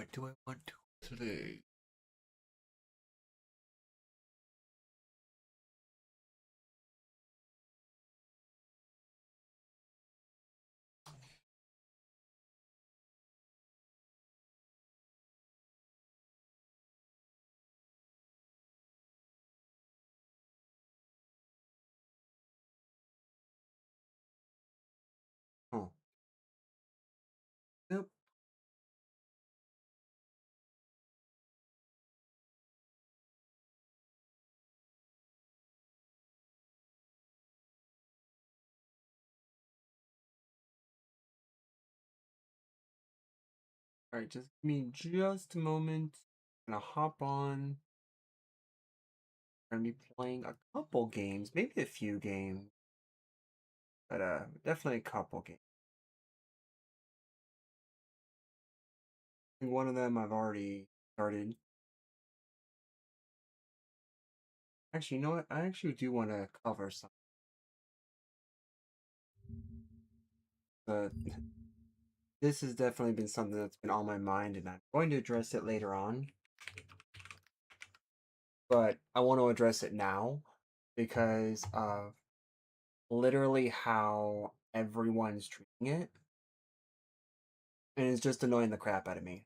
What do I want to today? Oh, yep. All right, just give me just a moment. I'm gonna hop on. I'm gonna be playing a couple games, maybe a few games, but definitely a couple games. I think one of them I've already started. Actually, you know what? I actually do want to cover some, but this has definitely been something that's been on my mind, and I'm going to address it later on. But I want to address it now because of literally how everyone's treating it, and it's just annoying the crap out of me.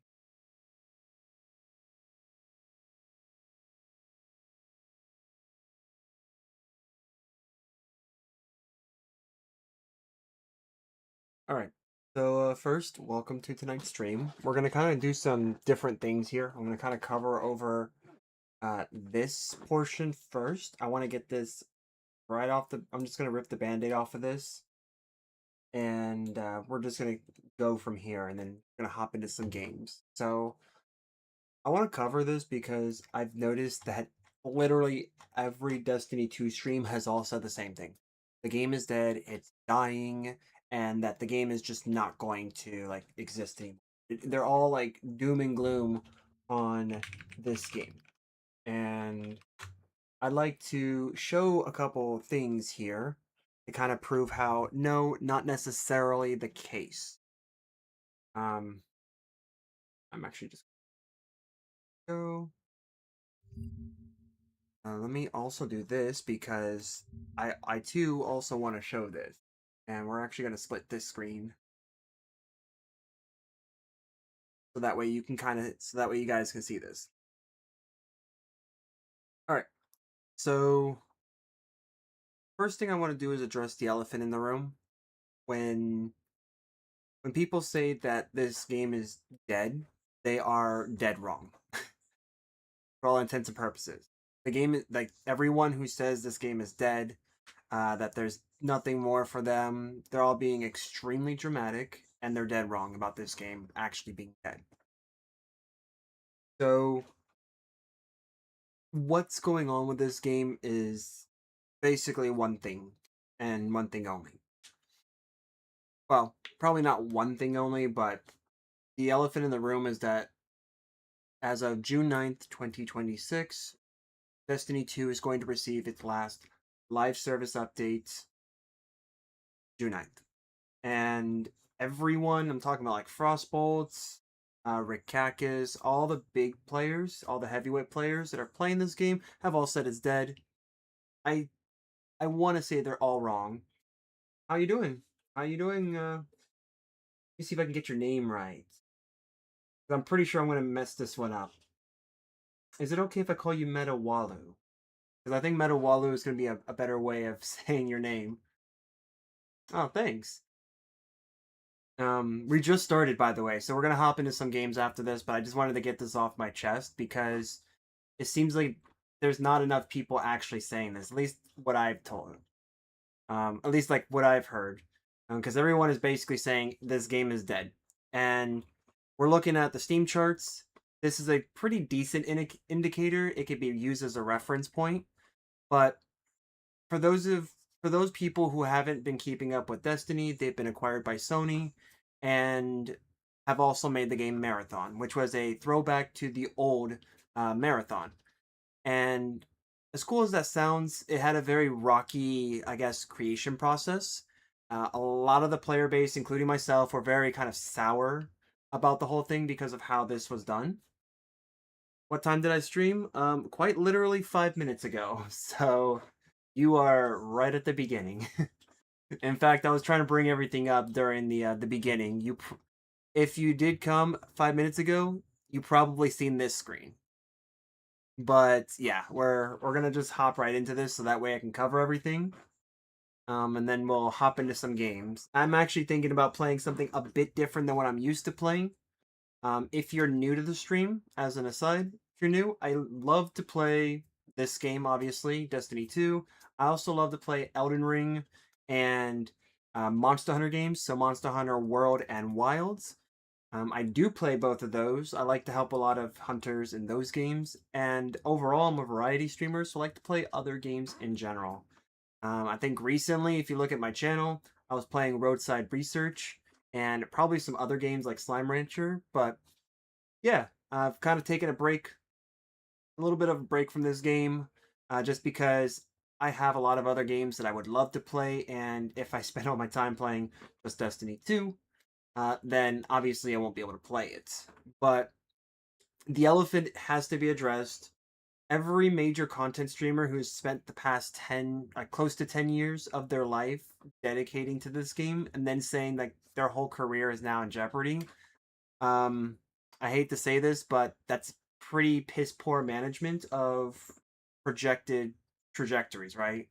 All right. So first, welcome to tonight's stream. We're gonna kind of do some different things here. I'm gonna kind of cover over this portion first. I want to get this right off the. I'm just gonna rip the band-aid off of this, and we're just gonna go from here, and then gonna hop into some games. So I want to cover this because I've noticed that literally every Destiny 2 stream has all said the same thing. The game is dead, it's dying, and that the game is just not going to like exist anymore. They're all like doom and gloom on this game. And I'd like to show a couple things here to kind of prove how no, not necessarily the case. Um I'm actually just go. Let me also do this because I too also want to show this, and we're actually going to split this screen so that way you can so that way you guys can see this. All right. So first thing I want to do is address the elephant in the room. When when people say that this game is dead, they are dead wrong for all intents and purposes. The game is like everyone who says this game is dead, that there's nothing more for them. They're all being extremely dramatic, and they're dead wrong about this game actually being dead. So, what's going on with this game is basically one thing, and one thing only. Well, probably not one thing only, but the elephant in the room is that as of June 9th, 2026, Destiny 2 is going to receive its last live service update June 9th. And everyone, I'm talking about like Frostbolts, Rick Kakis, all the big players, all the heavyweight players that are playing this game have all said it's dead. I I want to say they're all wrong. How you doing? How you doing? Let me see if I can get your name right. I'm pretty sure I'm gonna mess this one up. Is it okay if I call you Metawalu? Because I think Metawalu is gonna be a better way of saying your name. Oh, thanks. We just started, by the way, so we're gonna hop into some games after this. But I just wanted to get this off my chest because it seems like there's not enough people actually saying this. At least what I've told. At least like what I've heard, because everyone is basically saying this game is dead, and we're looking at the Steam charts. This is a pretty decent indicator. It could be used as a reference point, but for those of for those people who haven't been keeping up with Destiny, they've been acquired by Sony and have also made the game Marathon, which was a throwback to the old Marathon. And as cool as that sounds, it had a very rocky, I guess, creation process. A lot of the player base, including myself, were very kind of sour about the whole thing because of how this was done. What time did I stream? Quite literally 5 minutes ago. So you are right at the beginning. In fact, I was trying to bring everything up during the beginning. If you did come 5 minutes ago, you probably seen this screen. But yeah, we're gonna just hop right into this so that way I can cover everything. And then we'll hop into some games. I'm actually thinking about playing something a bit different than what I'm used to playing. If you're new to the stream, as an aside, if you're new, I love to play this game, obviously, Destiny 2. I also love to play Elden Ring and Monster Hunter games, so Monster Hunter World and Wilds. I do play both of those. I like to help a lot of hunters in those games, and overall, I'm a variety streamer, so I like to play other games in general. I think recently, if you look at my channel, I was playing Roadside Research and probably some other games like Slime Rancher, but yeah, I've kind of taken a little bit of a break from this game, just because I have a lot of other games that I would love to play, and if I spend all my time playing just Destiny 2, then obviously I won't be able to play it. But the elephant has to be addressed. Every major content streamer who's spent the past 10, close to 10 years of their life dedicating to this game and then saying like their whole career is now in jeopardy. Um, I hate to say this, but that's pretty piss poor management of projected trajectories, right?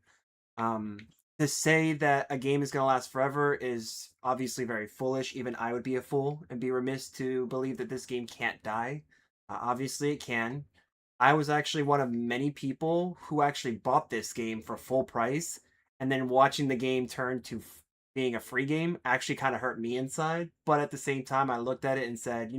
Um, to say that a game is going to last forever is obviously very foolish. Even I would be a fool and be remiss to believe that this game can't die. Obviously, it can. I was actually one of many people who actually bought this game for full price, and then watching the game turn to being a free game actually kind of hurt me inside. But at the same time, I looked at it and said,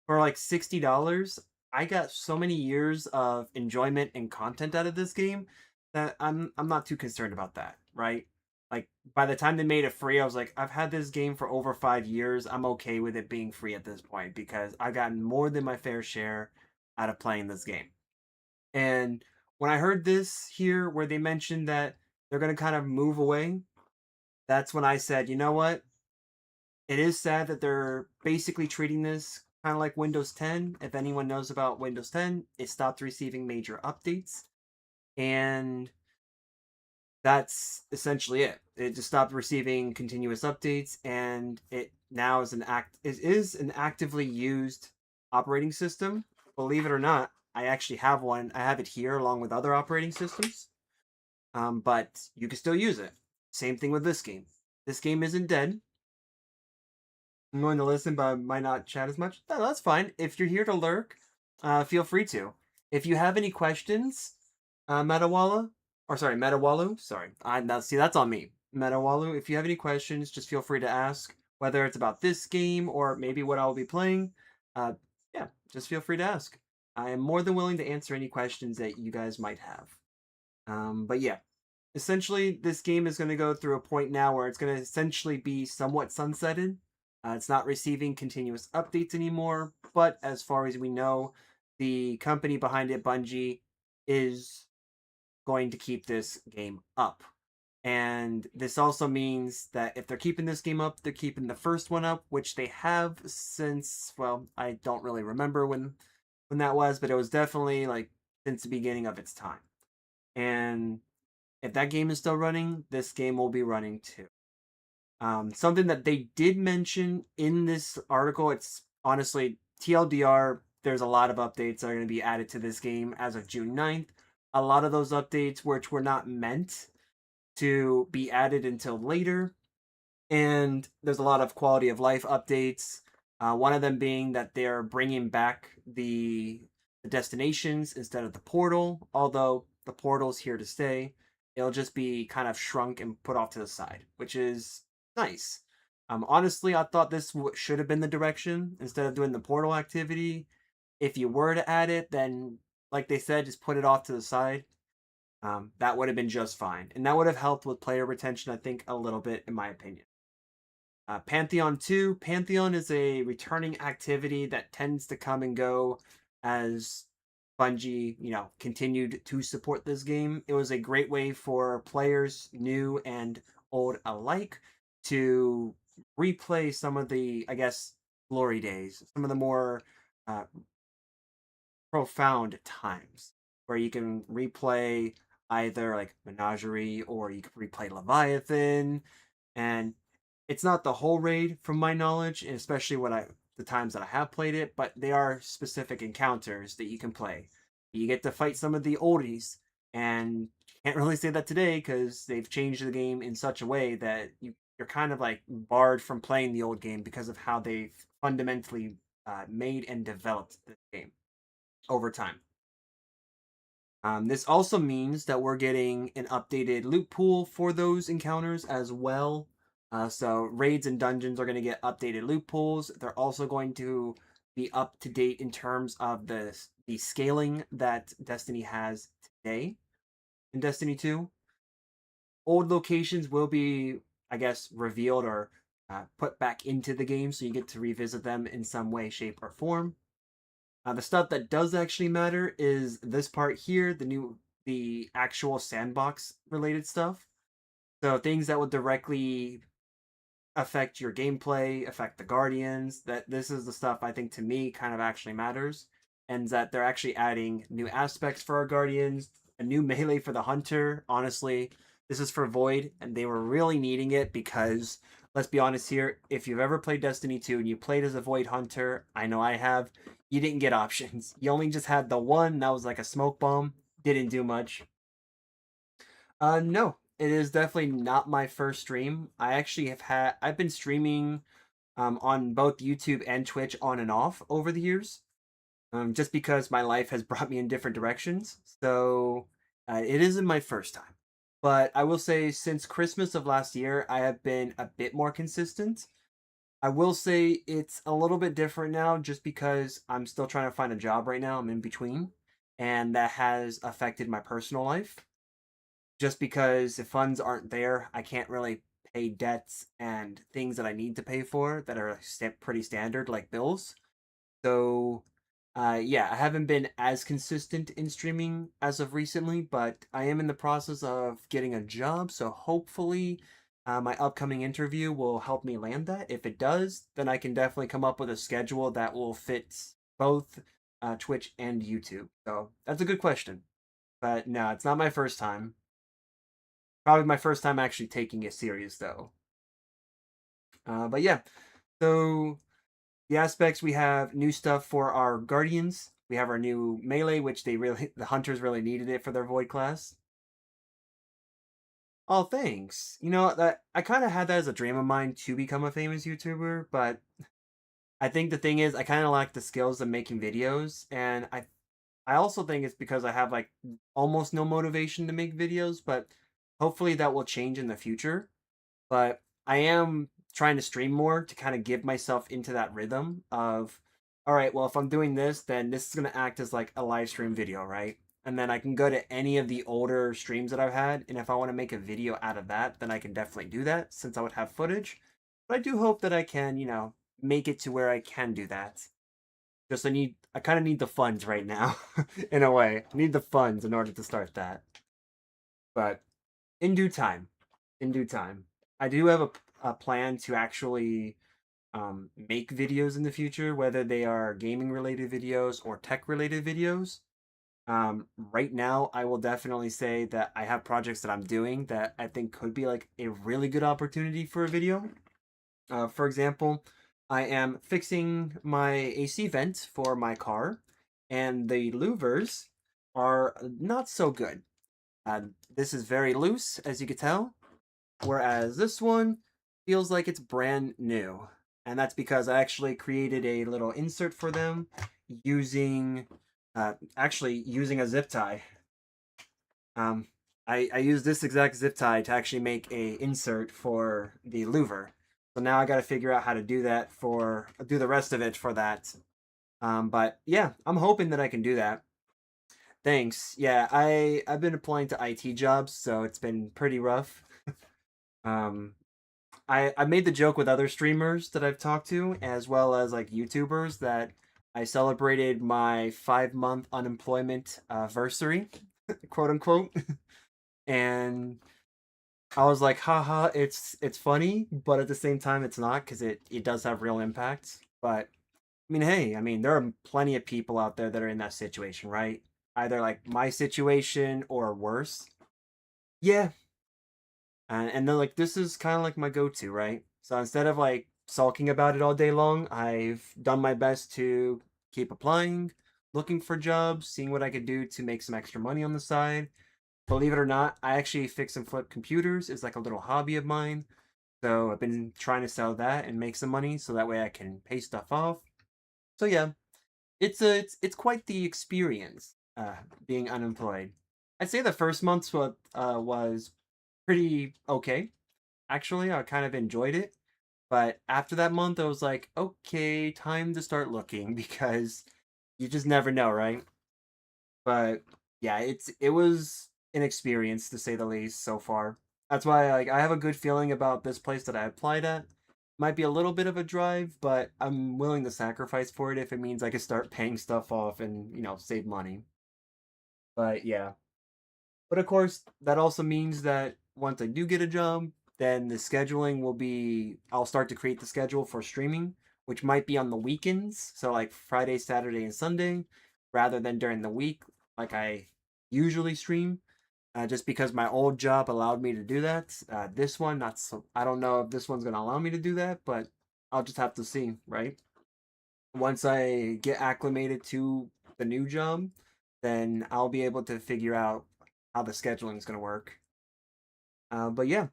for like $60, I got so many years of enjoyment and content out of this game that I'm not too concerned about that, right? Like by the time they made it free, I was like, I've had this game for over 5 years. I'm okay with it being free at this point because I've gotten more than my fair share out of playing this game. And when I heard this here, where they mentioned that they're going to kind of move away, that's when I said, you know what? It is sad that they're basically treating this kind of like Windows 10. If anyone knows about Windows 10, it stopped receiving major updates, and that's essentially it. It just stopped receiving continuous updates, and it now is an actively used operating system. Believe it or not, I actually have one. I have it here along with other operating systems, but you can still use it. Same thing with this game. This game isn't dead. I'm going to listen, but I might not chat as much. No, that's fine. If you're here to lurk, feel free to. If you have any questions, Metawala, or sorry, Metawalu, sorry, that's on me. Metawalu, if you have any questions, just feel free to ask, whether it's about this game or maybe what I'll be playing. Uh, yeah, just feel free to ask. I am more than willing to answer any questions that you guys might have. But yeah, essentially, this game is going to go through a point now where it's going to essentially be somewhat sunsetted. It's not receiving continuous updates anymore, but as far as we know, the company behind it, Bungie, is going to keep this game up. And this also means that if they're keeping this game up, they're keeping the first one up, which they have since, well, I don't really remember when that was, but it was definitely like since the beginning of its time. And if that game is still running, this game will be running too. Something that they did mention in this article, it's honestly TLDR, there's a lot of updates that are going to be added to this game as of June 9th. A lot of those updates, which were not meant to be added until later. And there's a lot of quality of life updates. One of them being that they're bringing back the destinations instead of the portal, although the portal's here to stay. It'll just be kind of shrunk and put off to the side, which is nice. Honestly, I thought this should have been the direction instead of doing the portal activity. If you were to add it, then, like they said, just put it off to the side. That would have been just fine. And that would have helped with player retention, I think, a little bit, in my opinion. Pantheon 2. Pantheon is a returning activity that tends to come and go as Bungie, continued to support this game. It was a great way for players, new and old alike, to replay some of the, I guess, glory days, some of the more uh, profound times where you can replay either like Menagerie or you can replay Leviathan, and it's not the whole raid from my knowledge, and especially when the times that I have played it, but they are specific encounters that you can play. You get to fight some of the oldies, and can't really say that today because they've changed the game in such a way that you're kind of like barred from playing the old game because of how they've fundamentally made and developed the game over time. This also means that we're getting an updated loot pool for those encounters as well. So raids and dungeons are going to get updated loot pools. They're also going to be up to date in terms of the scaling that Destiny has today in Destiny 2. Old locations will be, I guess, revealed or put back into the game, so you get to revisit them in some way, shape, or form. The stuff that does actually matter is this part here, the actual sandbox related stuff. So things that will directly affect your gameplay, affect the Guardians. That this is the stuff I think to me kind of actually matters, and that they're actually adding new aspects for our Guardians, a new melee for the Hunter. Honestly, this is for Void, and they were really needing it because let's be honest here, if you've ever played Destiny 2 and you played as a Void Hunter, I know I have, you didn't get options. You only just had the one that was like a smoke bomb, didn't do much. No, it is definitely not my first stream. I've been streaming on both YouTube and Twitch on and off over the years, just because my life has brought me in different directions. So it isn't my first time. But I will say, since Christmas of last year, I have been a bit more consistent. I will say it's a little bit different now just because I'm still trying to find a job right now. I'm in between, and that has affected my personal life. Just because if funds aren't there, I can't really pay debts and things that I need to pay for that are pretty standard, like bills. So, yeah, I haven't been as consistent in streaming as of recently, but I am in the process of getting a job. So hopefully, my upcoming interview will help me land that. If it does, then I can definitely come up with a schedule that will fit both Twitch and YouTube. So that's a good question. But no, it's not my first time. Probably my first time actually taking it serious, though. But yeah, so the aspects, we have new stuff for our Guardians. We have our new melee, which the hunters really needed it for their Void class. Oh, thanks. You know that I kind of had that as a dream of mine to become a famous YouTuber, but I think the thing is I kind of lack the skills of making videos, and I also think it's because I have like almost no motivation to make videos, but hopefully that will change in the future. But I am trying to stream more to kind of give myself into that rhythm of, all right, well, if I'm doing this, then this is going to act as like a live stream video, right? And then I can go to any of the older streams that I've had. And if I want to make a video out of that, then I can definitely do that since I would have footage. But I do hope that I can, make it to where I can do that. Just I kind of need the funds right now, in a way. I need the funds in order to start that. But in due time, in due time. I do have a plan to actually make videos in the future, whether they are gaming related videos or tech related videos. Right now, I will definitely say that I have projects that I'm doing that I think could be like a really good opportunity for a video. For example, I am fixing my AC vent for my car, and the louvers are not so good. This is very loose, as you can tell, whereas this one feels like it's brand new. And that's because I actually created a little insert for them using, actually using a zip tie. Um, I used this exact zip tie to actually make a insert for the louver. So now I got to figure out how to do the rest of it for that. But yeah, I'm hoping that I can do that. Thanks. Yeah, I've been applying to IT jobs, so it's been pretty rough. Um, I made the joke with other streamers that I've talked to, as well as like YouTubers, that I celebrated my 5 month unemployment versary, quote unquote, and I was like, haha, it's funny, but at the same time, it's not because it does have real impact. But I mean, hey, I mean, there are plenty of people out there that are in that situation, right? Either like my situation or worse. Yeah, and then like this is kind of like my go-to, right? So instead of like sulking about it all day long, I've done my best to keep applying, looking for jobs, seeing what I could do to make some extra money on the side. Believe it or not, I actually fix and flip computers is like a little hobby of mine. So I've been trying to sell that and make some money so that way I can pay stuff off. So yeah, it's quite the experience being unemployed. I'd say the first month was pretty okay. Actually, I kind of enjoyed it. But after that month, I was like, okay, time to start looking because you just never know, right? But yeah, it was an experience to say the least so far. That's why like I have a good feeling about this place that I applied at. Might be a little bit of a drive, but I'm willing to sacrifice for it if it means I can start paying stuff off and, save money. But yeah. But of course, that also means that once I do get a job, then the scheduling will be I'll start to create the schedule for streaming, which might be on the weekends, so like Friday, Saturday, and Sunday, rather than during the week like I usually stream. Just because my old job allowed me to do that. This one, not so. I don't know if this one's gonna allow me to do that, but I'll just have to see, right? Once I get acclimated to the new job, then I'll be able to figure out how the scheduling is going to work. But yeah,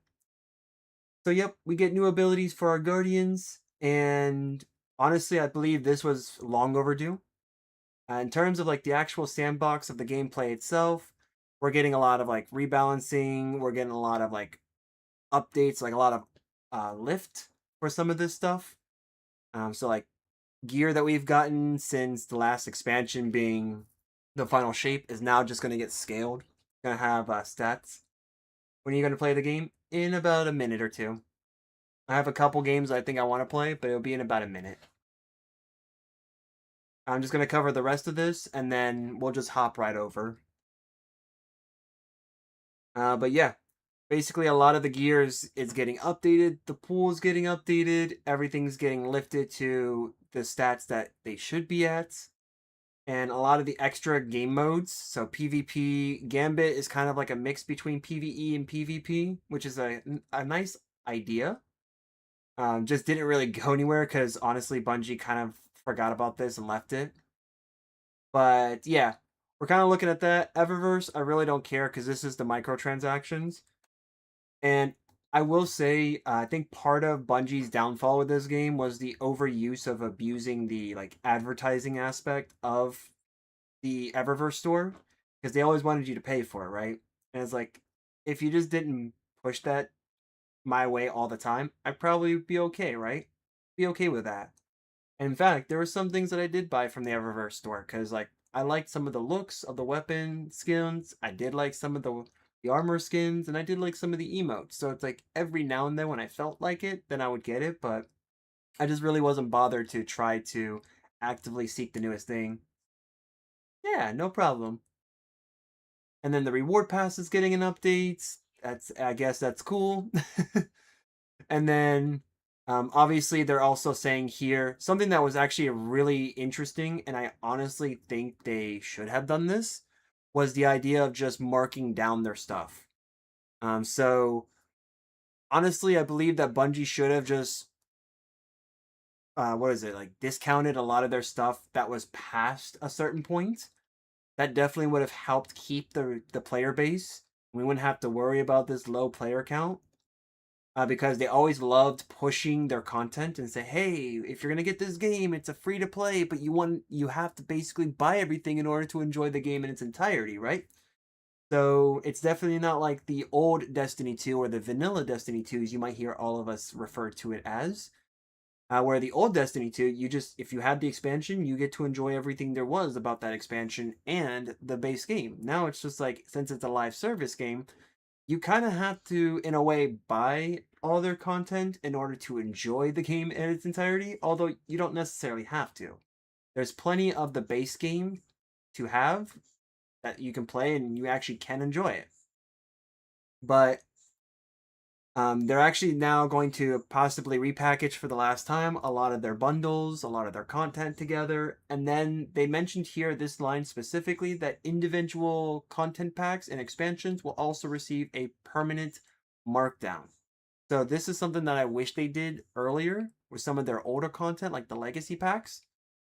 so yep, we get new abilities for our guardians, and honestly, I believe this was long overdue. In terms of like the actual sandbox of the gameplay itself, we're getting a lot of like rebalancing. We're getting a lot of like updates, like a lot of lift for some of this stuff. So like gear that we've gotten since the last expansion being the final shape is now just going to get scaled. Going to have stats. When are you going to play the game? In about a minute or two. I have a couple games I think I want to play, but it'll be in about a minute. I'm just going to cover the rest of this and then we'll just hop right over. But yeah, basically a lot of the gears is getting updated. The pool is getting updated. Everything's getting lifted to the stats that they should be at. And a lot of the extra game modes. So PvP Gambit is kind of like a mix between PvE and PvP, which is a nice idea. Just didn't really go anywhere because honestly, Bungie kind of forgot about this and left it. But yeah, we're kind of looking at that. Eververse, I really don't care because this is the microtransactions. And I will say, I think part of Bungie's downfall with this game was the overuse of abusing the like advertising aspect of the Eververse store because they always wanted you to pay for it, right? And it's like if you just didn't push that my way all the time, I'd probably be okay, right? Be okay with that. And in fact, there were some things that I did buy from the Eververse store because like I liked some of the looks of the weapon skins. I did like some of the armor skins, and I did like some of the emotes. So it's like every now and then when I felt like it, then I would get it, but I just really wasn't bothered to try to actively seek the newest thing. Yeah, no problem. And then the reward pass is getting an update. That's I guess that's cool. And then obviously they're also saying here something that was actually really interesting, and I honestly think they should have done this was the idea of just marking down their stuff. So honestly, I believe that Bungie should have just what is it like discounted a lot of their stuff that was past a certain point. That definitely would have helped keep the player base. We wouldn't have to worry about this low player count because they always loved pushing their content and say, "Hey, if you're gonna get this game, it's a free to play, but you have to basically buy everything in order to enjoy the game in its entirety, right?" So it's definitely not like the old Destiny 2 or the vanilla Destiny 2s you might hear all of us refer to it as. Where the old Destiny 2, you just, if you had the expansion, you get to enjoy everything there was about that expansion and the base game. Now it's just like, since it's a live service game, you kind of have to, in a way, buy all their content in order to enjoy the game in its entirety, although you don't necessarily have to. There's plenty of the base game to have that you can play and you actually can enjoy it. But They're actually now going to possibly repackage for the last time a lot of their bundles, a lot of their content together. And then they mentioned here this line specifically that individual content packs and expansions will also receive a permanent markdown. So this is something that I wish they did earlier with some of their older content, like the legacy packs,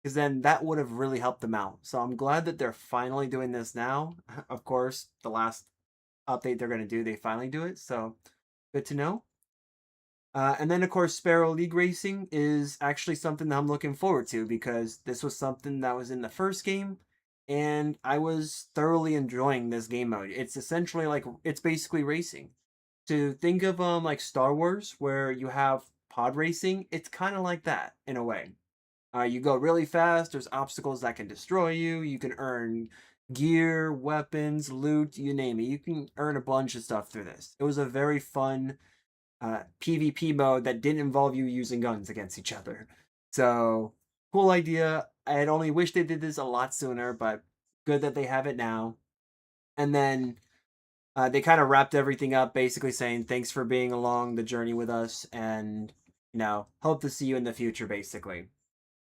because then that would have really helped them out. So I'm glad that they're finally doing this now. Of course, the last update they're going to do, they finally do it. So good to know. And then, of course, Sparrow League Racing is actually something that I'm looking forward to because this was something that was in the first game, and I was thoroughly enjoying this game mode. It's essentially like it's basically racing. To think of like Star Wars, where you have pod racing, it's kind of like that in a way. You go really fast. There's obstacles that can destroy you. You can earn gear, weapons, loot, you name it. You can earn a bunch of stuff through this. It was a very fun PvP mode that didn't involve you using guns against each other. So, cool idea. I had only wished they did this a lot sooner, but good that they have it now. And then they kind of wrapped everything up, basically saying thanks for being along the journey with us, and hope to see you in the future, basically.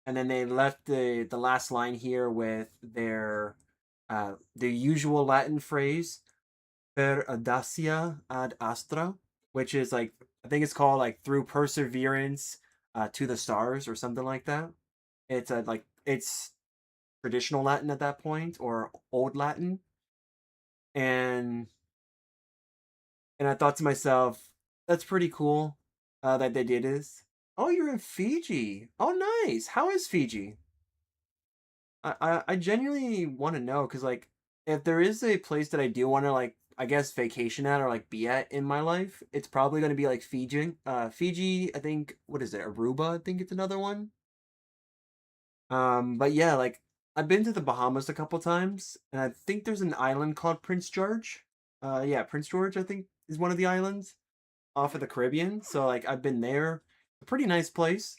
And then they left the last line here with the usual Latin phrase "per audacia ad astra," which is like I think it's called like through perseverance to the stars or something like that. It's like it's traditional Latin at that point or old Latin, and I thought to myself, that's pretty cool that they did this. Oh, you're in Fiji. Oh, nice. How is Fiji? I genuinely want to know because like if there is a place that I do want to like I guess vacation at or like be at in my life, it's probably going to be like Fiji. Fiji, I think what is it? Aruba, I think it's another one. But yeah, like I've been to the Bahamas a couple times, and I think there's an island called Prince George. Yeah, Prince George, I think is one of the islands off of the Caribbean. So like I've been there. A pretty nice place.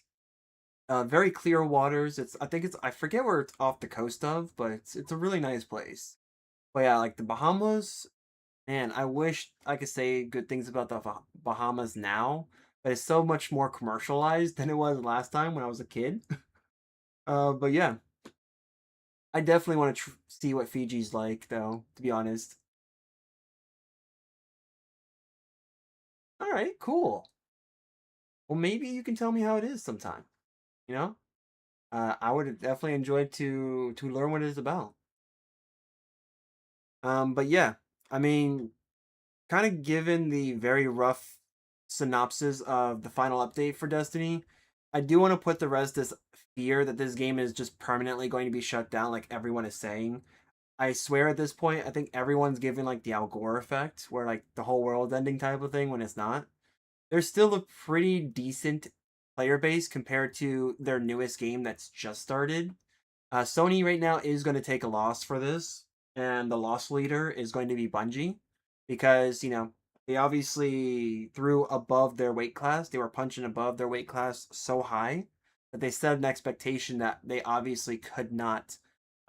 Very clear waters. I forget where it's off the coast of, but it's a really nice place. But yeah, like the Bahamas, man, I wish I could say good things about the Bahamas now, but it's so much more commercialized than it was last time when I was a kid. But yeah, I definitely want to see what Fiji's like, though. To be honest. All right, cool. Well, maybe you can tell me how it is sometime. You know, I would definitely enjoy to learn what it is about. But yeah, I mean, kind of given the very rough synopsis of the final update for Destiny, I do want to put the rest this fear that this game is just permanently going to be shut down, like everyone is saying. I swear at this point, I think everyone's giving like the Al Gore effect, where like the whole world's ending type of thing when it's not. There's still a pretty decent player base compared to their newest game that's just started. Sony right now is going to take a loss for this, and the loss leader is going to be Bungie because they obviously threw above their weight class. They were punching above their weight class so high that they set an expectation that they obviously could not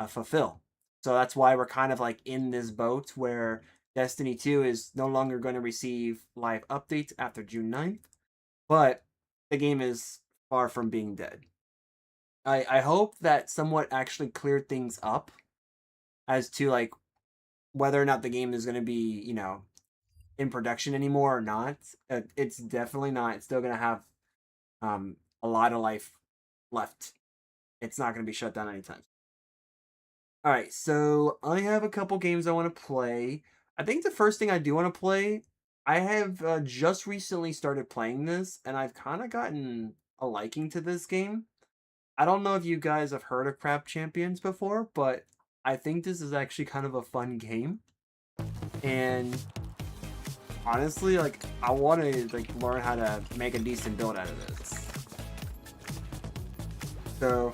fulfill. So that's why we're kind of like in this boat where Destiny 2 is no longer going to receive live updates after June 9th, but the game is far from being dead. I hope that somewhat actually cleared things up as to like whether or not the game is going to be in production anymore or not. It's definitely not. It's still going to have a lot of life left. It's not going to be shut down anytime. All right, so I have a couple games I want to play. I think the first thing I do want to play, I have just recently started playing this, and I've kind of gotten a liking to this game. I don't know if you guys have heard of Crab Champions before, but I think this is actually kind of a fun game. And honestly, like I want to like learn how to make a decent build out of this. So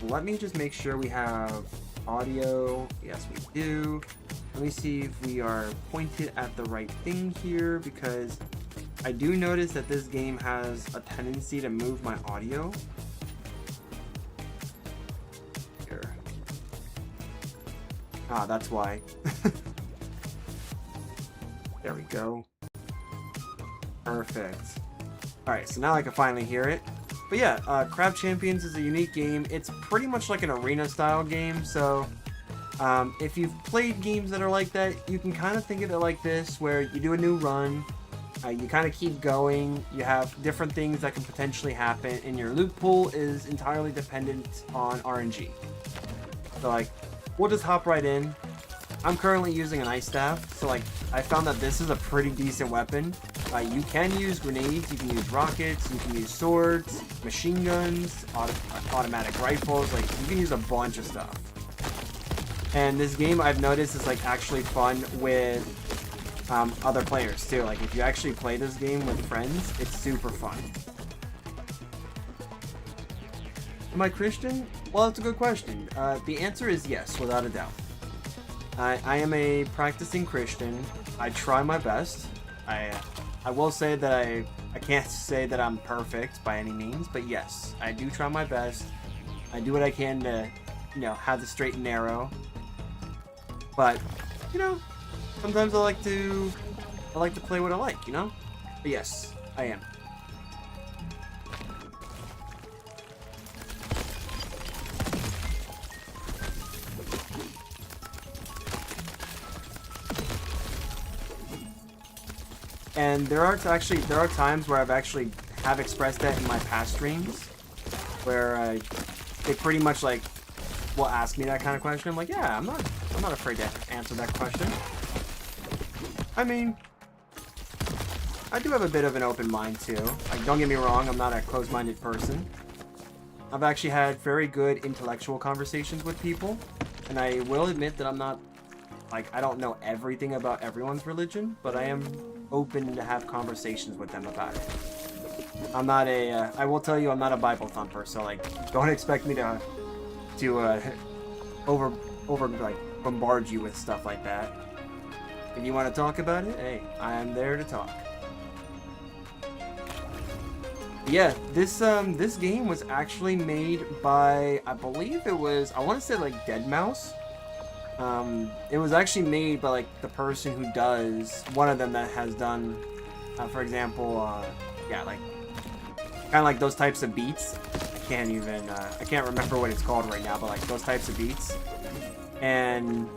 let me just make sure we have audio. Yes, we do. Let me see if we are pointed at the right thing here because I do notice that this game has a tendency to move my audio. Here. Ah, that's why. There we go. Perfect. Alright, so now I can finally hear it. But yeah, Crab Champions is a unique game. It's pretty much like an arena-style game, so if you've played games that are like that, you can kind of think of it like this, where you do a new run, you kind of keep going, you have different things that can potentially happen, and your loot pool is entirely dependent on RNG. So like, we'll just hop right in. I'm currently using an ice staff, so like, I found that this is a pretty decent weapon. You can use grenades, you can use rockets, you can use swords, machine guns, automatic rifles, like, you can use a bunch of stuff. And this game, I've noticed, is like actually fun with other players too. Like, if you actually play this game with friends, it's super fun. Am I Christian? Well, that's a good question. The answer is yes, without a doubt. I am a practicing Christian. I try my best. I will say that I can't say that I'm perfect by any means, but yes, I do try my best. I do what I can to, you know, have the straight and narrow. But, you know, sometimes I like to play what I like, you know? But yes, I am. And there are times where I've actually have expressed that in my past streams, where they pretty much like will ask me that kind of question. I'm like, yeah, I'm not afraid to answer that question. I mean, I do have a bit of an open mind too. Like, don't get me wrong, I'm not a closed-minded person. I've actually had very good intellectual conversations with people, and I will admit that I'm not, like, I don't know everything about everyone's religion, but I am open to have conversations with them about it. I'm not a, I will tell you, I'm not a Bible thumper, so like, don't expect me to like bombard you with stuff like that. If you want to talk about it, hey, I am there to talk. Yeah, this game was actually made by, I believe it was, I want to say like Deadmau5. It was actually made by like the person who does, one of them that has done, for example, yeah, like kind of like those types of beats. I can't remember what it's called right now, but like those types of beats. And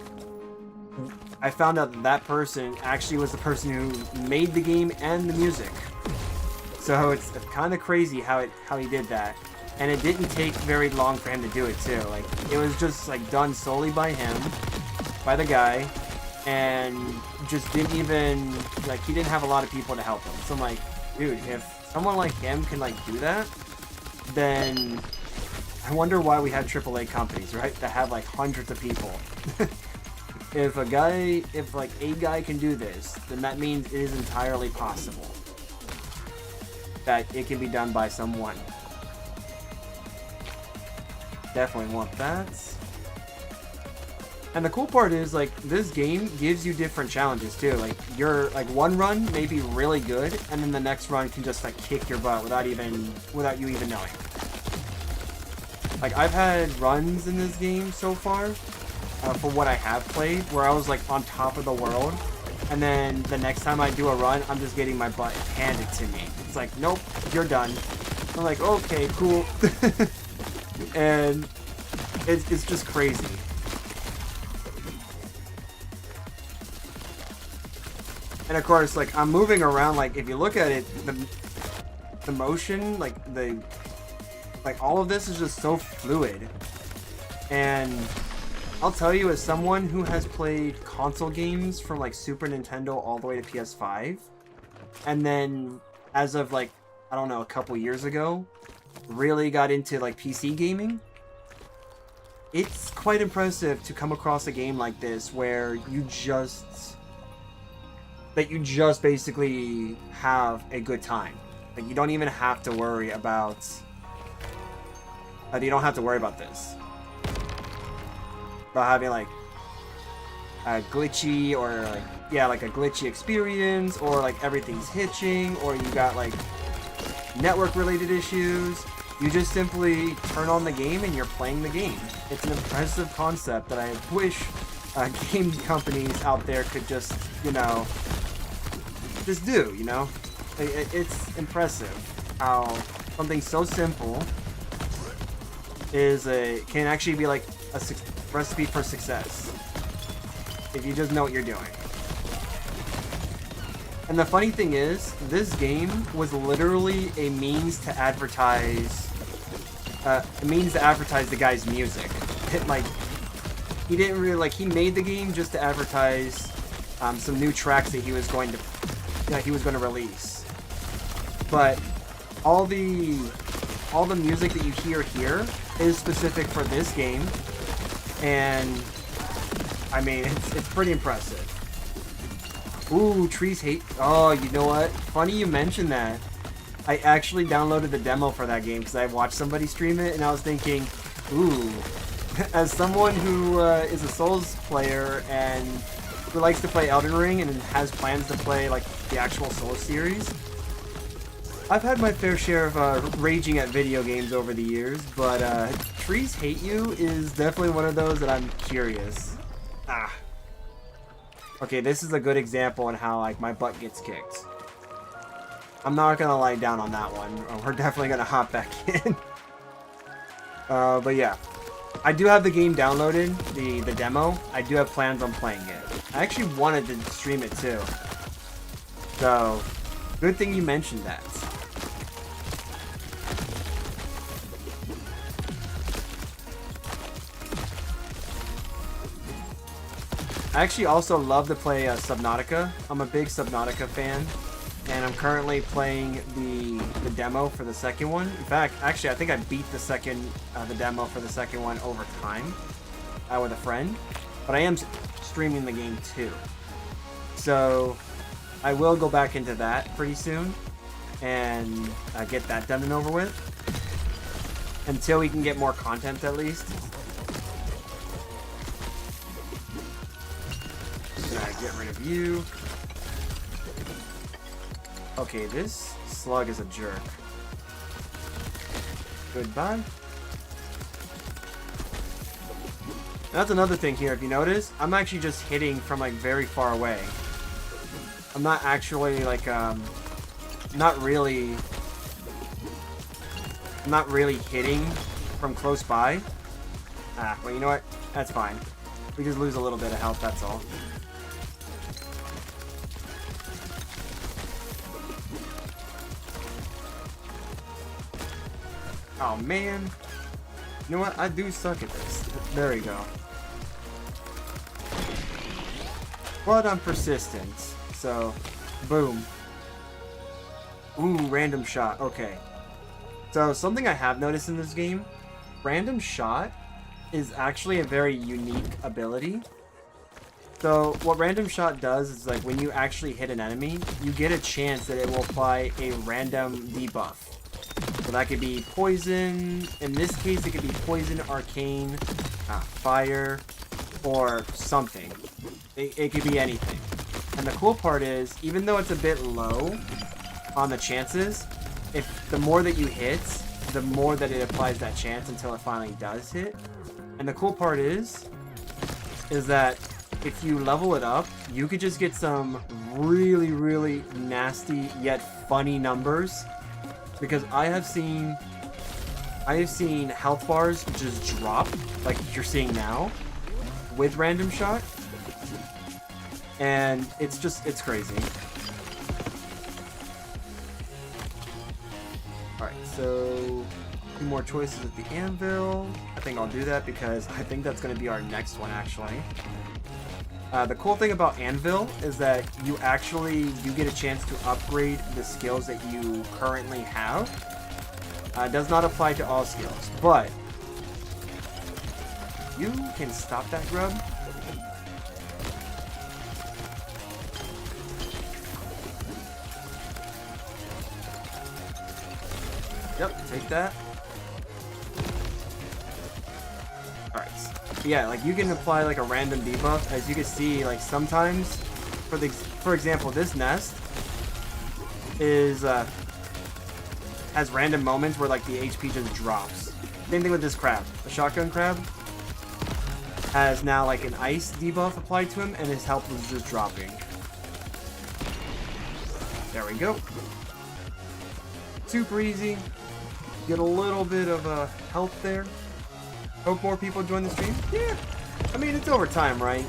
I found out that person actually was the person who made the game and the music. So it's kind of crazy how he did that. And it didn't take very long for him to do it too. Like, it was just like done solely by him, by the guy, and just didn't even, like, he didn't have a lot of people to help him. So I'm like, dude, if someone like him can like do that, then I wonder why we have AAA companies, right? That have like hundreds of people. If a guy can do this, then that means it is entirely possible that it can be done by someone. Definitely want that. And the cool part is, like, this game gives you different challenges too. Like, your one run may be really good, and then the next run can just like kick your butt without you even knowing. Like, I've had runs in this game so far, for what I have played, where I was like on top of the world, and then the next time I do a run, I'm just getting my butt handed to me. It's like, nope, you're done. I'm like, okay, cool. And it's just crazy. And of course, like, I'm moving around, like, if you look at it, the motion, like, all of this is just so fluid. And I'll tell you, as someone who has played console games from, like, Super Nintendo all the way to PS5, and then, as of, like, I don't know, a couple years ago, really got into, like, PC gaming, it's quite impressive to come across a game like this where you just basically have a good time. Like, you don't even have to worry about you don't have to worry about this, about having like a glitchy or like, yeah, like a glitchy experience, or like everything's hitching, or you got like network related issues. You just simply turn on the game and you're playing the game. It's an impressive concept that I wish game companies out there could just, you know, just do, you know? It's impressive how something so simple can actually be like a recipe for success if you just know what you're doing. And the funny thing is, this game was literally a means to advertise the guy's music. He didn't really he made the game just to advertise some new tracks that he was going to release. But all the music that you hear here is specific for this game, and I mean it's pretty impressive. Ooh, trees hate. Oh, you know what? Funny you mentioned that. I actually downloaded the demo for that game because I watched somebody stream it, and I was thinking, ooh, as someone who is a Souls player and who likes to play Elden Ring and has plans to play like the actual Souls series, I've had my fair share of raging at video games over the years, but Trees Hate You is definitely one of those that I'm curious. Okay, this is a good example on how like my butt gets kicked. I'm not gonna lie down on that one. We're definitely gonna hop back in. But yeah, I do have the game downloaded, the demo. I do have plans on playing it. I actually wanted to stream it too. So, good thing you mentioned that. I actually also love to play Subnautica. I'm a big Subnautica fan, and I'm currently playing the demo for the second one. In fact, actually, I think I beat the demo for the second one over time with a friend, but I am streaming the game too. So I will go back into that pretty soon and get that done and over with until we can get more content at least. Get rid of you. Okay, this slug is a jerk. Goodbye. That's another thing here, if you notice, I'm actually just hitting from like very far away. I'm not actually like not really hitting from close by. Well, you know what? That's fine. We just lose a little bit of health, that's all. Oh man. You know what? I do suck at this. There we go. But I'm persistent. So, boom. Ooh, random shot. Okay. So, something I have noticed in this game, random shot is actually a very unique ability. So, what random shot does is like when you actually hit an enemy, you get a chance that it will apply a random debuff. So that could be poison. In this case, it could be poison, arcane, fire, or something. It could be anything. And the cool part is, even though it's a bit low on the chances, if the more that you hit, the more that it applies that chance until it finally does hit. And the cool part is that if you level it up, you could just get some really, really nasty yet funny numbers. Because I have seen health bars just drop, like you're seeing now, with random shot. And it's crazy. Alright, so 2 more choices at the anvil. I think I'll do that because I think that's going to be our next one, actually. The cool thing about anvil is that you get a chance to upgrade the skills that you currently have. It does not apply to all skills, but you can stop that grub. Yep, take that. Alright. Yeah, like you can apply like a random debuff. As you can see, like sometimes, for example, this nest is has random moments where like the HP just drops. Same thing with this crab. The shotgun crab has now like an ice debuff applied to him, and his health was just dropping. There we go. Super easy. Get a little bit of health there. Hope more people join the stream. Yeah. I mean, it's over time, right?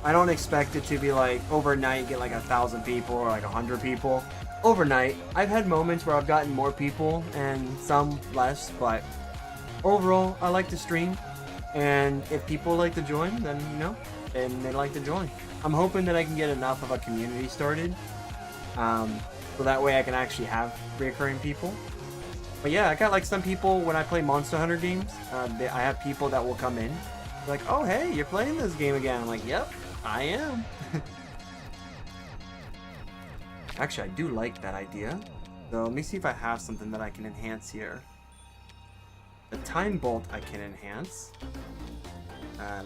I don't expect it to be like overnight get like 1,000 people or like 100 people. Overnight, I've had moments where I've gotten more people and some less, but overall, I like to stream. And if people like to join, then, you know, then they like to join. I'm hoping that I can get enough of a community started. So that way I can actually have reoccurring people. But yeah, I got like some people when I play Monster Hunter games, I have people that will come in. Like, oh hey, you're playing this game again. I'm like, yep, I am. Actually, I do like that idea. So let me see if I have something that I can enhance here. The Time Bolt I can enhance.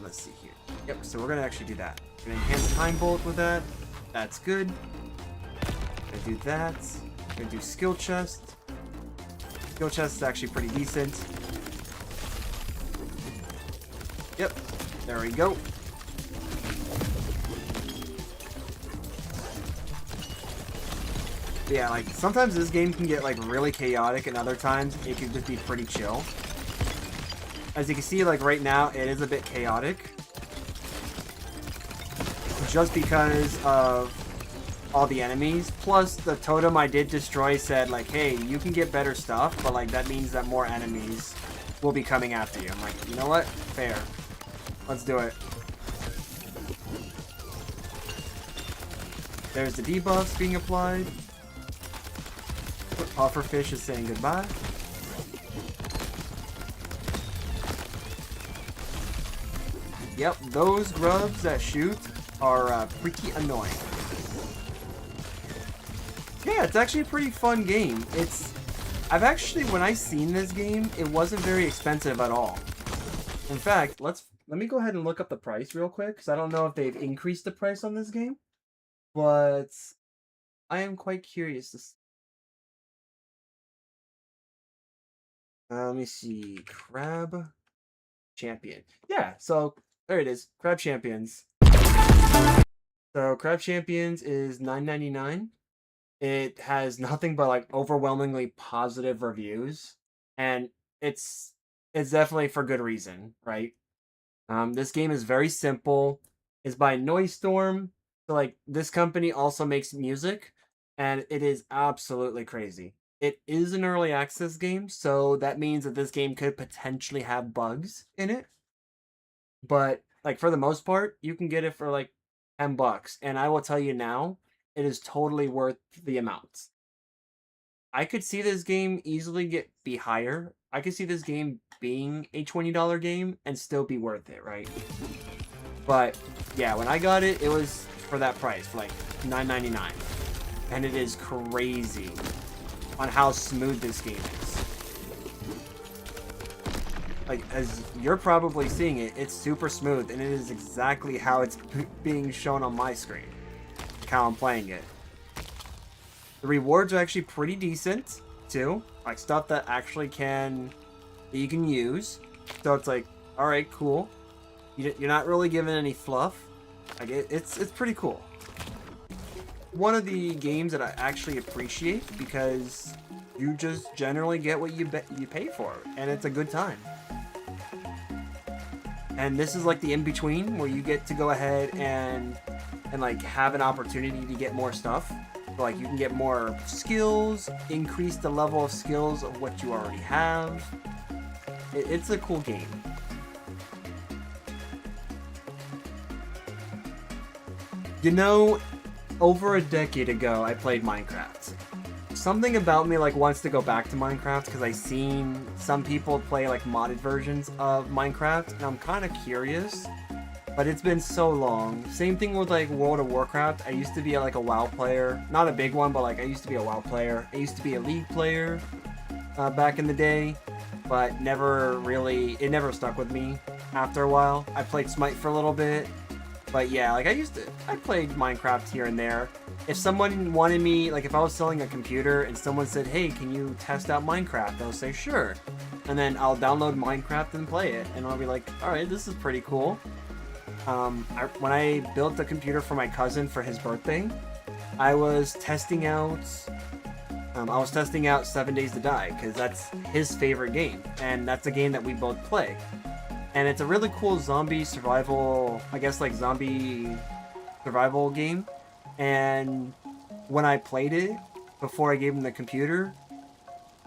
Let's see here. Yep, so we're gonna actually do that. We're gonna enhance Time Bolt with that. That's good. Gonna do that. Gonna do Skill Chest. Skill Chest is actually pretty decent. Yep, there we go. Yeah, like sometimes this game can get like really chaotic and other times it can just be pretty chill. As you can see, like right now it is a bit chaotic. Just because of all the enemies. Plus the totem I did destroy said like, hey, you can get better stuff, but like that means that more enemies will be coming after you. I'm like, you know what? Fair. Let's do it. There's the debuffs being applied. Pufferfish is saying goodbye. Yep, those grubs that shoot are pretty annoying. Yeah, it's actually a pretty fun game. I've actually, when I seen this game, it wasn't very expensive at all. In fact, let me go ahead and look up the price real quick, because I don't know if they've increased the price on this game. But I am quite curious to see. Let me see. Crab Champion. Yeah, so there it is. Crab Champions. So Crab Champions is $9.99. It has nothing but like overwhelmingly positive reviews, and it's definitely for good reason, right? This game is very simple. It's by Noisestorm. So like this company also makes music, and it is absolutely crazy. It is an early access game, so that means that this game could potentially have bugs in it. But like for the most part, you can get it for like $10, and I will tell you now, it is totally worth the amount. I could see this game easily be higher. I could see this game being a $20 game and still be worth it, right? But yeah, when I got it, it was for that price, for like $9.99. And it is crazy on how smooth this game is. Like, as you're probably seeing it, it's super smooth, and it is exactly how it's being shown on my screen. Like how I'm playing it. The rewards are actually pretty decent, too. Like, stuff that actually that you can use. So it's like, alright, cool. You're not really given any fluff. Like, it's pretty cool. One of the games that I actually appreciate because you just generally get what you pay for, and it's a good time. And this is like the in-between where you get to go ahead and like have an opportunity to get more stuff. So, like, you can get more skills, increase the level of skills of what you already have. It's a cool game. You know, over a decade ago, I played Minecraft. Something about me like wants to go back to Minecraft because I've seen some people play like modded versions of Minecraft, and I'm kind of curious. But it's been so long. Same thing with like World of Warcraft. I used to be like a WoW player, not a big one, but like I used to be a WoW player. I used to be a League player back in the day, but it never stuck with me. After a while, I played Smite for a little bit. But yeah, like I played Minecraft here and there. If someone wanted me, like if I was selling a computer and someone said, hey, can you test out Minecraft? I'll say, sure. And then I'll download Minecraft and play it. And I'll be like, all right, this is pretty cool. When I built the computer for my cousin for his birthday, I was testing out I was testing out 7 Days to Die because that's his favorite game, and that's a game that we both play. And it's a really cool zombie survival, I guess like zombie survival game. And when I played it, before I gave him the computer,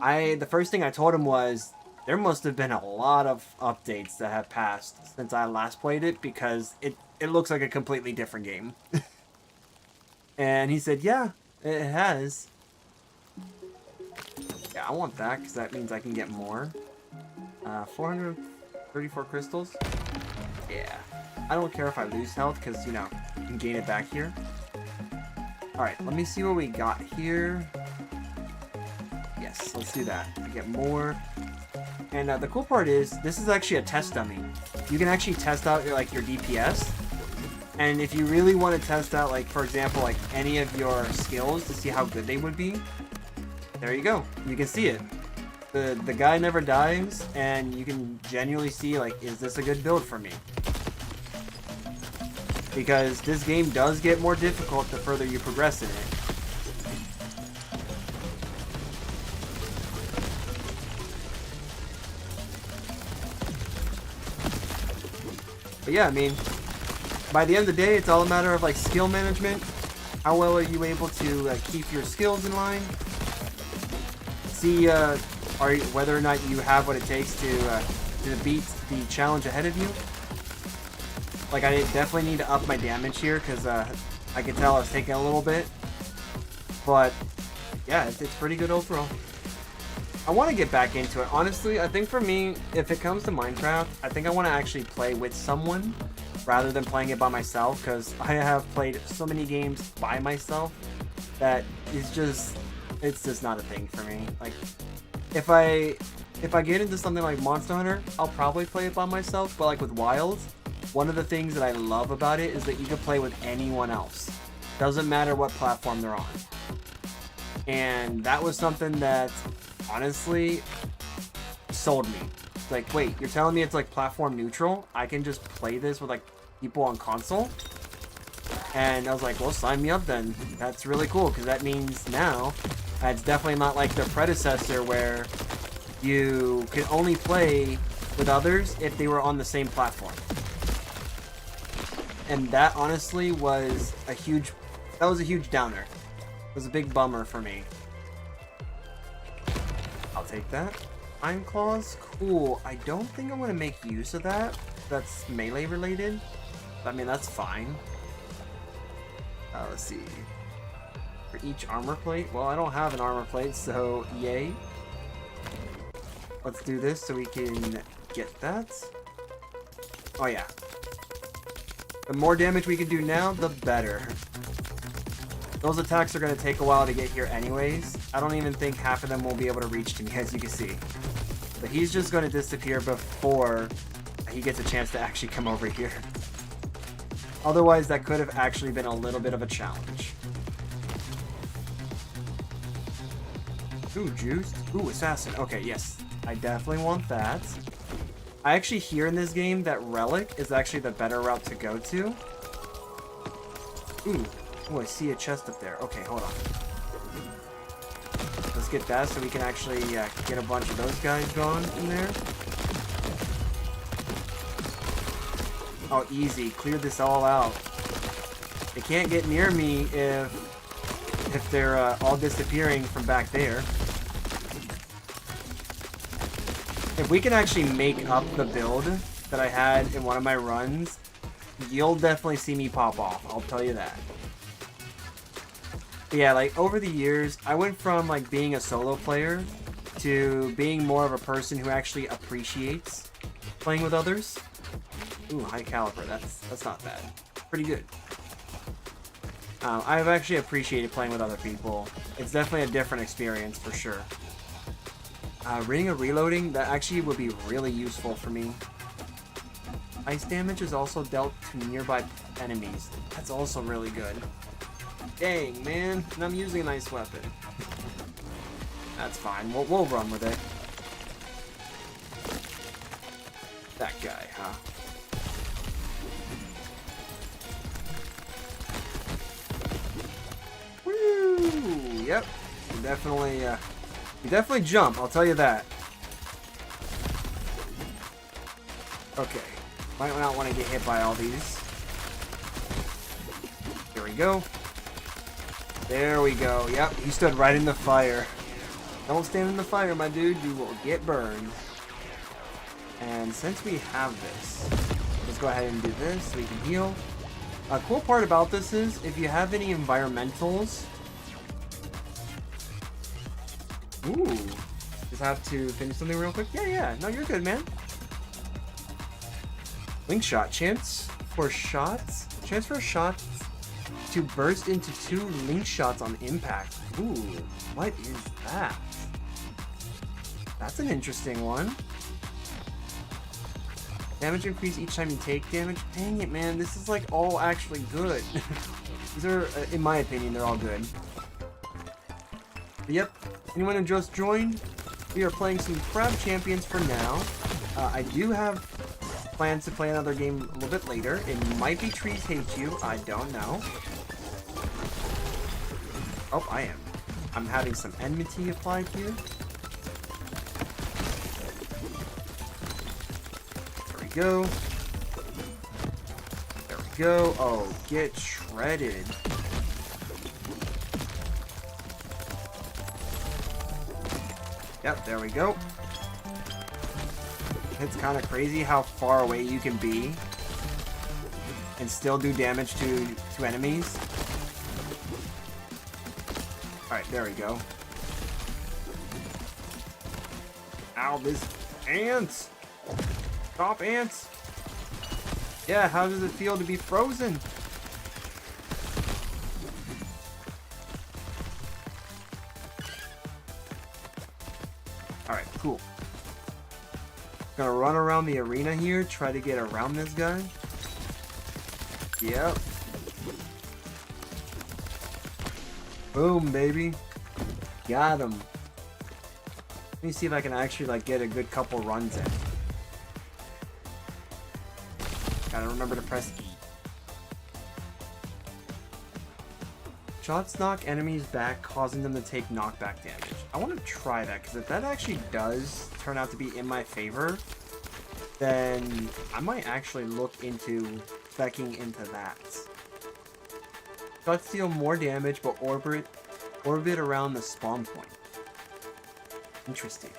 the first thing I told him was, there must have been a lot of updates that have passed since I last played it, because it looks like a completely different game. And he said, yeah, it has. Yeah, I want that, because that means I can get more. 434 crystals. Yeah. I don't care if I lose health, because, you know, you can gain it back here. Alright, let me see what we got here. Yes, let's do that. I get more. And the cool part is, this is actually a test dummy. You can actually test out your DPS. And if you really want to test out, like, for example, like, any of your skills to see how good they would be, there you go. You can see it. The guy never dies, and you can genuinely see, like, is this a good build for me? Because this game does get more difficult the further you progress in it. But yeah, I mean, by the end of the day, it's all a matter of like skill management. How well are you able to keep your skills in line? See whether or not you have what it takes to beat the challenge ahead of you. Like, I definitely need to up my damage here, because I can tell I was taking a little bit. But yeah, it's pretty good overall. I want to get back into it. Honestly, I think for me, if it comes to Minecraft, I think I want to actually play with someone rather than playing it by myself, because I have played so many games by myself that it's just not a thing for me. Like, if I get into something like Monster Hunter, I'll probably play it by myself, but like with Wild, one of the things that I love about it is that you can play with anyone else. Doesn't matter what platform they're on. And that was something that honestly sold me. It's like, wait, you're telling me it's like platform neutral? I can just play this with like people on console? And I was like, well, sign me up then. That's really cool, because that means now it's definitely not like the predecessor where you could only play with others if they were on the same platform. And that honestly was a huge downer. It was a big bummer for me. I'll take that. Iron Claws, cool. I don't think I'm gonna make use of that. That's melee related. I mean, that's fine. Let's see. For each armor plate, well, I don't have an armor plate, so yay. Let's do this so we can get that. Oh yeah. The more damage we can do now, the better. Those attacks are going to take a while to get here anyways. I don't even think half of them will be able to reach to me, as you can see. But he's just going to disappear before he gets a chance to actually come over here. Otherwise, that could have actually been a little bit of a challenge. Ooh, juice. Ooh, assassin. Okay, yes. I definitely want that. I actually hear in this game that Relic is actually the better route to go to. Ooh. Oh, I see a chest up there. Okay, hold on. Let's get that so we can actually get a bunch of those guys going in there. Oh, easy. Clear this all out. They can't get near me if they're all disappearing from back there. If we can actually make up the build that I had in one of my runs, you'll definitely see me pop off. I'll tell you that. But yeah, like over the years, I went from like being a solo player to being more of a person who actually appreciates playing with others. Ooh, high caliber. That's not bad. Pretty good. I've actually appreciated playing with other people. It's definitely a different experience for sure. Ring of Reloading, that actually would be really useful for me. Ice damage is also dealt to nearby enemies. That's also really good. Dang, man. And I'm using an ice weapon. That's fine. We'll run with it. That guy, huh? Woo! Yep. definitely, you definitely jump, I'll tell you that. Okay. Might not want to get hit by all these. Here we go. There we go. Yep, he stood right in the fire. Don't stand in the fire, my dude. You will get burned. And since we have this, let's go ahead and do this so we can heal. A cool part about this is if you have any environmentals. Ooh. Just have to finish something real quick. Yeah. No, you're good, man. Link shot. Chance for shots to burst into 2 link shots on impact. Ooh, what is that? That's an interesting one. Damage increase each time you take damage. Dang it, man. This is like all actually good. These are, in my opinion, they're all good. But yep. Anyone who just joined, we are playing some Crab Champions for now. I do have plans to play another game a little bit later. It might be Trees Hate You. I don't know. Oh, I am. I'm having some enmity applied here. There we go. There we go. Oh, get shredded. Yep, there we go. It's kind of crazy how far away you can be and still do damage to enemies. Alright, there we go. Ow, this ants! Stop, ants! Yeah, how does it feel to be frozen? Alright, cool. Gonna run around the arena here, try to get around this guy. Yep. Boom, baby. Got him. Let me see if I can actually like get a good couple runs in. Gotta remember to press E. Shots knock enemies back, causing them to take knockback damage. I want to try that, because if that actually does turn out to be in my favor, then I might actually look into specking into that. Shots deal more damage, but orbit around the spawn point. Interesting.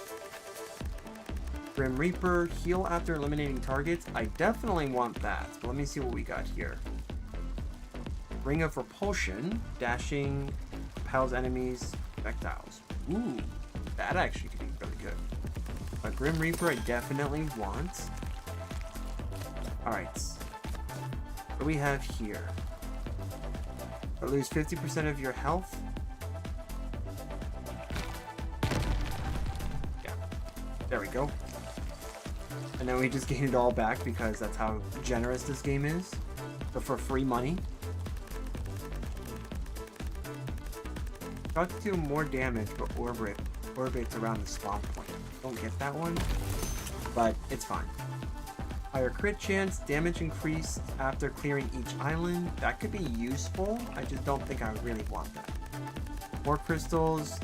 Grim Reaper, heal after eliminating targets. I definitely want that, but let me see what we got here. Ring of Repulsion, dashing, repels enemies, projectiles. Ooh, that actually could be really good. But Grim Reaper I definitely want. Alright. What do we have here? Lose 50% of your health. Yeah. There we go. And then we just gain it all back because that's how generous this game is. So for free money. Shots do more damage, but orbits around the spawn point. Don't get that one, but it's fine. Higher crit chance, damage increased after clearing each island. That could be useful. I just don't think I really want that. More crystals.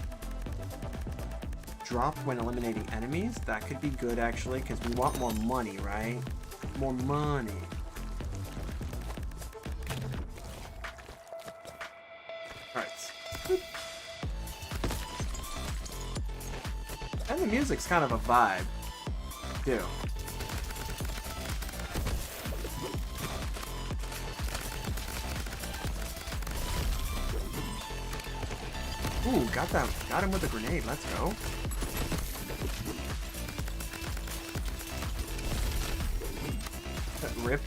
Drop when eliminating enemies. That could be good actually, because we want more money, right? More money. Alright. And the music's kind of a vibe, too. Ooh, got him with a grenade. Let's go. Rip.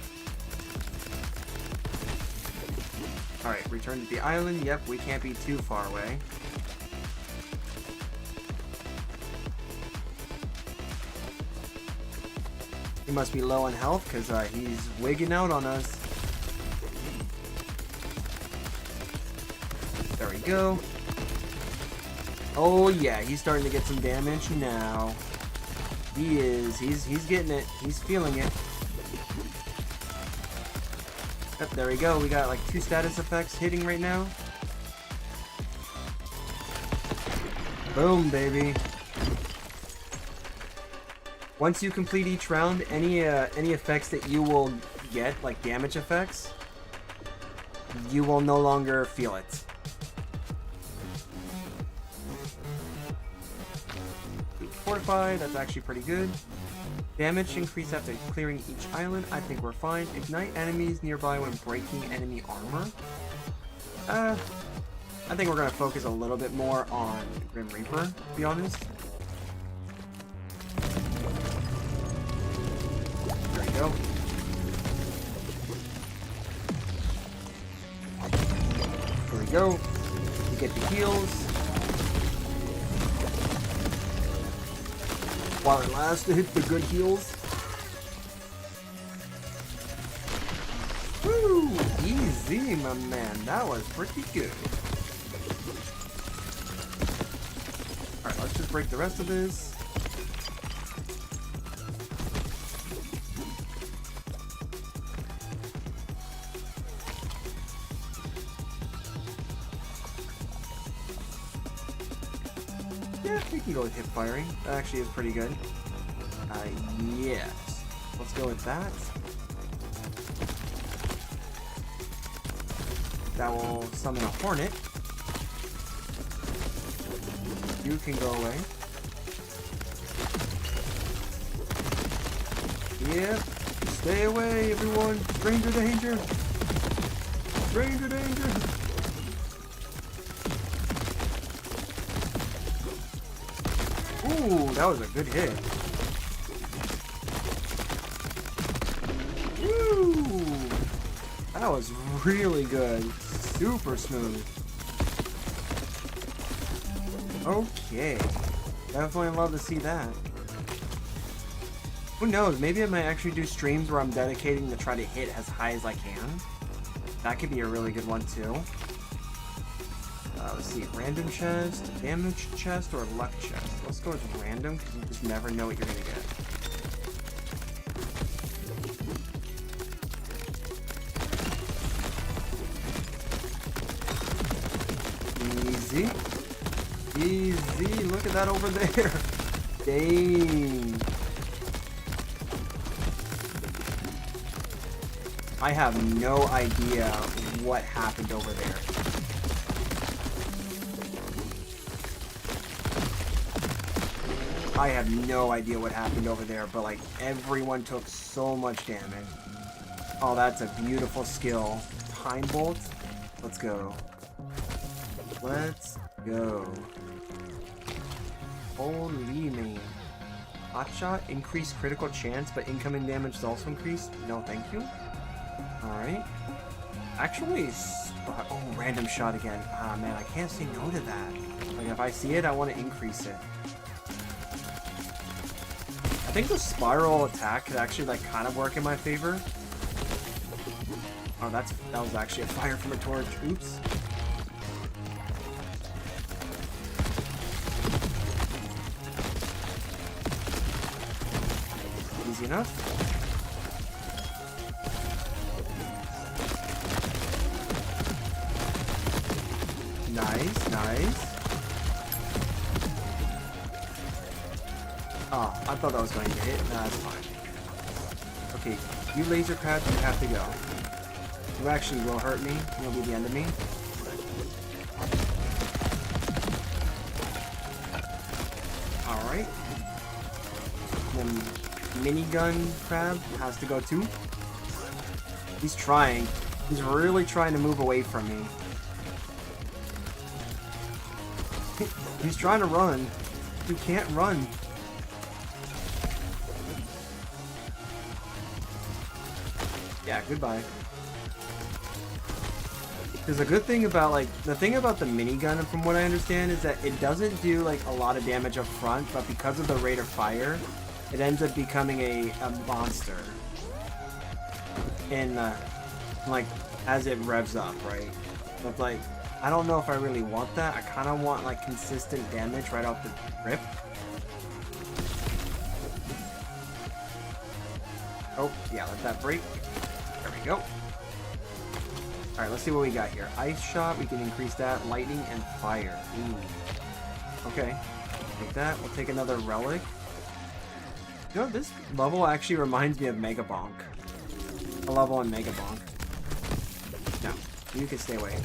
Alright, return to the island. Yep, we can't be too far away. He must be low on health because he's wigging out on us. There we go. Oh yeah, he's starting to get some damage now. He is. He's getting it. He's feeling it. Yep, there we go. We got like 2 status effects hitting right now. Boom, baby. Once you complete each round, any effects that you will get, like damage effects, you will no longer feel it. Fortify, that's actually pretty good. Damage increase after clearing each island, I think we're fine. Ignite enemies nearby when breaking enemy armor. I think we're going to focus a little bit more on Grim Reaper, to be honest. There we go. There we go. We get the heals. While it lasted, the good heals. Woo! Easy, my man. That was pretty good. Alright, let's just break the rest of this. Yeah, we can go with hip firing. That actually is pretty good. Yes. Let's go with that. That will summon a hornet. You can go away. Yep. Stay away, everyone. Stranger danger. Stranger danger. Ooh, that was a good hit. Woo! That was really good. Super smooth. Okay. Definitely love to see that. Who knows? Maybe I might actually do streams where I'm dedicating to try to hit as high as I can. That could be a really good one too. Let's see, random chest, damage chest, or luck chest. Let's go with random, because you just never know what you're going to get. Easy. Easy, look at that over there. Dang. I have no idea what happened over there. I have no idea what happened over there, but like everyone took so much damage. Oh, that's a beautiful skill. Time Bolt. Let's go. Let's go. Holy man. Hotshot, increased critical chance, but incoming damage is also increased. No, thank you. Alright. Actually, oh, random shot again. Ah, man, I can't say no to that. Like, if I see it, I want to increase it. I think the spiral attack could actually like kind of work in my favor. Oh, that was actually a fire from a torch. Oops. Easy enough. Nice, nice. Oh, I thought that was going to hit. No, that's fine. Okay, you laser crabs, you have to go. You actually will hurt me. You'll be the end of me. Alright. Then minigun crab has to go too. He's trying. He's really trying to move away from me. He's trying to run. You can't run. Yeah, goodbye. There's a good thing about, like, the thing about the minigun, from what I understand, is that it doesn't do, like, a lot of damage up front, but because of the rate of fire, it ends up becoming a monster. And, like, as it revs up, right? But, like, I don't know if I really want that. I kind of want, like, consistent damage right off the rip. Oh, yeah, let that break. There we go. Alright, let's see what we got here. Ice shot, we can increase that. Lightning and fire. Ooh. Okay. Take that. We'll take another relic. You know, this level actually reminds me of Mega Bonk. A level in Mega Bonk. No, you can stay away.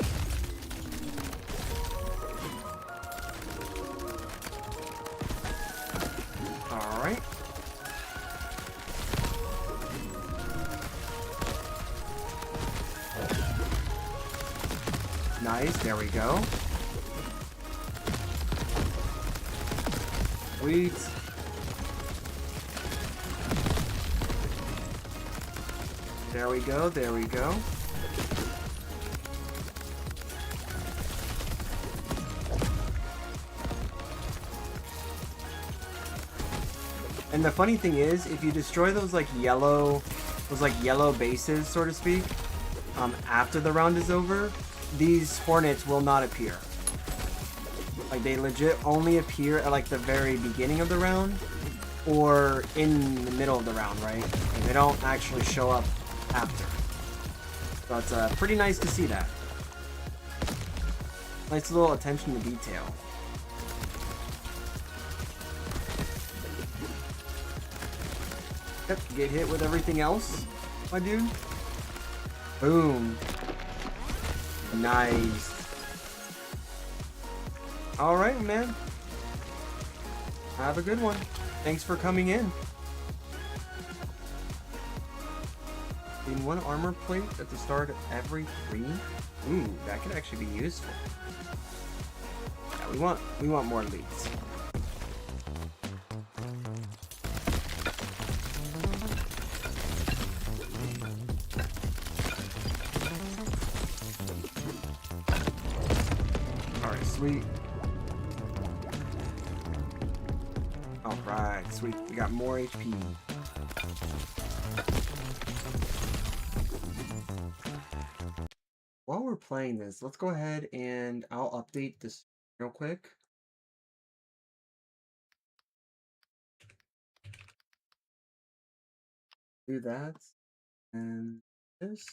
Alright. Nice, there we go. Sweet. There we go, there we go. And the funny thing is, if you destroy those yellow bases, so to speak, after the round is over, these hornets will not appear. Like, they legit only appear at the very beginning of the round or in the middle of the round, right? And they don't actually show up after. So it's pretty nice to see that. Nice little attention to detail. Yep, get hit with everything else, my dude. Boom. Nice. Alright, man. Have a good one. Thanks for coming in. In one armor plate at the start of every 3? Ooh, that could actually be useful. Yeah, we want more leads. Alright, sweet. Alright, sweet. We got more HP. While we're playing this, let's go ahead and I'll update this real quick. Do that. And this.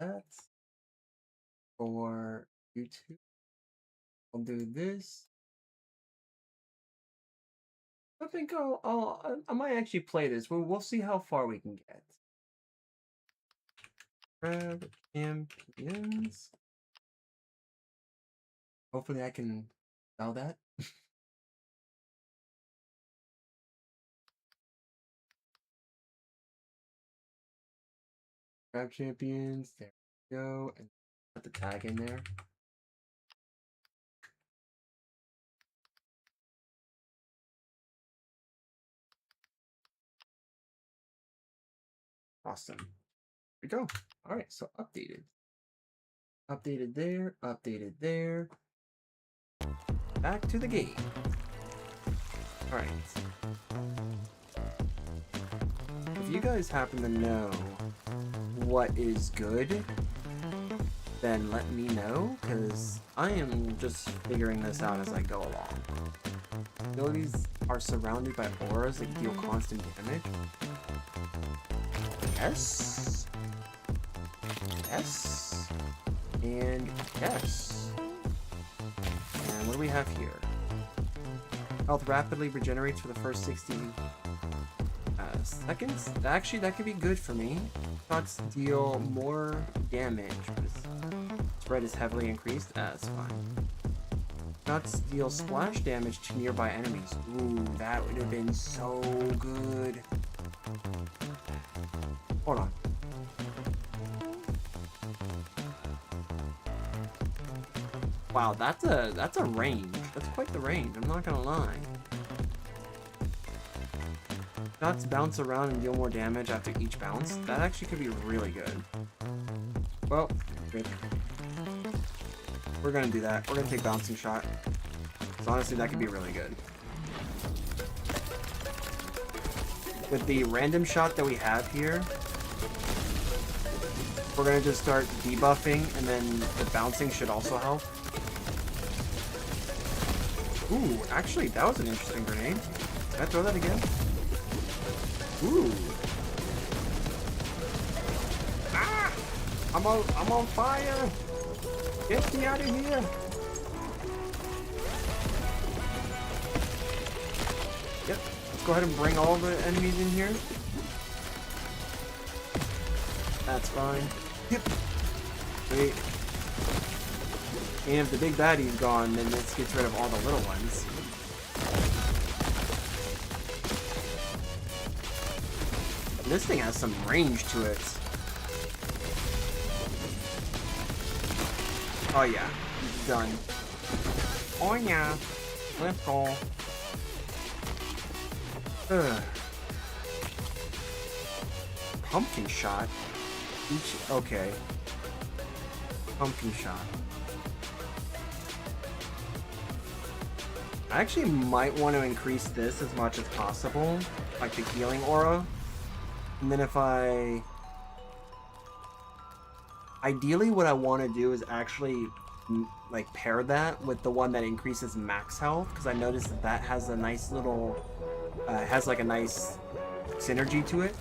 That. For YouTube. I'll do this. I think I might actually play this. We'll see how far we can get. Grab champions. Hopefully I can sell that. Grab champions. There we go. And put the tag in there. Awesome. Here we go. All right, so updated. Updated there, updated there. Back to the game. All right. If you guys happen to know what is good, then let me know, because I am just figuring this out as I go along. Abilities are surrounded by auras that deal constant damage. Yes. Yes. And yes. And what do we have here? Health rapidly regenerates for the first 60 seconds. Actually, that could be good for me. Shots deal more damage. Spread is heavily increased. That's fine. Shots deal splash damage to nearby enemies. Ooh, that would have been so good. Hold on. Wow, that's a range. That's quite the range, I'm not gonna lie. Shots bounce around and deal more damage after each bounce. That actually could be really good. Well, good. We're gonna do that. We're gonna take bouncing shot. So honestly, that could be really good. With the random shot that we have here, we're gonna just start debuffing, and then the bouncing should also help. Ooh, actually, that was an interesting grenade. Can I throw that again? Ooh. Ah! I'm on fire! Get me out of here! go ahead and bring all the enemies in here. That's fine. Yep. Wait. And if the big baddie's gone, then this gets rid of all the little ones. And this thing has some range to it. Oh yeah, he's done. Oh yeah, let's go. Ugh. Pumpkin shot? Okay. Pumpkin shot. I actually might want to increase this as much as possible, like the healing aura. And then if ideally what I want to do is actually like pair that with the one that increases max health, because I noticed that that has a nice little, has like a nice synergy to it.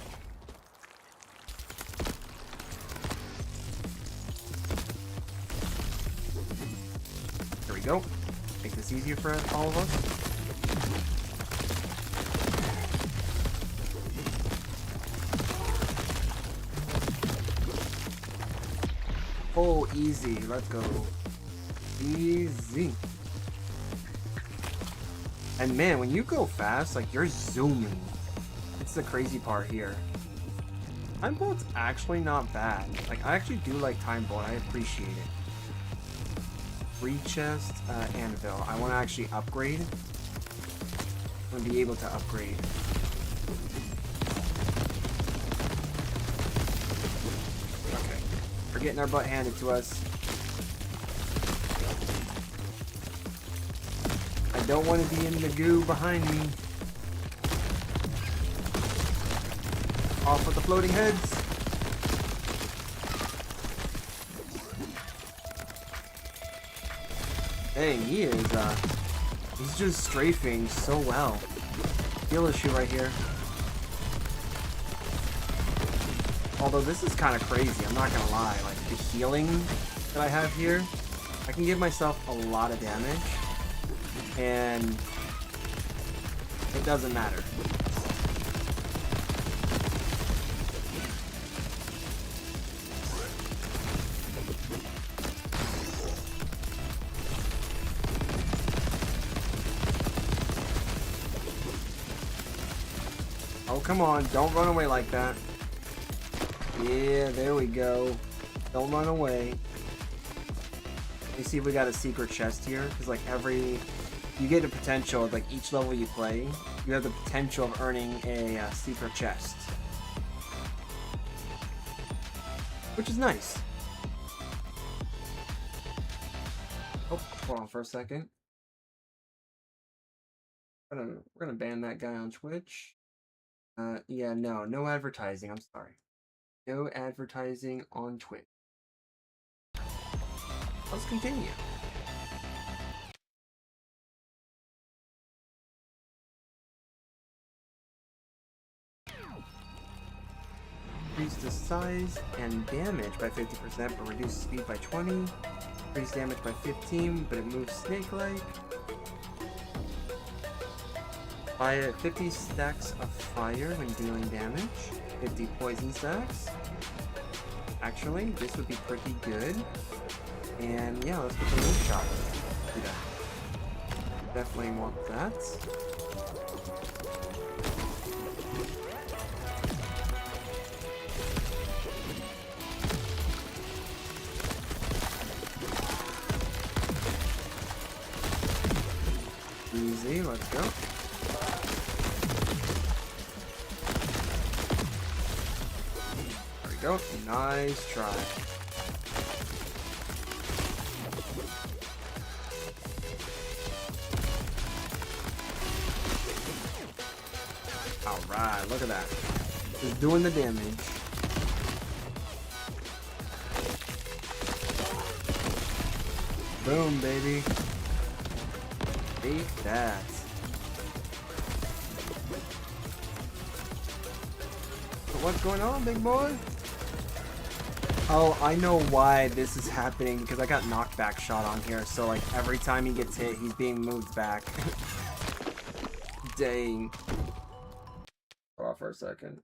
There we go. Make this easier for all of us. Oh, easy. Let's go. Easy. And man, when you go fast, like, you're zooming. It's the crazy part here. Time Bolt's actually not bad. Like, I actually do like Time Bolt. I appreciate it. Free chest, anvil. I want to actually upgrade. I want to be able to upgrade. Okay. We're getting our butt handed to us. I don't want to be in the goo behind me. Off with the floating heads. Dang, he is, he's just strafing so well. Heal issue right here. Although this is kind of crazy, I'm not gonna lie. Like, the healing that I have here, I can give myself a lot of damage, and it doesn't matter. Oh, come on, don't run away like that. Yeah, there we go. Don't run away. Let me see if we got a secret chest here, because like you get a potential, like each level you play, you have the potential of earning a secret chest. Which is nice. Oh, hold on for a second. We're gonna ban that guy on Twitch. Yeah, no advertising, I'm sorry. No advertising on Twitch. Let's continue. Increase the size and damage by 50%, but reduce speed by 20. Increase damage by 15, but it moves snake-like. Buy 50 stacks of fire when dealing damage. 50 poison stacks. Actually, this would be pretty good. And yeah, let's put the moon shot. Do that. Definitely want that. Easy, let's go. There we go. Nice try. Alright, look at that. Just doing the damage. Boom, baby. Take that. What's going on, big boy? Oh, I know why this is happening, because I got knockback shot on here, so like every time he gets hit, he's being moved back. Dang. off for a second.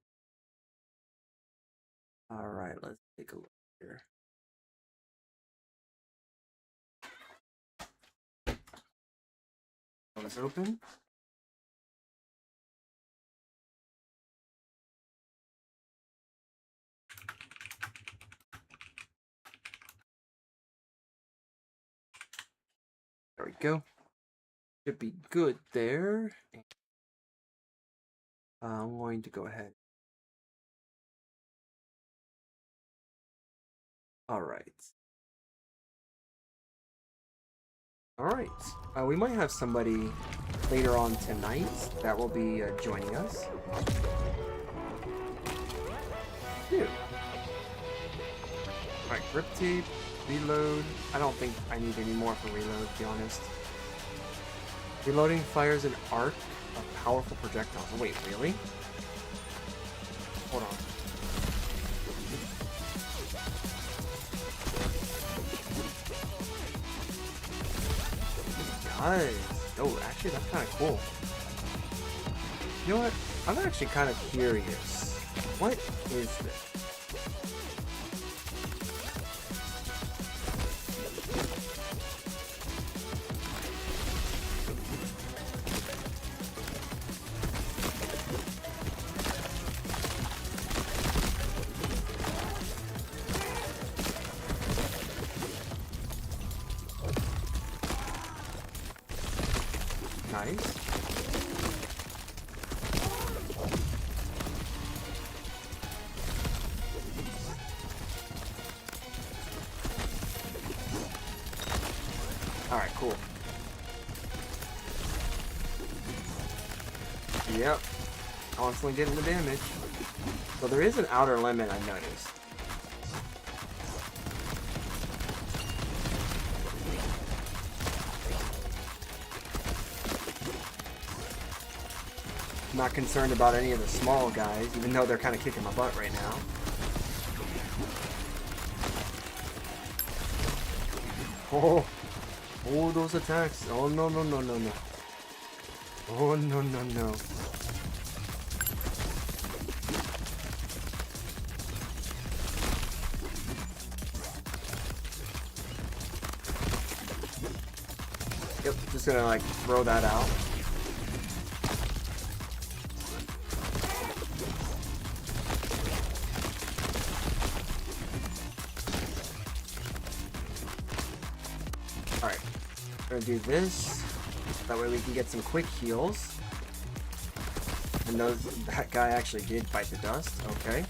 All right, let's take a look here. Let's open. There we go. Should be good there. I'm going to go ahead. All right. All right. We might have somebody later on tonight that will be joining us. Phew. All right, grip tape, reload. I don't think I need any more for reload, to be honest. Reloading fires an arc of powerful projectiles. Oh, wait, really? Hold on. Nice. Oh, actually, that's kind of cool. You know what? I'm actually kind of curious. What is this? Nice. Alright, cool. Yep. Constantly getting the damage. So there is an outer limit, I noticed. Not concerned about any of the small guys, even though they're kind of kicking my butt right now. Oh, those attacks. Oh, no. Oh, no. Yep, just gonna like throw that out. Alright, gonna do this. That way we can get some quick heals. And that guy actually did bite the dust. Okay.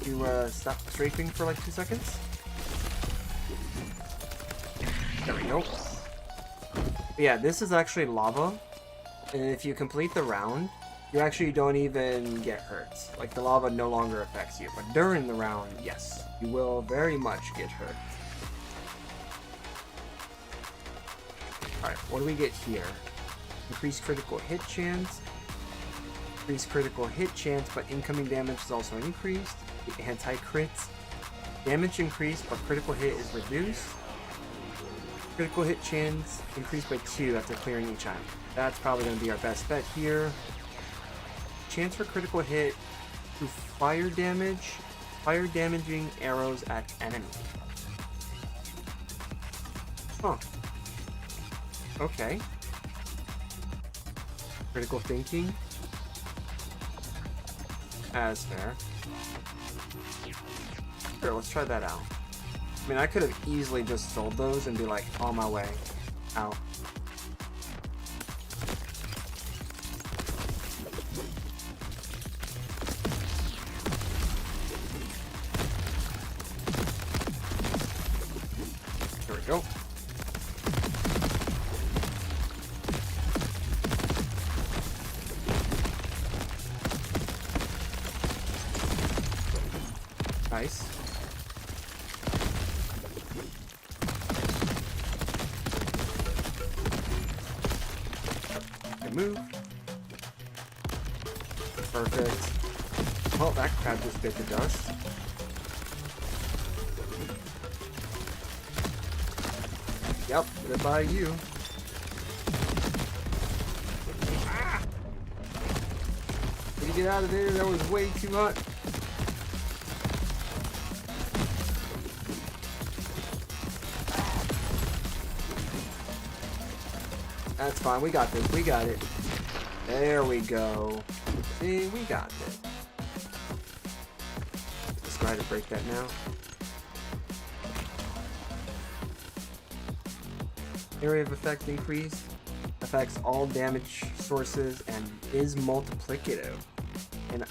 You stop strafing for like 2 seconds. There we go. But yeah, this is actually lava. And if you complete the round, you actually don't even get hurt. Like, the lava no longer affects you. But during the round, yes, you will very much get hurt. Alright, what do we get here? Increased critical hit chance. Increased critical hit chance, but incoming damage is also increased. The anti-crits. Damage increased, but critical hit is reduced. Critical hit chance increased by 2 after clearing each item. That's probably going to be our best bet here. Chance for critical hit through fire damage. Fire damaging arrows at enemy. Huh. Okay. Critical thinking. As fair. Sure, let's try that out. I mean, I could have easily just sold those and be like, on my way out. There we go. Nice. Good move. Perfect. Well, that crab just bit the dust. Yep, goodbye you. get out of there. That was way too hot. That's fine. We got this. We got it. There we go. See, we got it. Let's try to break that now. Area of effect increased. Affects all damage sources and is multiplicative. And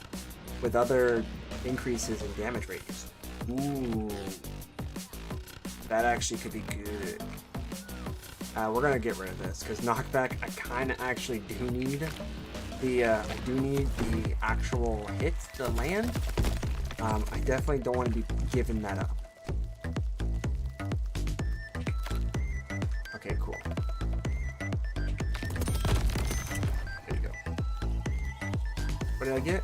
with other increases in damage radius. Ooh. That actually could be good. We're gonna get rid of this because knockback. I kind of actually do need the. I do need the actual hits to land. I definitely don't want to be giving that up. Okay, cool. There you go. What did I get?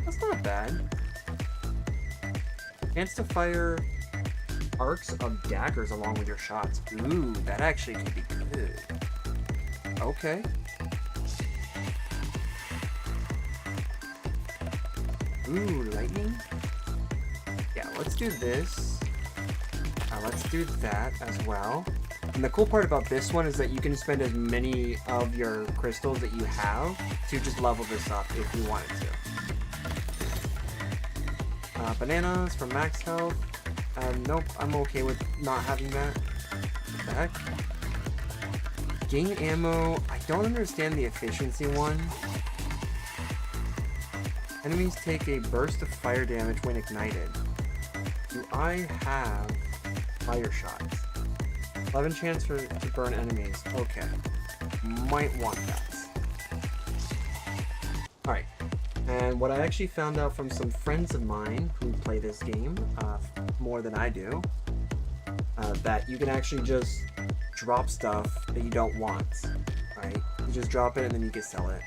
That's not bad. Chance to fire arcs of daggers along with your shots. Ooh, that actually could be good. Okay. Ooh, lightning? Yeah, let's do this. Let's do that as well. And the cool part about this one is that you can spend as many of your crystals that you have to just level this up if you wanted to. Bananas for max health. Nope, I'm okay with not having that. What the heck? Gain ammo. I don't understand the efficiency one. Enemies take a burst of fire damage when ignited. Do I have fire shots? 11 chance to burn enemies. Okay. Might want that. Alright. And what I actually found out from some friends of mine who play this game more than I do, that you can actually just drop stuff that you don't want, right? You just drop it and then you can sell it.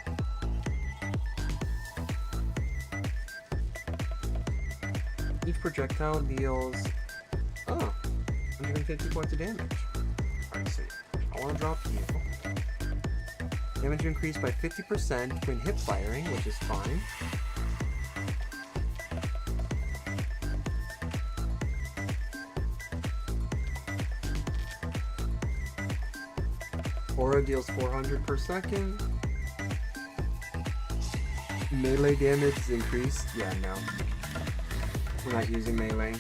Each projectile deals, 150 points of damage. Alright, so I want to drop you. Damage increased by 50% when hip firing, which is fine. Aura deals 400 per second. Melee damage is increased. Yeah, no. We're not using melee.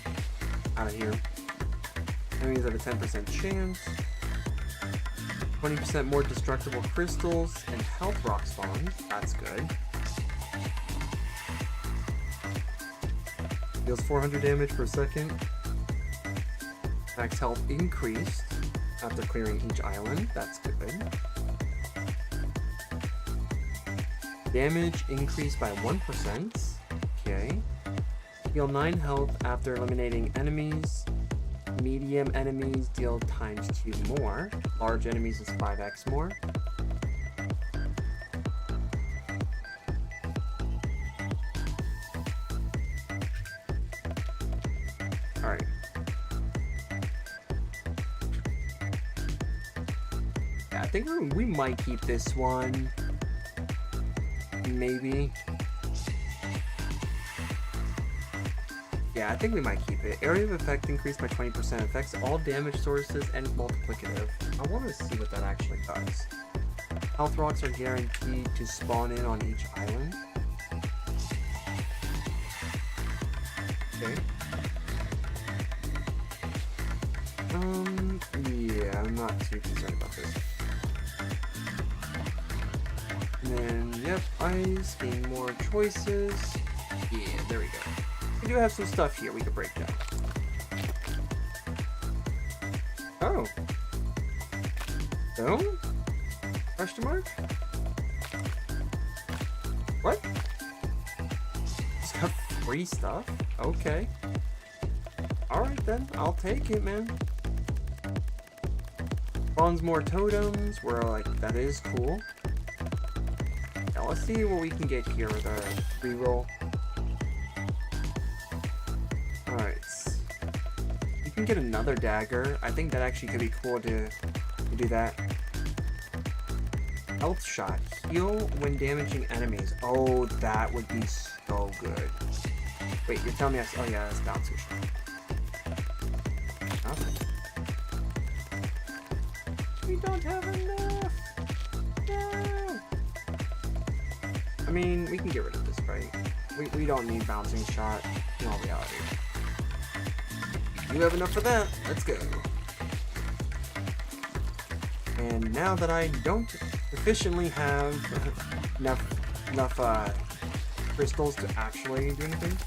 Out of here. Enemies have a 10% chance. 20% more destructible crystals and health rock spawns. That's good. Deals 400 damage per second. Max health increased after clearing each island. That's good. Damage increased by 1%. Okay. Heal 9 health after eliminating enemies. Medium enemies deal times 2 more. Large enemies is 5x more. Alright. Yeah, I think we might keep this one. Maybe. Yeah, I think we might keep it. Area of effect increased by 20%. Affects all damage sources and multiplicative. I want to see what that actually does. Health rocks are guaranteed to spawn in on each island. Okay. Yeah, I'm not too concerned about this. And then, yep, ice, gain more choices. Yeah, there we go. We do have some stuff here we could break down. Oh. Stone? Question mark? What? Just got free stuff? Okay. Alright then, I'll take it, man. Spawns more totems, we're like, that is cool. Now let's see what we can get here with our reroll. Alright. You can get another dagger. I think that actually could be cool to do that. Health shot. Heal when damaging enemies. Oh, that would be so good. Wait, you're telling me oh yeah, that's bouncing shot. Nothing. We don't have enough. No. I mean, we can get rid of this, right? We don't need bouncing shot in all reality. You have enough for that. Let's go. And now that I don't efficiently have enough crystals to actually do anything.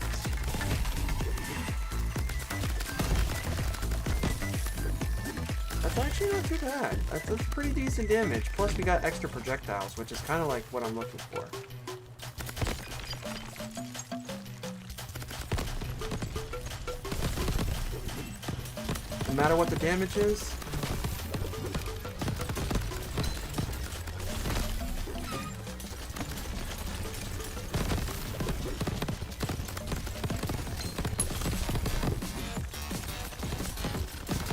That's actually not too bad. That's pretty decent damage. Plus we got extra projectiles, which is kind of like what I'm looking for. No matter what the damage is.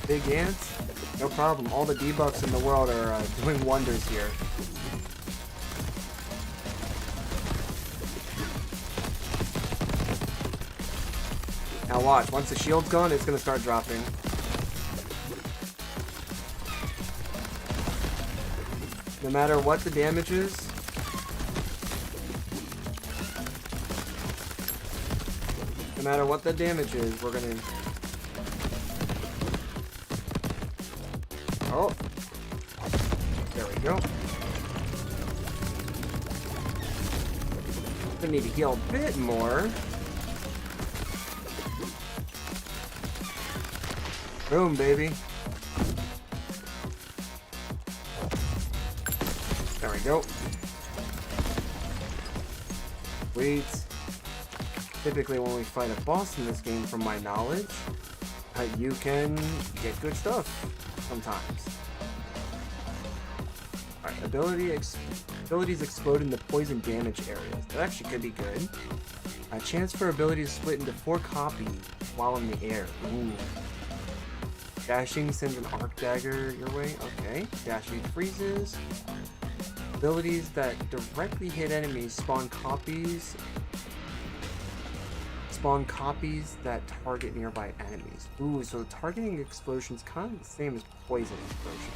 Big ants? No problem. All the debuffs in the world are doing wonders here. Now watch. Once the shield's gone, it's going to start dropping. No matter what the damage is. No matter what the damage is, we're going to... Oh, there we go. Gonna need to heal a bit more. Boom, baby. There we go. Wait. Typically when we fight a boss in this game, from my knowledge, you can get good stuff sometimes. Alright, abilities explode into poison damage areas. That actually could be good. A chance for abilities to split into 4 copies while in the air. Ooh. Dashing sends an arc dagger your way. Okay. Dashing freezes. Abilities that directly hit enemies spawn copies that target nearby enemies. Ooh, so the targeting explosion is kind of the same as poison explosion.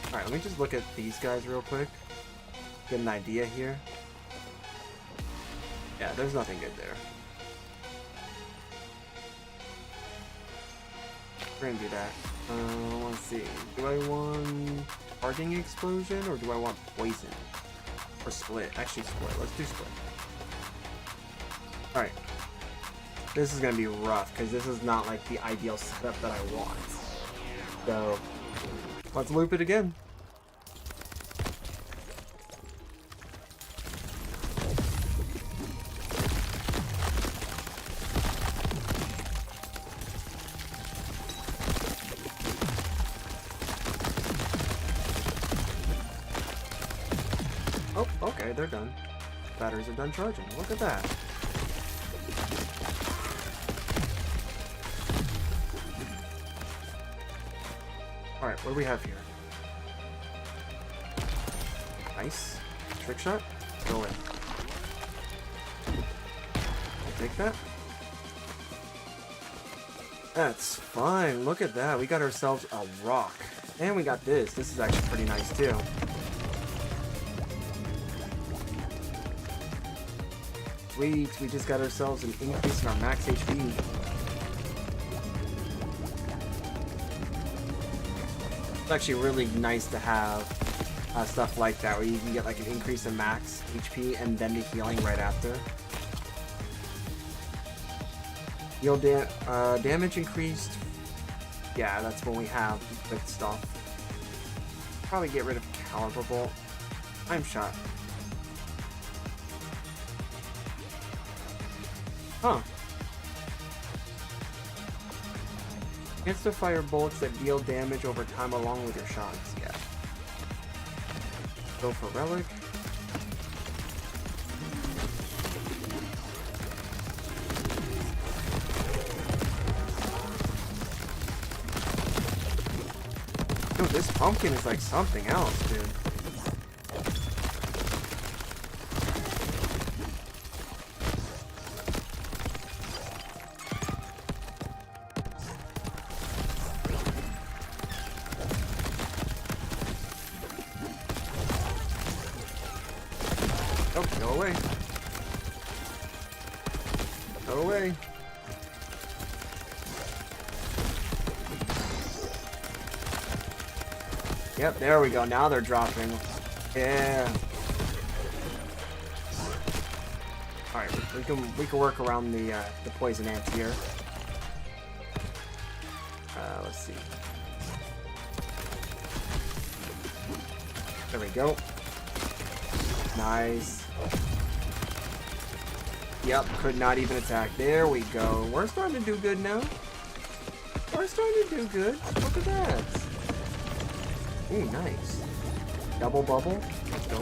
Alright, let me just look at these guys real quick. Get an idea here. Yeah, there's nothing good there. We're gonna do that. Let's see. Do I want targeting explosion or do I want poison? Or split? Actually split. Let's do split. Alright. This is going to be rough, because this is not like the ideal setup that I want. So, let's loop it again. Oh, okay, they're done. Batteries are done charging. Look at that. Alright, what do we have here? Nice. Trick shot. Go in. I'll take that. That's fine. Look at that. We got ourselves a rock. And we got this. This is actually pretty nice too. Sweet. We just got ourselves an increase in our max HP. It's actually really nice to have stuff like that where you can get like an increase in max HP and then the healing right after. Heal damage increased. Yeah, that's when we have good stuff. Probably get rid of Caliber Bolt. Time shot. Huh. Chance to fire bullets that deal damage over time along with your shots. Yeah. Go for Relic. Dude, this pumpkin is like something else, dude. Go away. Go away. Yep, there we go. Now they're dropping. Yeah. All right, we can work around the poison ants here. Let's see. There we go. Nice. Yep, could not even attack. There we go. We're starting to do good now. We're starting to do good. Look at that. Ooh, nice. Double bubble. Let's go.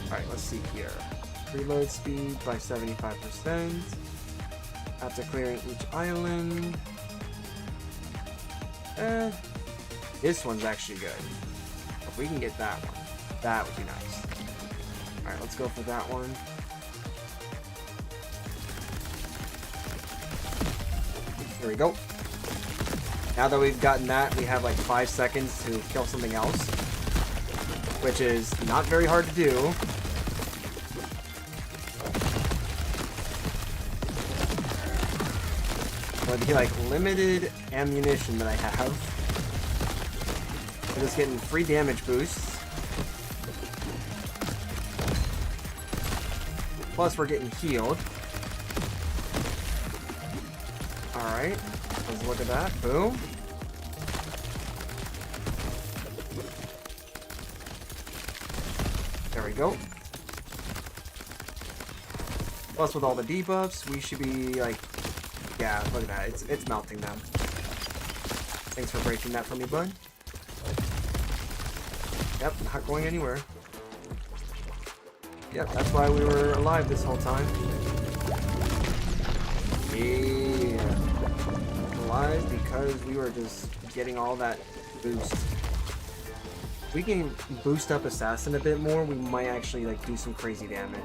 Alright, let's see here. Reload speed by 75%. After clearing each island. This one's actually good. If we can get that one, that would be nice. Alright, let's go for that one. Here we go. Now that we've gotten that, we have like 5 seconds to kill something else, which is not very hard to do. But the like limited ammunition that I have, we're just getting free damage boosts. Plus we're getting healed. Alright, let's look at that. Boom. There we go. Plus with all the debuffs, we should be like, yeah, look at that. It's melting them. Thanks for breaking that for me, bud. Yep, not going anywhere. Yep, that's why we were alive this whole time. Yeah. Alive because we were just getting all that boost. If we can boost up Assassin a bit more, we might actually like do some crazy damage.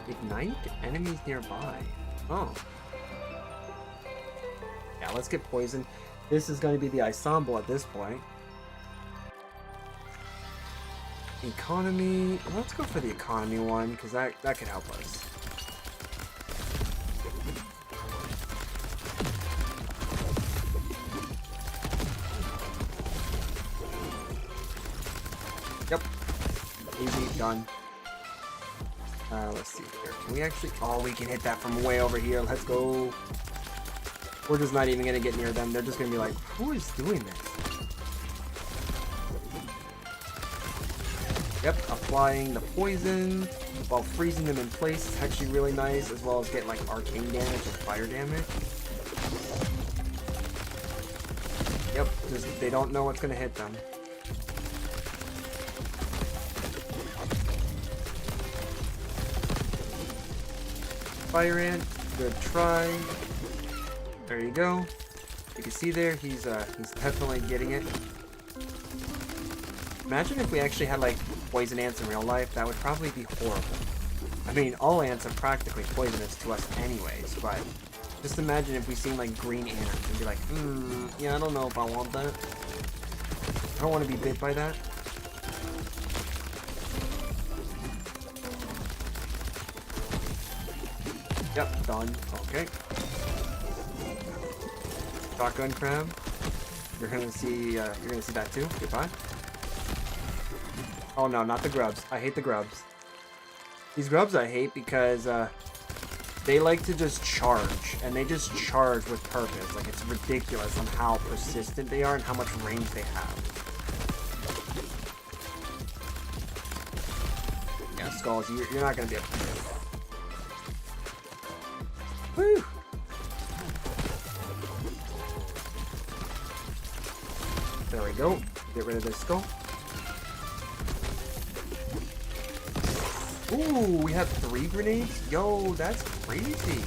Ignite enemies nearby. Oh. Yeah, let's get poisoned. This is going to be the ensemble at this point. Economy. Let's go for the economy one because that could help us. Yep. Easy, done. Let's see here. Can we actually... Oh, we can hit that from way over here. Let's go. We're just not even going to get near them. They're just going to be like, who is doing this? Yep, applying the poison while freezing them in place is actually really nice, as well as getting like arcane damage and fire damage. Yep, just they don't know what's going to hit them. Fire ant, good try. There you go. You can see there, he's definitely getting it. Imagine if we actually had like poison ants in real life. That would probably be horrible. I mean, all ants are practically poisonous to us anyways, but just imagine if we seen like green ants and be like, yeah, I don't know if I want that. I don't want to be bit by that. Yep, done. Okay. Shotgun crab. You're gonna see that too. Goodbye. Oh no, not the grubs. I hate the grubs. These grubs I hate because they like to just charge, and they just charge with purpose. Like, it's ridiculous on how persistent they are and how much range they have. Yeah, Skulls, you're not gonna be able to do it. Woo! There we go. Get rid of this skull. Ooh, we have 3 grenades? Yo, that's crazy.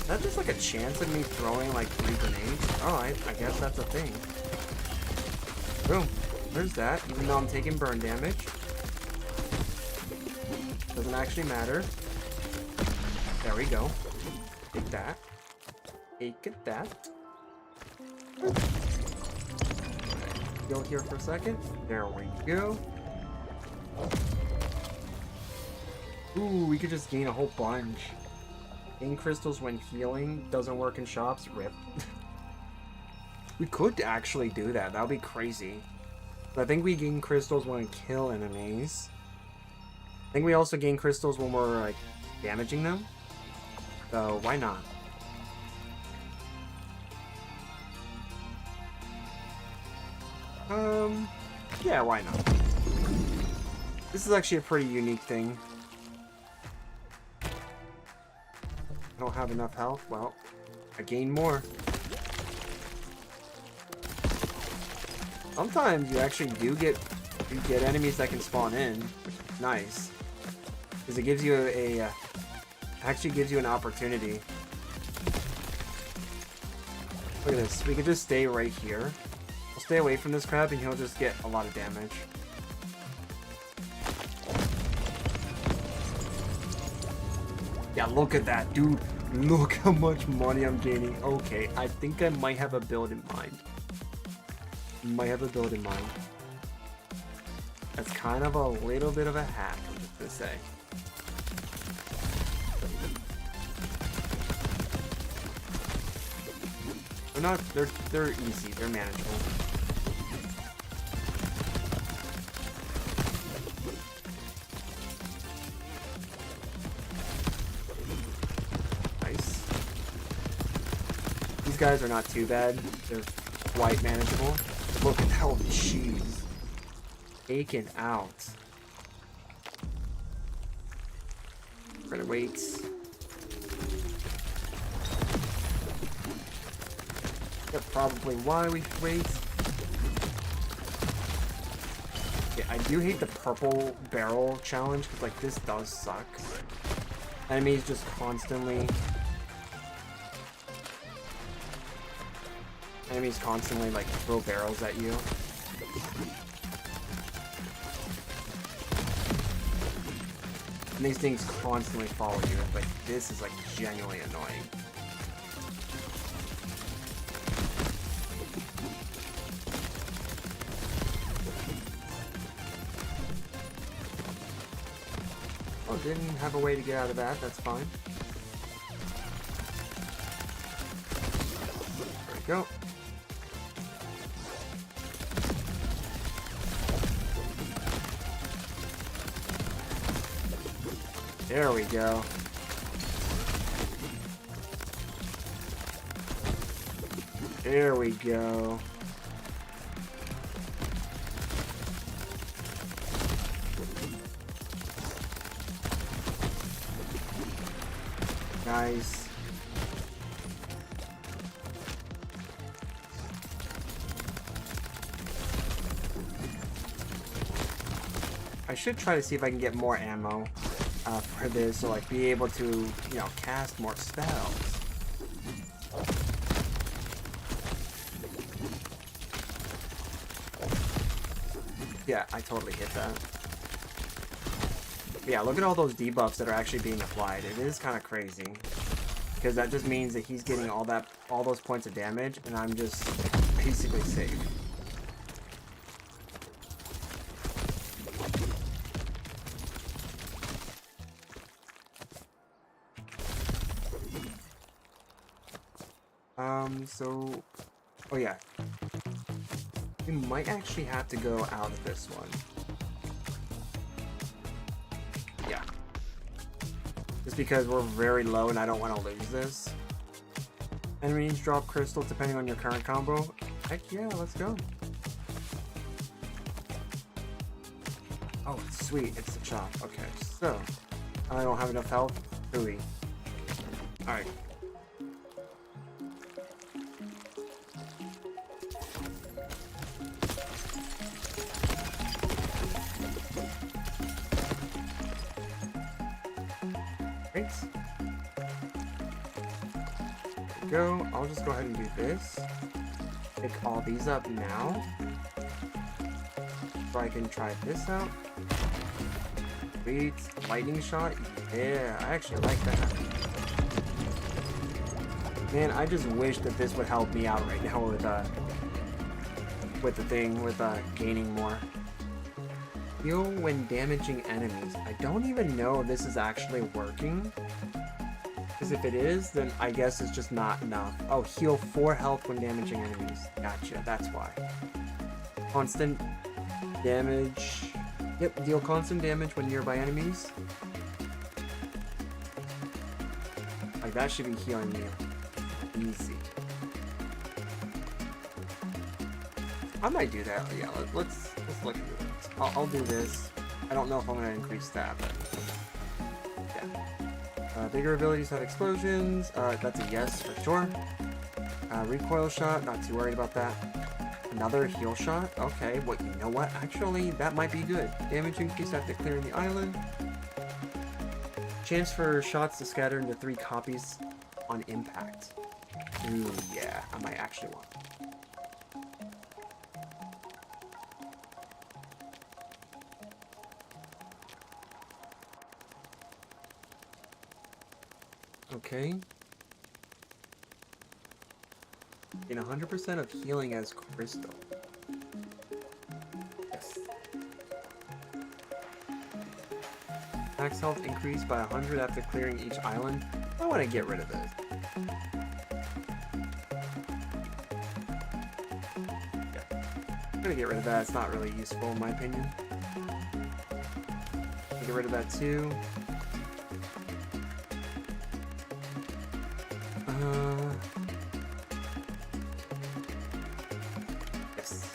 Is that just like a chance of me throwing like 3 grenades? Alright, I guess that's a thing. Boom. There's that, even though I'm taking burn damage. Doesn't actually matter. There we go. Take that. Take that. heal here for a second. There we go. Ooh, we could just gain a whole bunch. Gain crystals when healing. Doesn't work in shops. Rip. We could actually do that. That would be crazy. But I think we gain crystals when we kill enemies. I think we also gain crystals when we're like damaging them. So why not? Yeah, why not? This is actually a pretty unique thing. I don't have enough health. Well, I gain more. Sometimes you actually do get enemies that can spawn in, which is nice, because it gives you actually gives you an opportunity. Look at this. We can just stay right here. We'll stay away from this crab, and he'll just get a lot of damage. Yeah, look at that, dude. Look how much money I'm gaining. Okay, I think I might have a build in mind. That's kind of a little bit of a hack, I'm just gonna say. They're easy, they're manageable. Nice. These guys are not too bad. They're quite manageable. Look at how she's taken out. We're gonna wait. That's probably why we wait. Yeah, I do hate the purple barrel challenge because like this does suck. Enemies just constantly like throw barrels at you. And these things constantly follow you. Like this is like genuinely annoying. Oh, didn't have a way to get out of that. That's fine. There we go. There we go. There we go. Nice. I should try to see if I can get more ammo for this, so like be able to, you know, cast more spells. Yeah, I totally get that. Yeah, look at all those debuffs that are actually being applied. It is kind of crazy, because that just means that he's getting all those points of damage, and I'm just basically safe. So, oh yeah, we might actually have to go out of this one. Yeah. Just because we're very low and I don't want to lose this. Enemies drop crystals depending on your current combo. Heck yeah, let's go. Oh, it's sweet. It's the chop. Okay, so I don't have enough health. Ooey. Alright. Go. I'll just go ahead and do this. Pick all these up now, so I can try this out. Sweet. Lightning shot. Yeah, I actually like that. Man, I just wish that this would help me out right now with with the thing, with gaining more. Heal when damaging enemies. I don't even know if this is actually working. Because if it is, then I guess it's just not enough. Oh, heal 4 health when damaging enemies. Gotcha, that's why. Constant damage. Yep, deal constant damage when nearby enemies. Like, that should be healing you. Easy. I might do that. Yeah, let's look into this. I'll do this. I don't know if I'm going to increase that, but yeah. Bigger abilities have explosions. That's a yes for sure. Recoil shot. Not too worried about that. Another heal shot. Okay. Well, you know what? Actually, that might be good. Damage increase after clearing the island. Chance for shots to scatter into 3 copies on impact. Ooh, yeah. I might actually want that. Okay. Gain 100% of healing as crystal. Yes. Max health increased by 100 after clearing each island. I want to get rid of this. Yeah. I'm gonna get rid of that. It's not really useful in my opinion. Get rid of that too. Yes.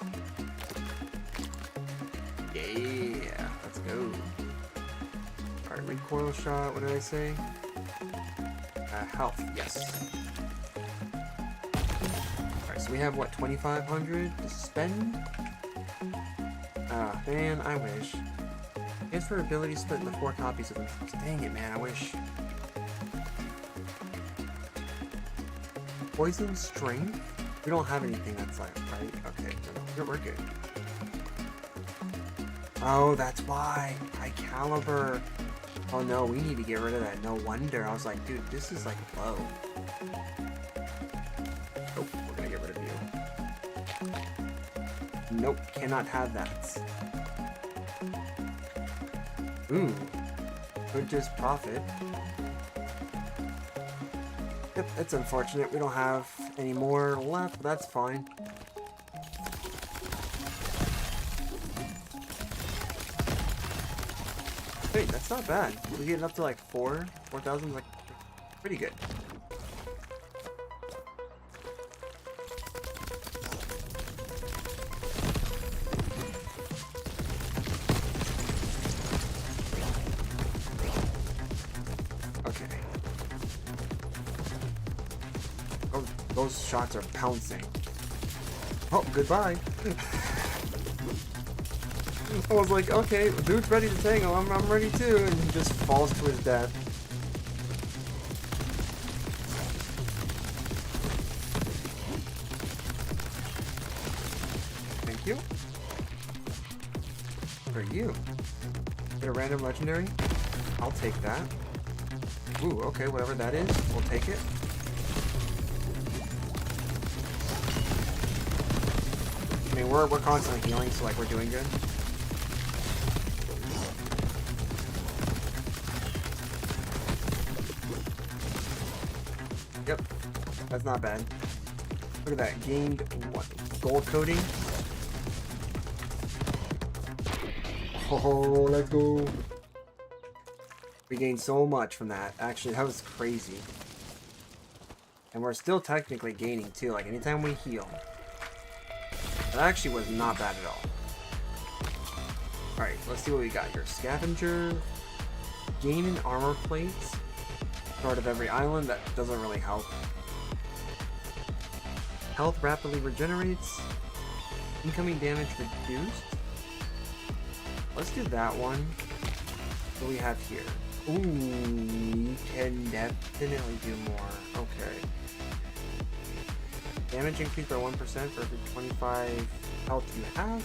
Yeah, let's go. Alright, recoil shot, what did I say? Health, yes. Alright, so we have what, 2,500 to spend? Ah, man, I wish. Transfer ability split into 4 copies of them. Dang it, man, I wish. Poison strength? We don't have anything that's like, right? Okay, no, we're good. Oh, that's why. High caliber. Oh no, we need to get rid of that. No wonder. I was like, dude, this is like low. Nope, we're gonna get rid of you. Nope, cannot have that. Ooh. Could just profit. Yep, it's unfortunate. We don't have any more left, but that's fine. Wait, that's not bad. We're getting up to like 4,000, like pretty good. Okay. Oh, those shots are pouncing. Oh, goodbye. I was like, okay, dude's ready to tango, I'm ready too, and he just falls to his death. Thank you. For you. Get a random legendary? I'll take that. Ooh, okay, whatever that is, we'll take it. I mean, we're constantly healing, so like we're doing good. Yep, that's not bad. Look at that, gained what? Gold coating. Oh, let's go. We gained so much from that. Actually, that was crazy. And we're still technically gaining too. Like anytime we heal, that actually was not bad at all. All right, let's see what we got here. Scavenger, gaining armor plates. Start of every island, that doesn't really help. Health rapidly regenerates. Incoming damage reduced. Let's do that one. What do we have here? Ooh, you can definitely do more. Okay. Damage increased by 1% for every 25 health you have.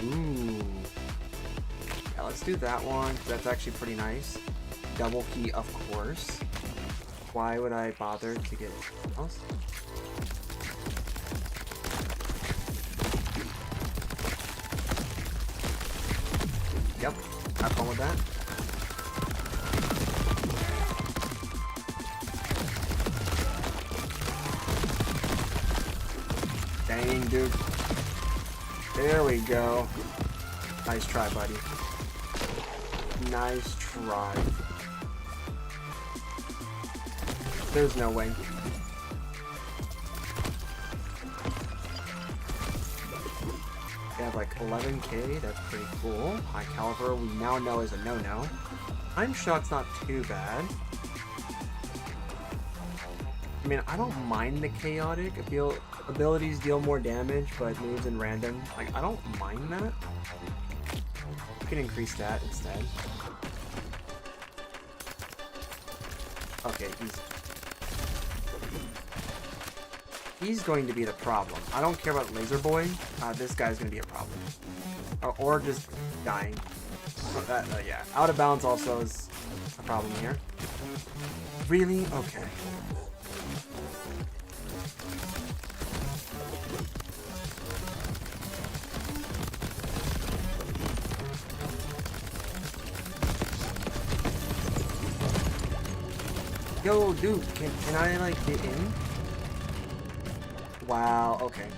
Ooh. Yeah, let's do that one, 'cause that's actually pretty nice. Double key, of course. Why would I bother to get something else? Yep, have fun with that. Dang, dude. There we go. Nice try, buddy. Nice try. There's no way. We have like 11k, that's pretty cool. High caliber, we now know is a no-no. Time shot's not too bad. I mean, I don't mind the chaotic. Abilities deal more damage, but moves in random. Like, I don't mind that. We can increase that instead. Okay, he's going to be the problem. I don't care about Laser Boy. This guy's going to be a problem. Or just dying. Yeah. Out of bounds also is a problem here. Really? Okay. Yo, dude, can I, like, get in? Wow, okay.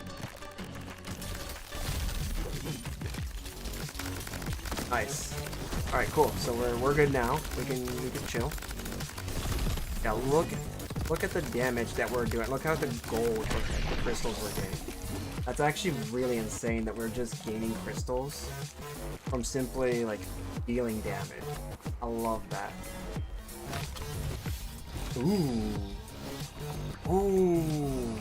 Nice. Alright, cool. So we're good now. We can chill. Yeah, look at the damage that we're doing. Look how the gold or the crystals we're getting. That's actually really insane that we're just gaining crystals from simply, like, dealing damage. I love that. Ooh. Ooh.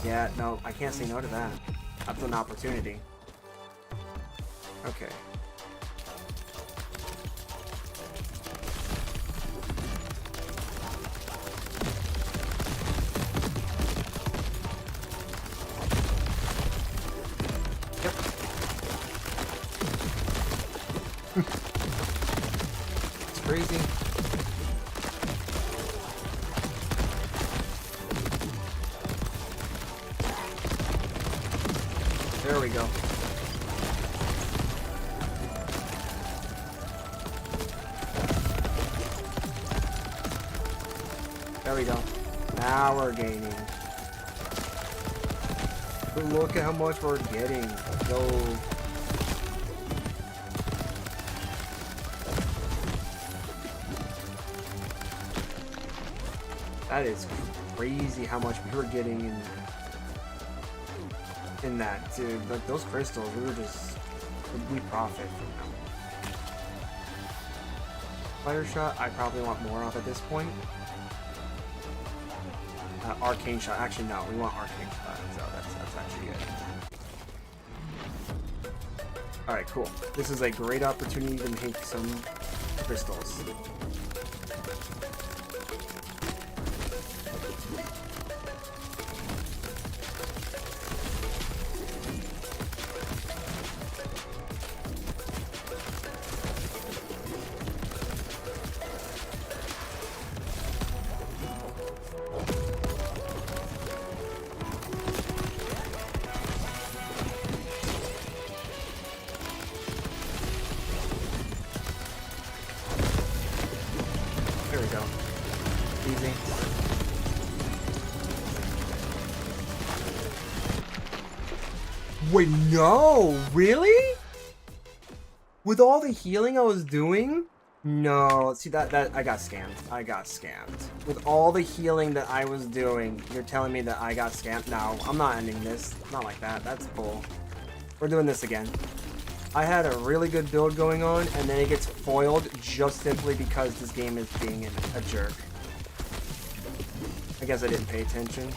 Yeah, no, I can't say no to that. That's an opportunity. Okay. Yep. It's crazy. There we go. There we go. Now we're gaining. But look at how much we're getting. Let's go. That is crazy how much we were getting in that, dude. Like those crystals, we profit from them. Fire shot, I probably want more of at this point. Arcane shot, actually no, we want arcane shot, so that's actually good. Alright, cool. This is a great opportunity to make some crystals. There we go. Easy. Wait, no! Really? With all the healing I was doing? No, see that I got scammed. I got scammed. With all the healing that I was doing, you're telling me that I got scammed? No, I'm not ending this. Not like that. That's bull. We're doing this again. I had a really good build going on, and then it gets foiled just simply because this game is being a jerk. I guess I didn't pay attention.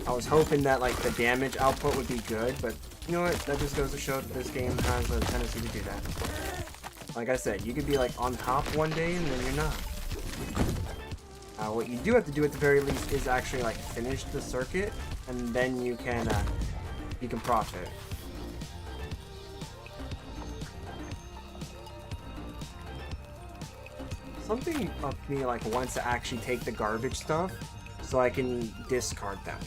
I was hoping that like the damage output would be good, but you know what? That just goes to show that this game has a tendency to do that. Like I said, you could be like on top one day and then you're not. What you do have to do at the very least is actually like finish the circuit, and then you can profit. Something of me like wants to actually take the garbage stuff so I can discard them.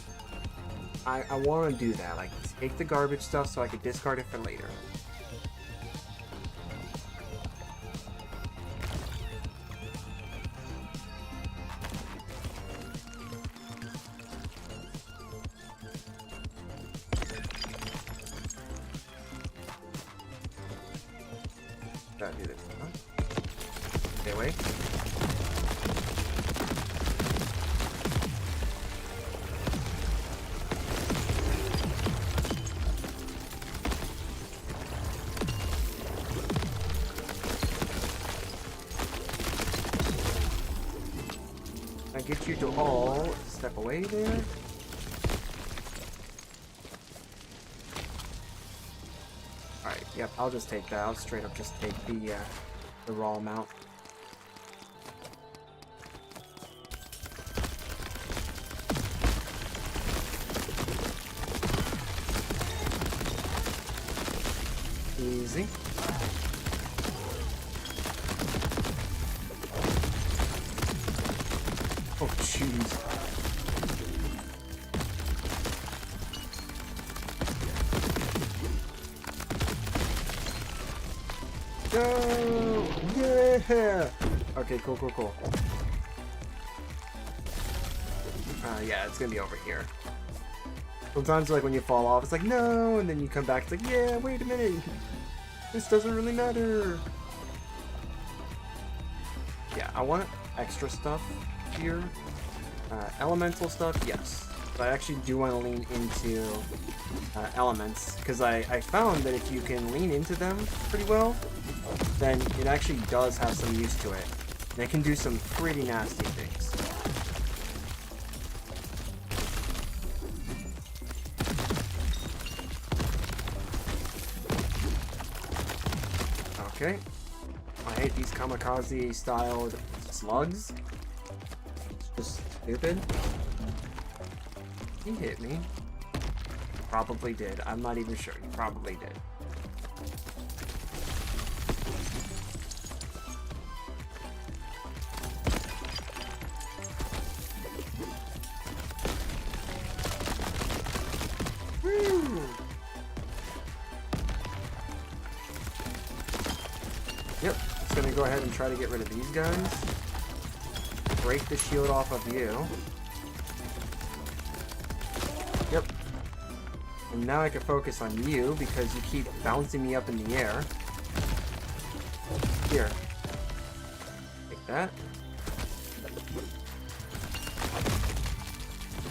I want to do that. Like, take the garbage stuff so I can discard it for later. Gotta do this, huh? Okay, wait. I get you to all step away there. Alright, yep, I'll just take that. I'll straight up just take the raw amount. Easy. Oh, jeez. Go! Yeah! Okay, cool. Yeah, it's gonna be over here. Sometimes, like, when you fall off, it's like, no! And then you come back, it's like, yeah, wait a minute! This doesn't really matter! Yeah, I want extra stuff here. Elemental stuff, yes. But I actually do want to lean into elements, because I found that if you can lean into them pretty well, then it actually does have some use to it. And it can do some pretty nasty things. Okay. I hate these kamikaze styled slugs. It's just stupid. He hit me. Probably did. I'm not even sure. He probably did. Woo! Yep, just gonna go ahead and try to get rid of these guys. Break the shield off of you. Yep. And now I can focus on you because you keep bouncing me up in the air. Here. Take that.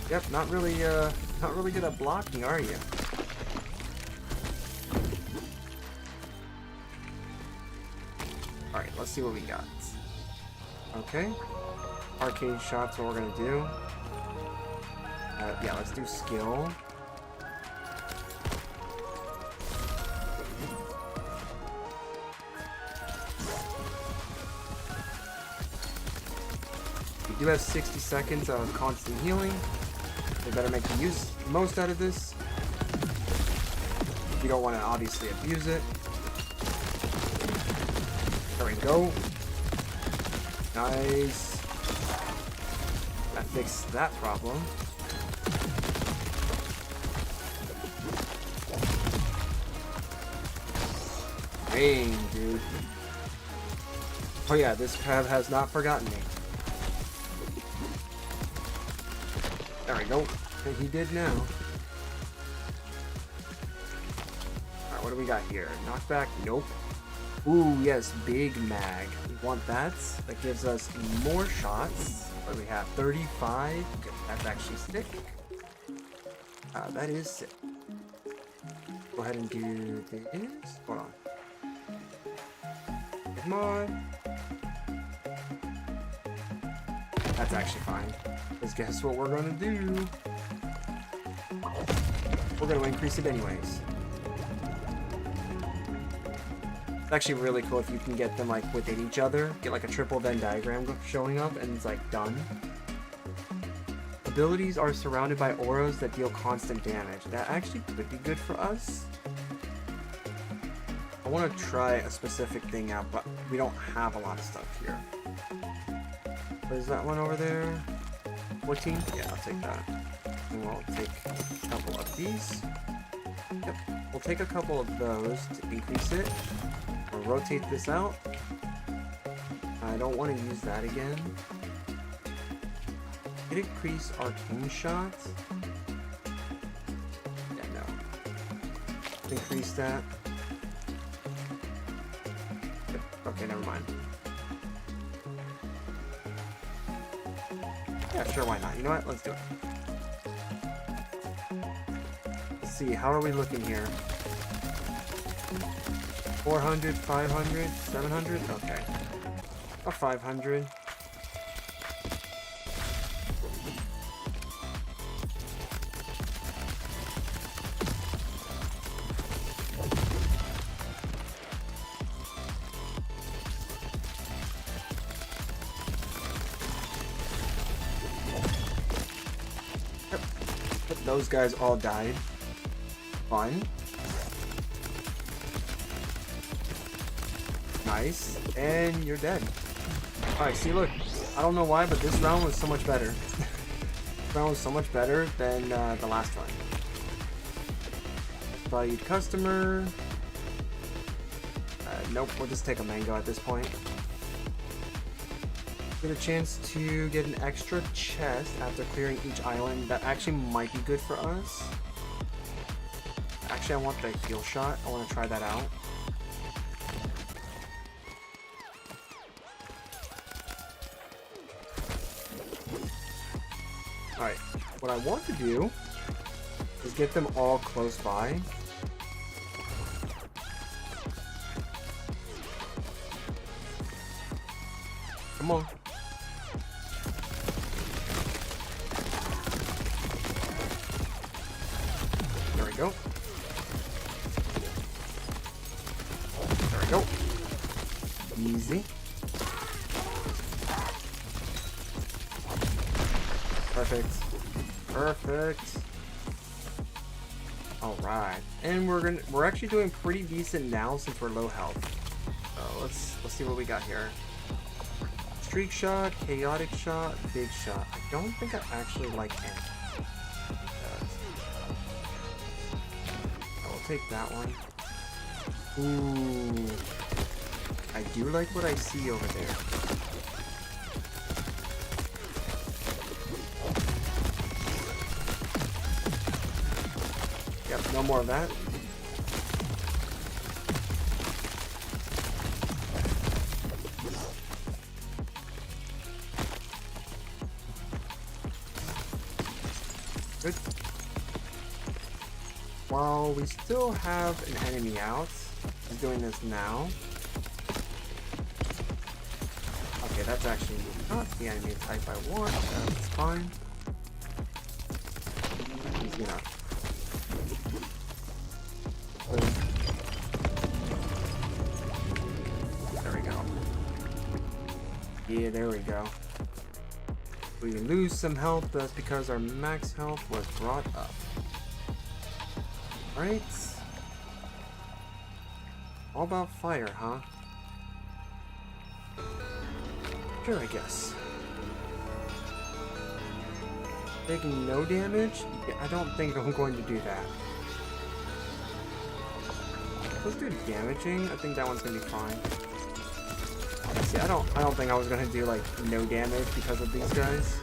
Yep, not really good at blocking, are you? Alright, let's see what we got. Okay. Arcade shot's what we're gonna do. Yeah, let's do skill. We do have 60 seconds of constant healing. We better make the most out of this. You don't want to obviously abuse it. There we go. Nice. That fixed that problem. Dang, dude. Oh yeah, this crab has not forgotten me. There we go. And he did now. Alright, what do we got here? Knockback? Nope. Ooh, yes, big mag. We want that. That gives us more shots. What do we have? 35. Okay, that's actually sick. That is sick. Go ahead and do this. Hold on. Come on. That's actually fine. Because guess what we're gonna do? We're gonna increase it anyways. It's actually really cool if you can get them like within each other. Get like a triple Venn diagram showing up and it's like done. Abilities are surrounded by auras that deal constant damage. That actually could be good for us. I want to try a specific thing out, but we don't have a lot of stuff here. What is that one over there? 14? Yeah, I'll take that. And we'll take a couple of these. Yep. We'll take a couple of those to increase it. We'll rotate this out. I don't want to use that again. Did it increase arcane shots? Yeah, no. Increase that. Yep. Okay, never mind. Yeah, sure, why not? You know what? Let's do it. Let's see, how are we looking here? 400, 500, 700? Okay. About 500. Those guys all died. Fun. Nice. And you're dead. Alright, see, look. I don't know why, but this round was so much better. This round was so much better than the last one. Valued customer. Nope, we'll just take a mango at this point. Get a chance to get an extra chest after clearing each island. That actually might be good for us. Actually, I want the heal shot. I want to try that out. Alright, what I want to do is get them all close by. Come on. There we go. There we go. Easy. Perfect. Perfect. Alright. And we're actually doing pretty decent now since we're low health. So let's see what we got here. Streak shot, chaotic shot, big shot. I don't think I actually like any. I will take that one. Ooh. I do like what I see over there. Yep, no more of that. Good. While we still have an enemy out, he's doing this now. Okay, that's actually not the enemy type I want. That's fine. He's gonna. There we go. Yeah, there we go. We lose some health, that's because our max health was brought up. Right? All about fire, huh? Sure, I guess. Taking no damage? I don't think I'm going to do that. Let's do damaging. I think that one's gonna be fine. See, I don't think I was gonna do like no damage because of these guys.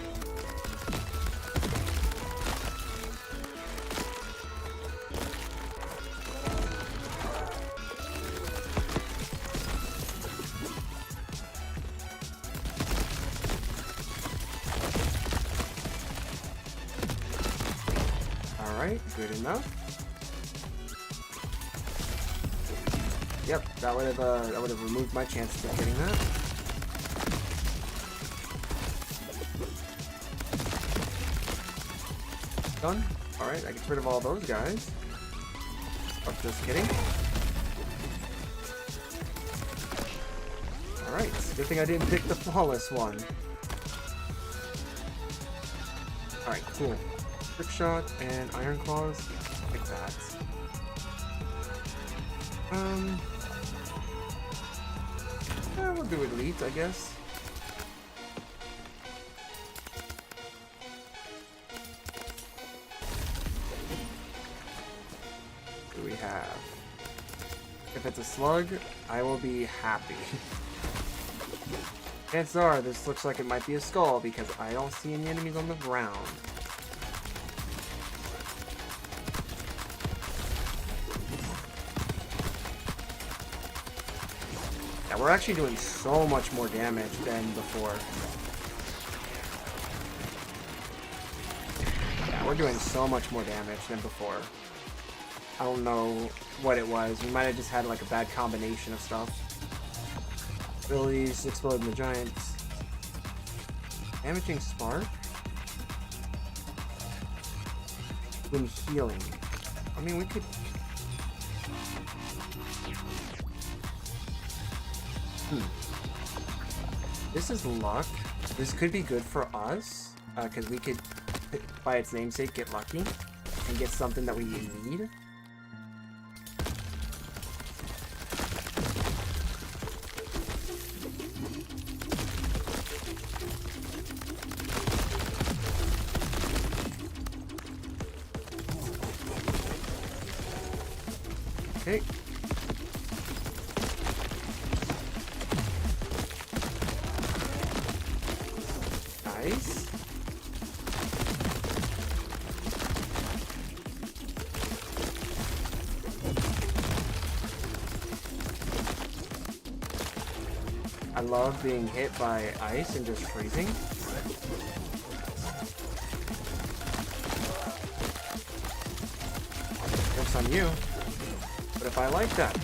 Alright, good enough. Yep, that would have removed my chances of getting that. Done. Alright, I get rid of all those guys. Oh, just kidding. Alright, good thing I didn't pick the flawless one. Alright, cool. Trick shot and iron claws. Like that. Yeah, we'll do elite, I guess. What do we have? If it's a slug, I will be happy. Chances are, this looks like it might be a skull because I don't see any enemies on the ground. Yeah, we're actually doing so much more damage than before. Yeah, we're doing so much more damage than before. I don't know what it was. We might have just had like a bad combination of stuff. Abilities, exploding the giants. Damaging spark? When healing. I mean, we could... This is luck. This could be good for us, because we could, by its namesake, get lucky and get something that we need. Okay. Nice. I love being hit by ice and just freezing. Jokes on you. But if I like that.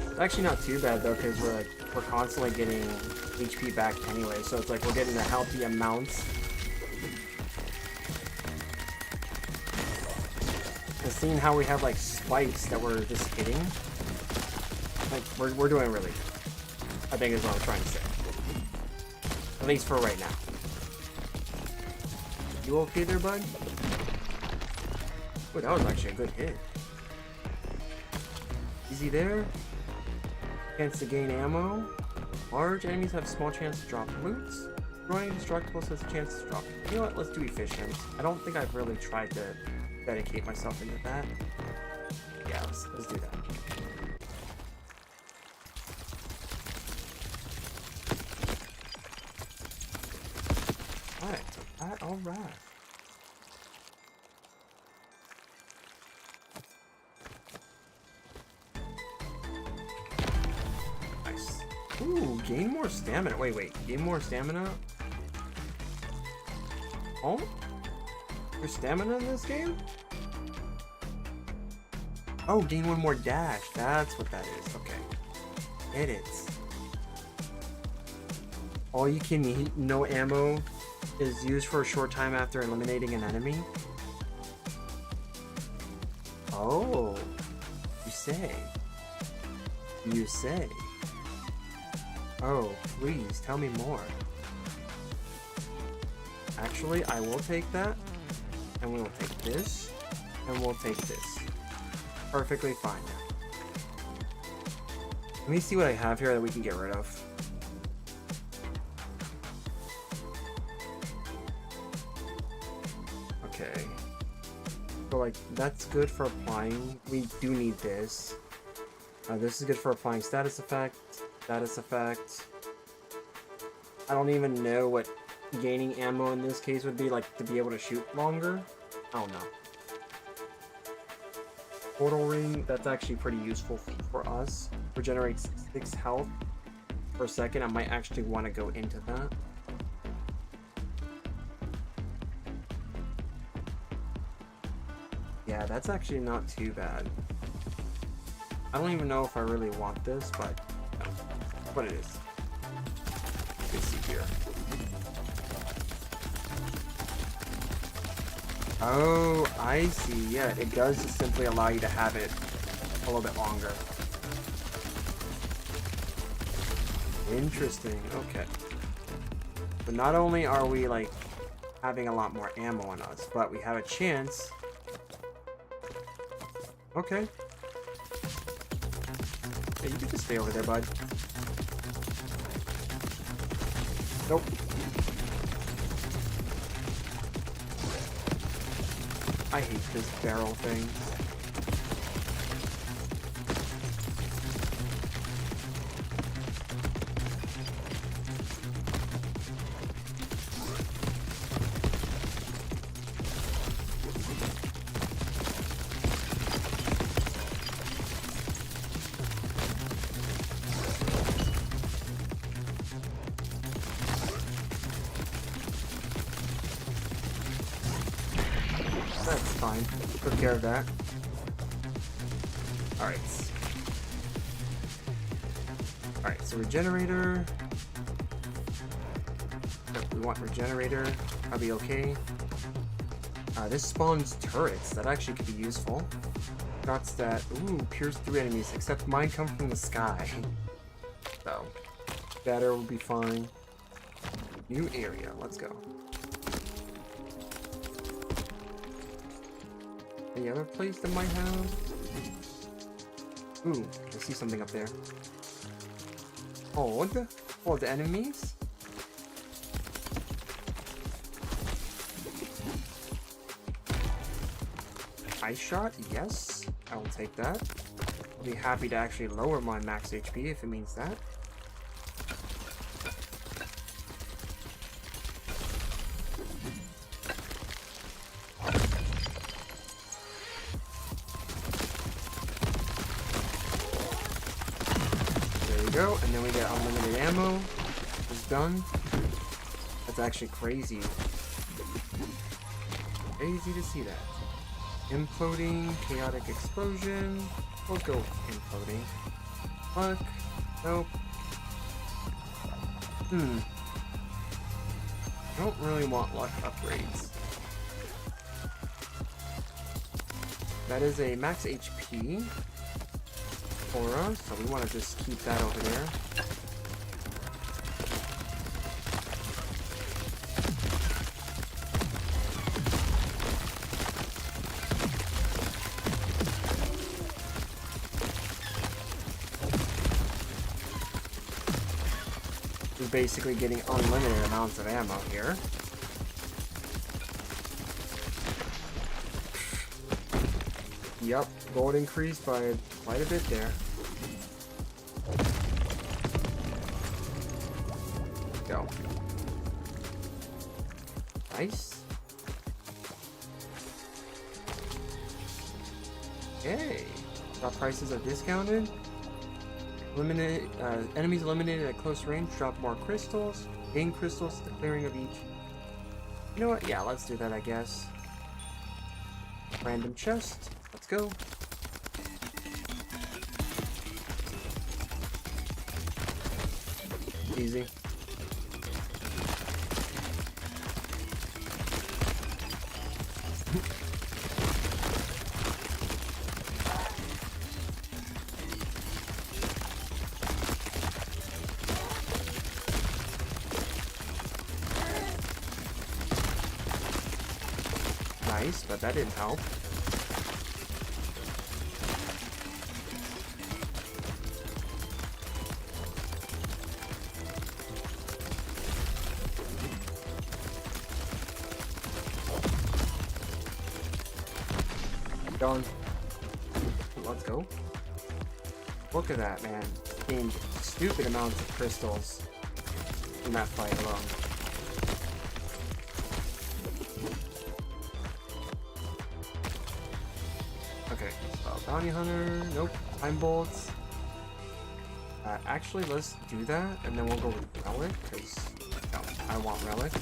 It's actually not too bad though, because we're constantly getting HP back anyway, so it's like we're getting a healthy amount. And seeing how we have like spikes that we're just hitting, like we're doing really good, I think is what I'm trying to say. At least for right now. You okay there, bud? Oh, that was actually a good hit. Easy there. Chance to gain ammo. Large enemies have small chance to drop loot. Destroying destructibles has a chance to drop. You know what? Let's do efficient. I don't think I've really tried to dedicate myself into that. Yeah, let's do that. Alright, alright. Nice. Ooh, gain more stamina. Wait, gain more stamina? Oh? There's stamina in this game? Oh, gain one more dash. That's what that is. Okay. Get it. All you can eat, no ammo, is used for a short time after eliminating an enemy. Oh. You say. You say. Oh, please, tell me more. Actually, I will take that. And we will take this. And we'll take this. Perfectly fine now. Let me see what I have here that we can get rid of. Okay. So like, that's good for applying. We do need this. This is good for applying status effect. Status effect. I don't even know what gaining ammo in this case would be like to be able to shoot longer. I don't know. Portal ring, that's actually pretty useful for us. Regenerates 6 health per second. I might actually want to go into that. Yeah, that's actually not too bad. I don't even know if I really want this, but what it is. Let's see here. Oh, I see. Yeah, it does just simply allow you to have it a little bit longer. Interesting. Okay. But not only are we like having a lot more ammo on us, but we have a chance Okay. Yeah, you can just stay over there, bud. Nope. I hate this barrel thing. That's fine. Took care of that. Alright. Alright, so regenerator. Yep, we want regenerator. That'll be okay. This spawns turrets. That actually could be useful. Shots that, ooh, pierce through enemies, except mine come from the sky. So, better will be fine. New area, let's go. Any other place that might have? Ooh, I see something up there. Hold. Hold the enemies. Ice shot, yes. I will take that. I'll be happy to actually lower my max HP if it means that. Go, and then we get unlimited ammo. It's done. That's actually crazy. Crazy to see that. Imploding, chaotic explosion. We'll go imploding. Fuck. Nope. I don't really want luck upgrades. That is a max HP. Aura, so we want to just keep that over there. We're basically getting unlimited amounts of ammo here. Yep, gold increased by quite a bit there. Go. Nice. Okay. Drop prices are discounted. Eliminate enemies eliminated at close range. Drop more crystals. Gain crystals. The clearing of each. You know what? Yeah, let's do that. I guess. Random chest. Let's go. Easy. Nice, but that didn't help. Done. Let's go. Look at that, man. Gained stupid amounts of crystals in that fight alone. Okay, so bounty hunter, nope. Time bolts. Actually, let's do that, and then we'll go with relic, because no, I want relic.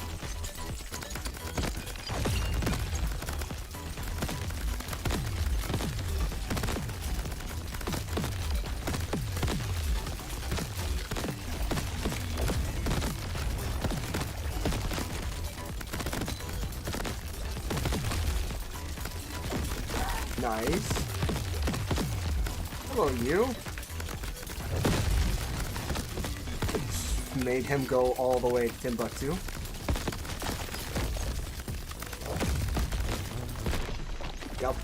Nice. Hello, you. Made him go all the way to Timbuktu. Yup.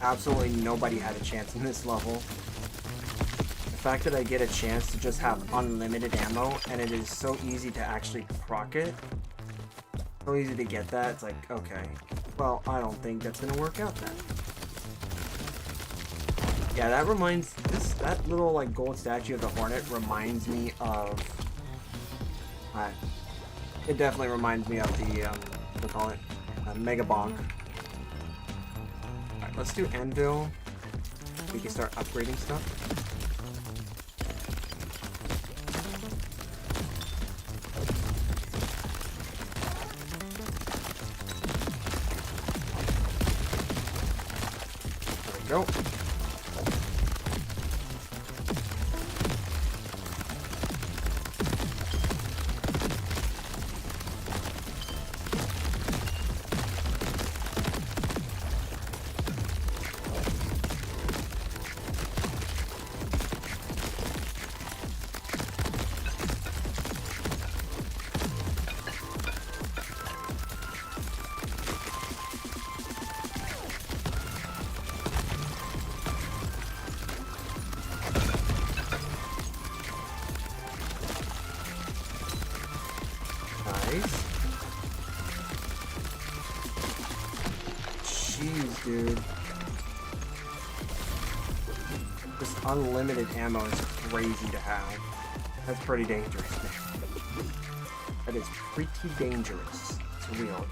Absolutely nobody had a chance in this level. The fact that I get a chance to just have unlimited ammo, and it is so easy to actually proc it. So easy to get that, it's like, okay. Well, I don't think that's gonna work out then. Yeah, that reminds, that little, like, gold statue of the Hornet reminds me of, it definitely reminds me of the, what do you call it, Mega Bonk. Alright, let's do Anvil. We can start upgrading stuff. There we go. Nice. Jeez, dude. This unlimited ammo is crazy to have. That's pretty dangerous, man. That is pretty dangerous. It's real.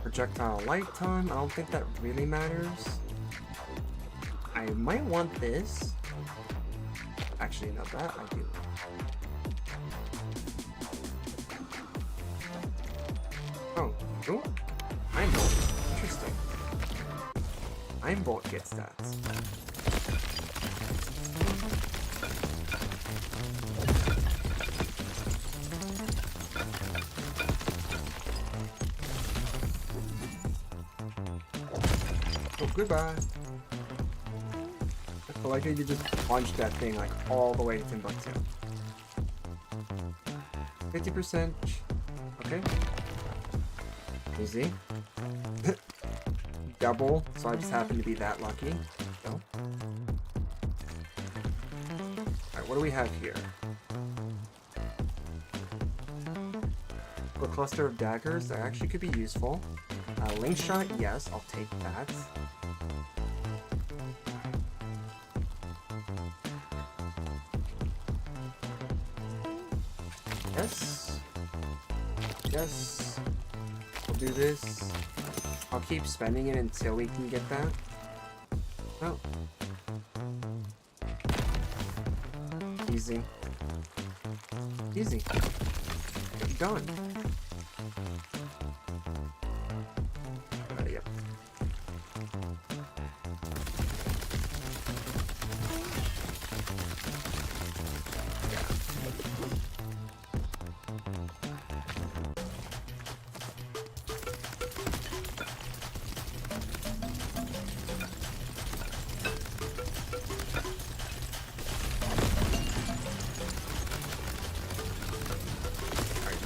Projectile lifetime, I don't think that really matters. I might want this. Actually, not that, I do. Oh, ooh. Iron Bolt. Interesting. Iron Bolt gets stats. Oh, goodbye. I like how you just punch that thing like all the way to Timbuktu. 50%. Okay. Easy. Double, so I just happen to be that lucky. So. Alright, what do we have here? A cluster of daggers that actually could be useful. Link shot, yes, I'll take that. Yes. Yes. We'll do this. I'll keep spending it until we can get that. Oh. Easy. Easy. Get going. Yep.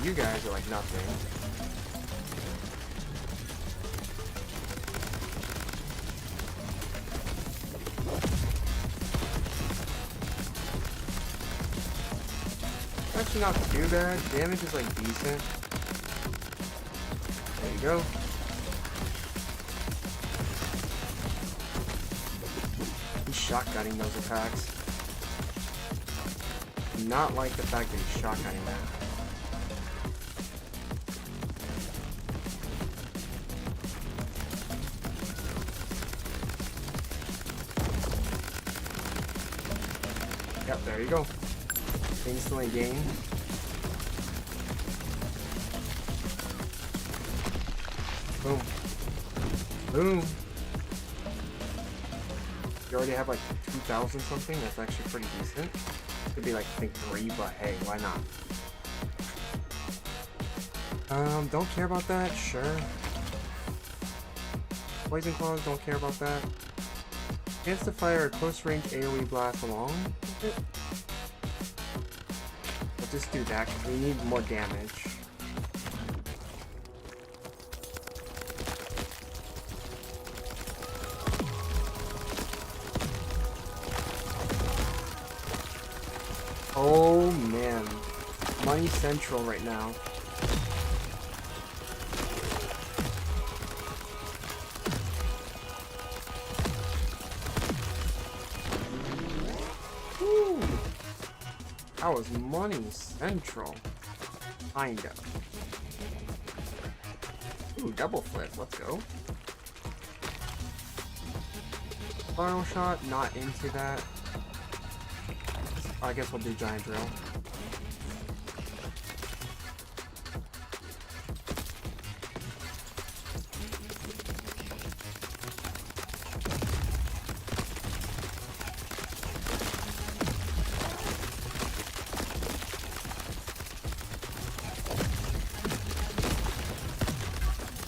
You guys are like nothing. Actually not too bad. Damage is like decent. There you go. He's shotgunning those attacks. Not like the fact that he's shotgunning that. Yep, there you go. Instantly gain. Boom. Boom. You already have like 2,000 something. That's actually pretty decent. Could be like I think 3, but hey, why not? Don't care about that. Sure. Poison claws. Don't care about that. Chance to fire a close range AoE blast along with it. We'll just do that because we need more damage. money central right now. Woo! That was money central. Kinda. Ooh, double flip. Let's go. Final shot, not into that. I guess we'll do giant drill.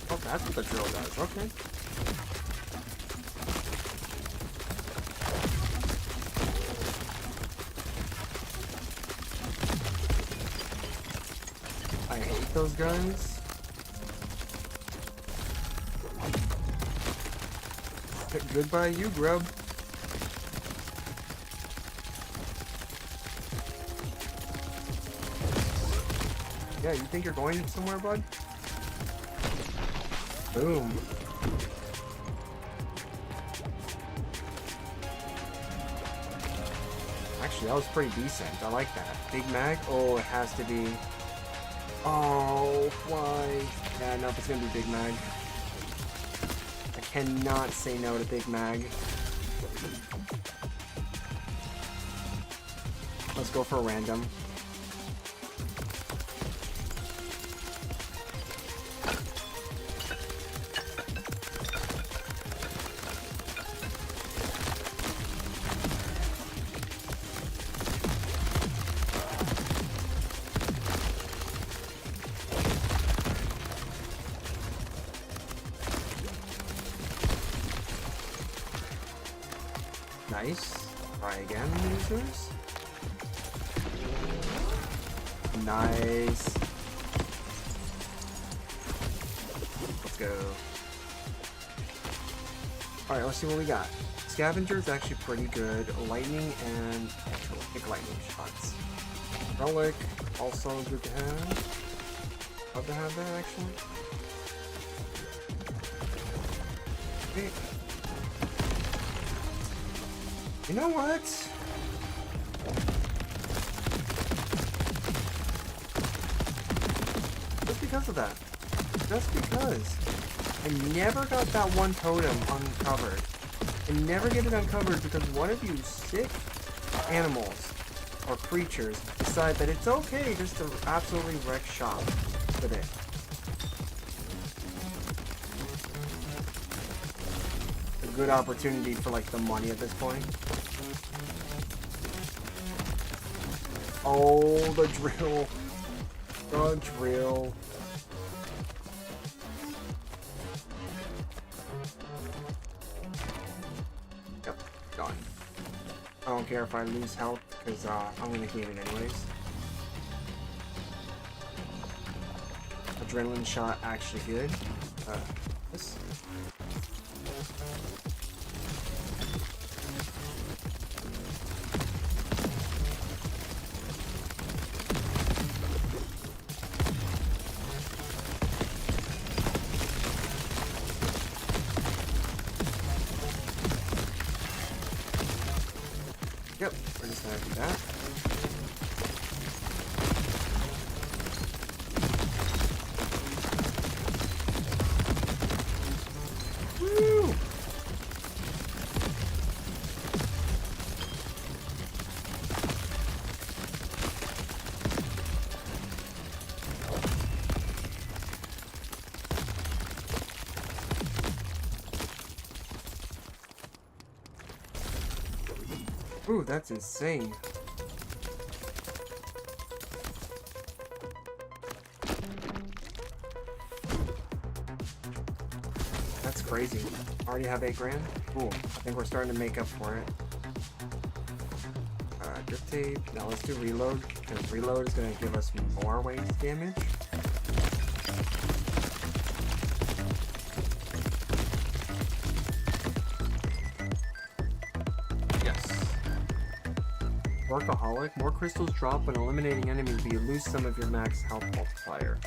Oh, that's what the drill does. Okay. I hate those guys. Goodbye, you grub. Yeah, you think you're going somewhere, bud? Boom. Actually, that was pretty decent. I like that. Big Mag? Oh, it has to be. Oh, why? Yeah, no, it's gonna be Big Mag. I cannot say no to Big Mag. Let's go for a random. Nice. Try again, losers. Nice. Let's go. Alright, let's see what we got. Scavenger is actually pretty good. Lightning and pick lightning shots. Relic, also good to have. Love to have that actually. Okay. You know what? Just because of that. Just because. I never got that one totem uncovered. I never get it uncovered because one of you sick animals or creatures decide that it's okay just to absolutely wreck shop with it. A good opportunity for like the money at this point. Oh, the drill. The drill. Yep, done. I don't care if I lose health, because I'm gonna gain it anyways. Adrenaline shot actually good. This. Yep, we're just gonna do that. Woo! Ooh, that's insane. That's crazy. Already have 8 grand? Cool. I think we're starting to make up for it. Drift tape. Now let's do reload, because reload is going to give us more waste damage. Workaholic. More crystals drop when eliminating enemies, but you lose some of your max health multiplier.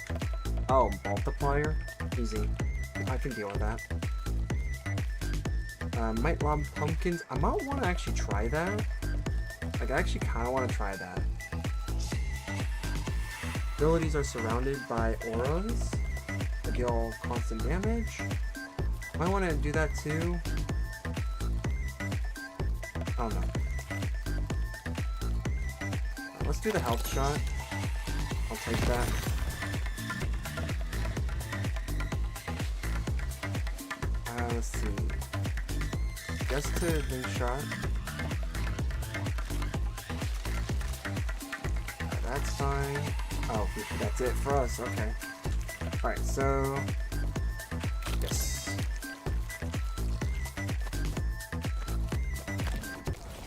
Oh, multiplier? Easy. I can deal with that. Might lob pumpkins. I might want to actually try that. Like, I actually kind of want to try that. Abilities are surrounded by auras that deal constant damage. Might want to do that too. Oh no. Let's do the health shot. I'll take that. Let's see. Just to the shot. That's fine. Oh, that's it for us. Okay. Alright, so... Yes.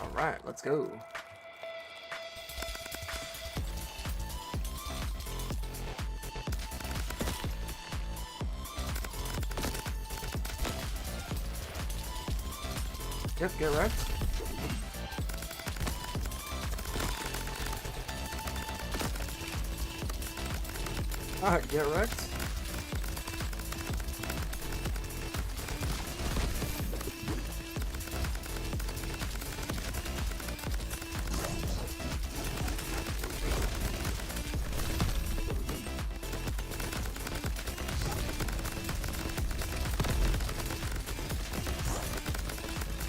Alright, let's go. Yep, get wrecked. Alright, get wrecked.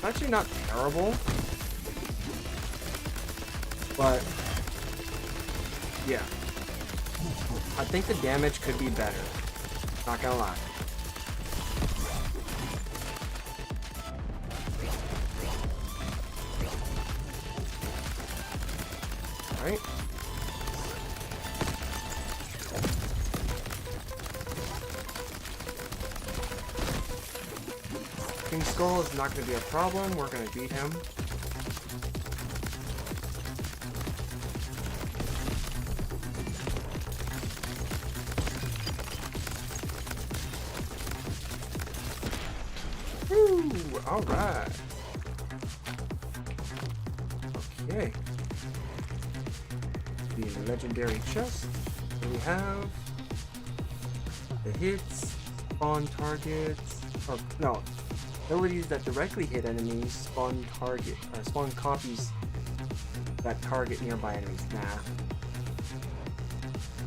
Actually not terrible, but yeah, I think the damage could be better, not gonna lie. Alright. King Skull is not going to be a problem. We're going to beat him. Woo! Alright. Okay. The legendary chest. Here we have the hits, spawn targets. Oh, no. Abilities that directly hit enemies spawn copies that target nearby enemies. Nah.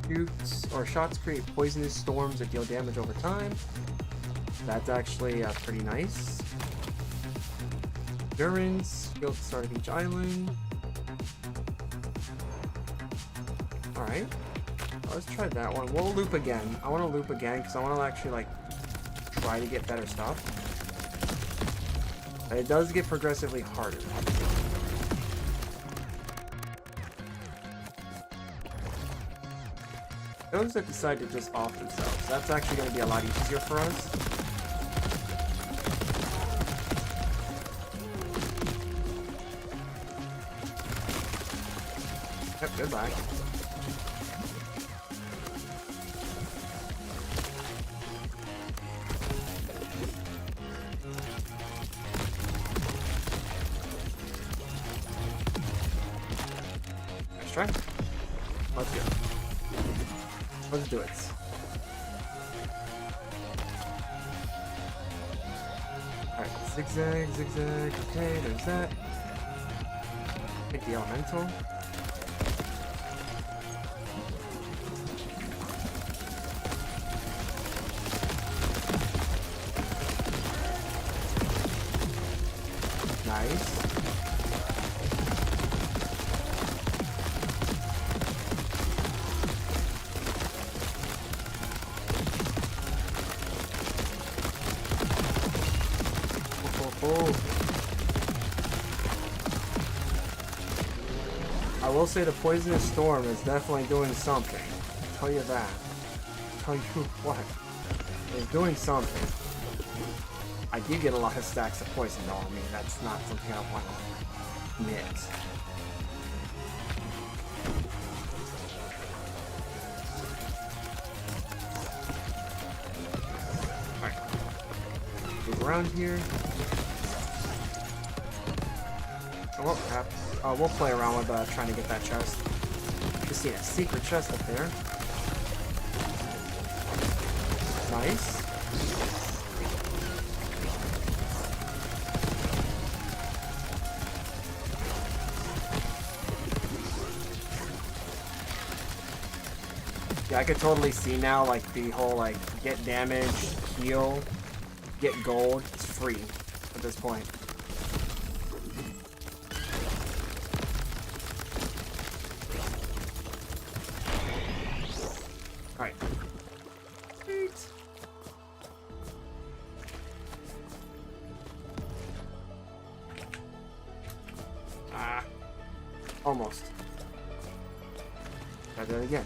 Shoots or shots create poisonous storms that deal damage over time. That's actually pretty nice. Endurance, skill at the start of each island. Alright. Let's try that one. We'll loop again. I want to loop again because I want to actually like try to get better stuff. It does get progressively harder. Those that decide to just off themselves, that's actually going to be a lot easier for us. Yep, goodbye. Try. Let's go. Let's do it. Alright, zigzag, zigzag. Okay, there's that. Take the elemental. Nice. Oh. I will say the Poisonous Storm is definitely doing something. I'll tell you that. I'll tell you what. It's doing something. I do get a lot of stacks of poison though. I mean, that's not something I want to admit. Alright. Move around here. Oh, crap. We'll play around with trying to get that chest. Just seen a secret chest up there. Nice. Yeah, I could totally see now, like, the whole, like, get damage, heal, get gold. It's free at this point. Alright. Sweet. Ah. Almost. Try that again.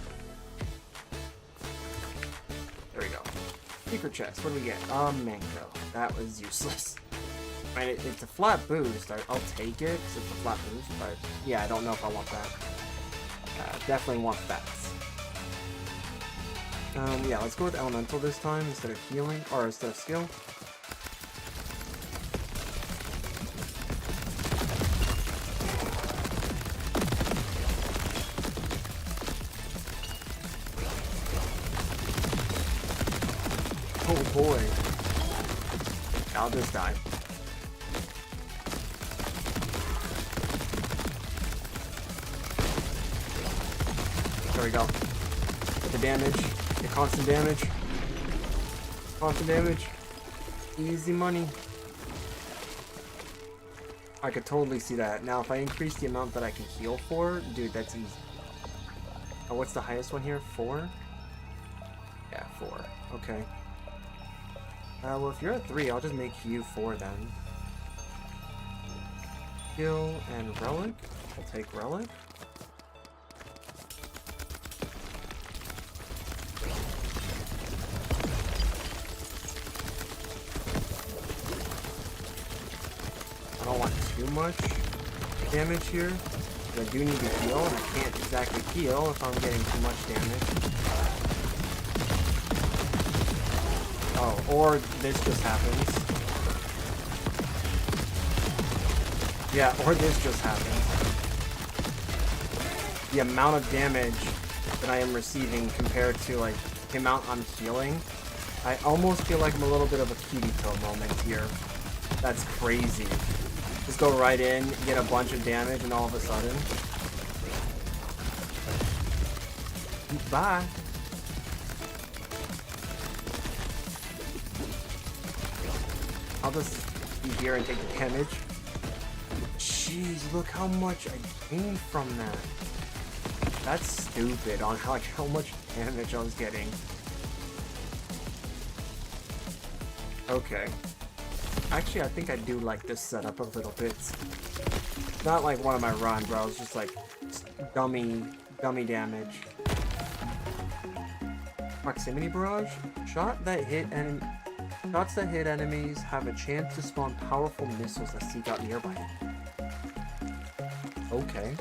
There we go. Secret chest. What do we get? Mango. That was useless. I mean, it's a flat boost. I'll take it because it's a flat boost, but yeah, I don't know if I want that. Definitely want that. Yeah, let's go with elemental this time instead of healing, or instead of skill. Oh boy. I'll just die. There we go. Get the damage. Get constant damage. Constant damage. Easy money. I could totally see that. Now, if I increase the amount that I can heal for, dude, that's easy. Oh, what's the highest one here? 4? Yeah, 4. Okay. Well, if you're at 3, I'll just make you 4 then. Heal and relic. I'll take relic. I don't want too much damage here. I do need to heal, and I can't exactly heal if I'm getting too much damage. Oh, or this just happens. Yeah, or this just happens. The amount of damage that I am receiving compared to, like, the amount I'm healing, I almost feel like I'm a little bit of a Kirito moment here. That's crazy. Just go right in, get a bunch of damage, and all of a sudden... Bye! I'll just be here and take the damage. Jeez, look how much I gained from that. That's stupid on how much damage I was getting. Okay. Actually, I think I do like this setup a little bit. It's not like one of my runs where I was just like dummy damage. Proximity barrage? Shots that hit enemies have a chance to spawn powerful missiles that seek out nearby. Okay.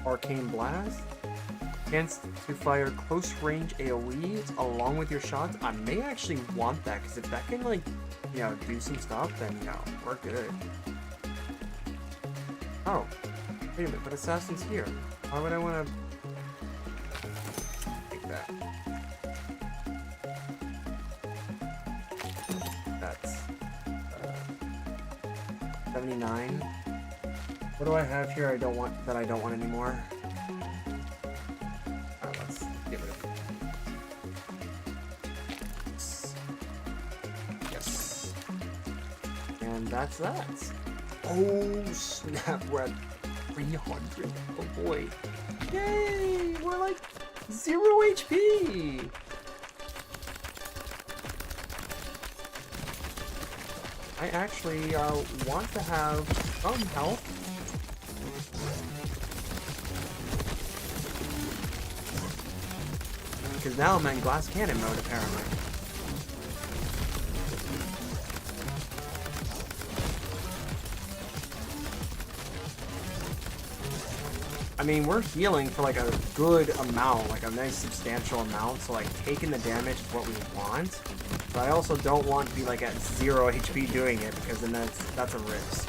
Arcane Blast. Chance to fire close range AoEs along with your shots. I may actually want that, because if that can, like, you know, do some stuff, then, you know, we're good. Oh. Wait a minute, but Assassin's here. Why would I want to... take that? That's... 79. What do I have here I don't want anymore? Let's get rid of it. Yes. And that's that. Oh snap, we're at 300. Oh boy. Yay! We're like 0 HP! I actually want to have some health. Because now I'm in glass cannon mode, apparently. I mean, we're healing for like a good amount, like a nice substantial amount, so like taking the damage is what we want. But I also don't want to be like at 0 HP doing it, because then that's a risk.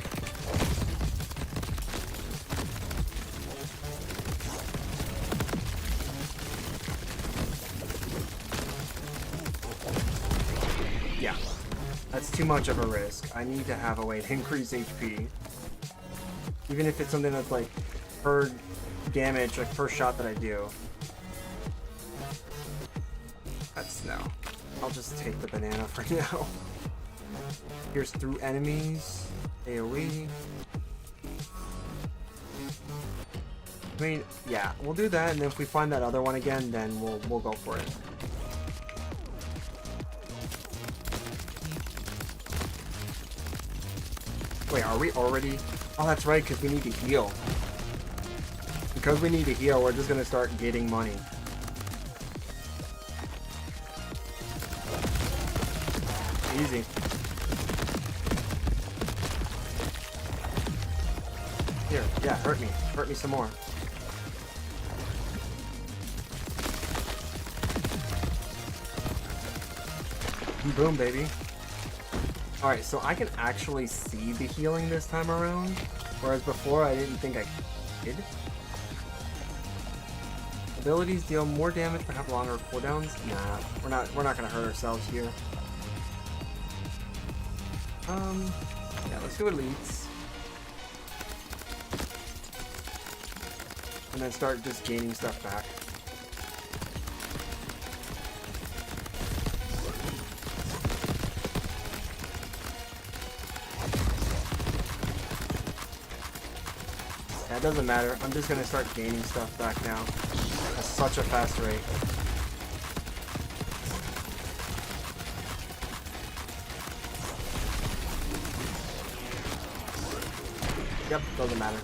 That's too much of a risk. I need to have a way to increase HP. Even if it's something that's like per damage, like per shot that I do. That's no. I'll just take the banana for now. Pierce through enemies. AoE. I mean, yeah, we'll do that, and then if we find that other one again, then we'll go for it. Wait, are we already? Oh, that's right, because we need to heal. Because we need to heal, we're just gonna start getting money. Easy. Here, yeah, hurt me. Hurt me some more. Boom, baby. Alright, so I can actually see the healing this time around, whereas before I didn't think I could. Abilities deal more damage but have longer cooldowns? Nah, we're not gonna hurt ourselves here. Yeah, let's do elites. And then start just gaining stuff back. Yeah, it doesn't matter. I'm just gonna start gaining stuff back now at such a fast rate. Yep, doesn't matter.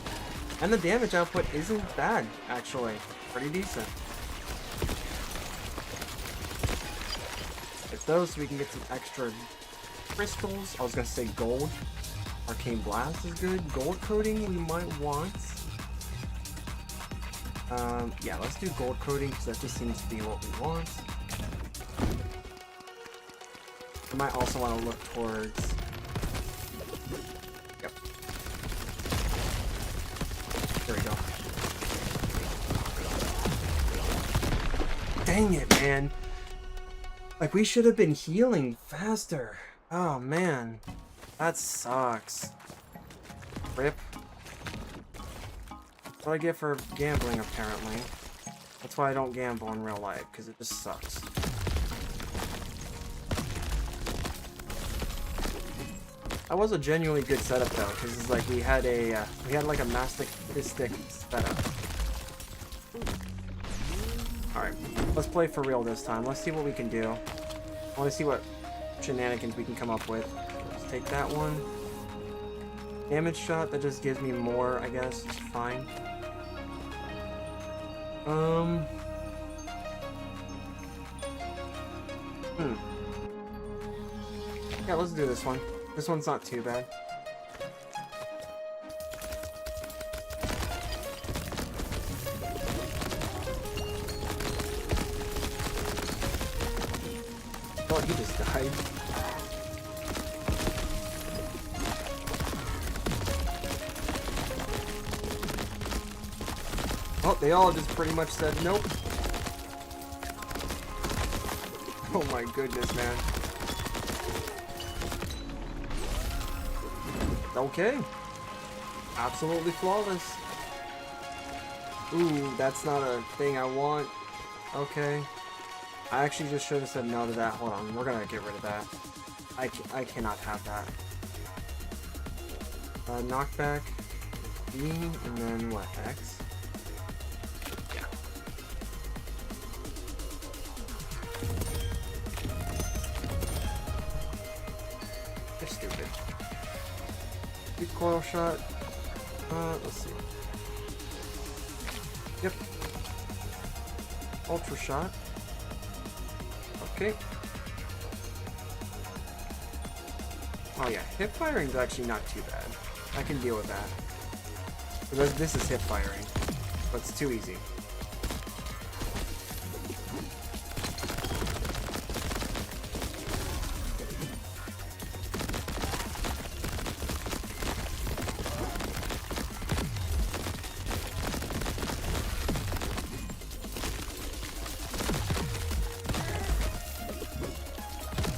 And the damage output isn't bad, actually. Pretty decent. Get those so we can get some extra crystals. I was gonna say gold. Arcane Blast is good. Gold coating we might want. Yeah, let's do gold coating because that just seems to be what we want. I might also want to look towards... Yep. There we go. Dang it, man. Like, we should have been healing faster. Oh, man. That sucks. Rip. That's what I get for gambling, apparently. That's why I don't gamble in real life, because it just sucks. That was a genuinely good setup, though, because it's like we had like a masochistic setup. Alright, let's play for real this time. Let's see what we can do. I want to see what shenanigans we can come up with. Let's take that one. Damage shot, that just gives me more, I guess. It's fine. Yeah, let's do this one. This one's not too bad. Oh, he just died. Oh, they all just pretty much said nope. Oh my goodness, man. Okay. Absolutely flawless. Ooh, that's not a thing I want. Okay. I actually just should have said no to that. Hold on, we're gonna get rid of that. I cannot have that. Knockback. B, and then what, X? Yeah. They're stupid. Recoil shot. Let's see. Yep. Ultra shot. Okay. Oh yeah, hip firing is actually not too bad. I can deal with that. Because this is hip firing, but it's too easy.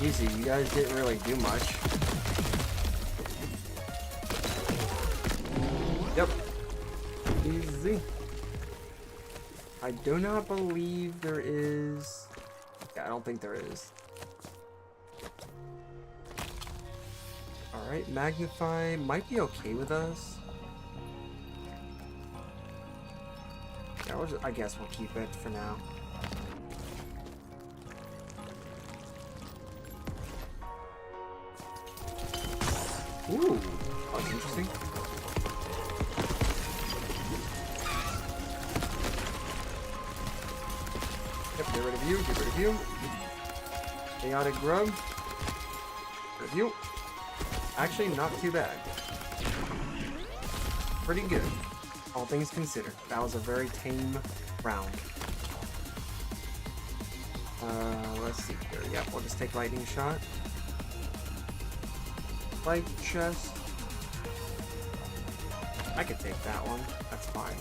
Easy, you guys didn't really do much. Yep. Easy. I do not believe there is... Yeah, I don't think there is. Alright, Magnify might be okay with us. Yeah, I guess we'll keep it for now. Ooh, that's interesting. Yep, get rid of you, get rid of you. Chaotic Grub. Get rid of you. Actually, not too bad. Pretty good, all things considered. That was a very tame round. Let's see here. Yep, we'll just take Lightning Shot. Light Chest. I could take that one. That's fine.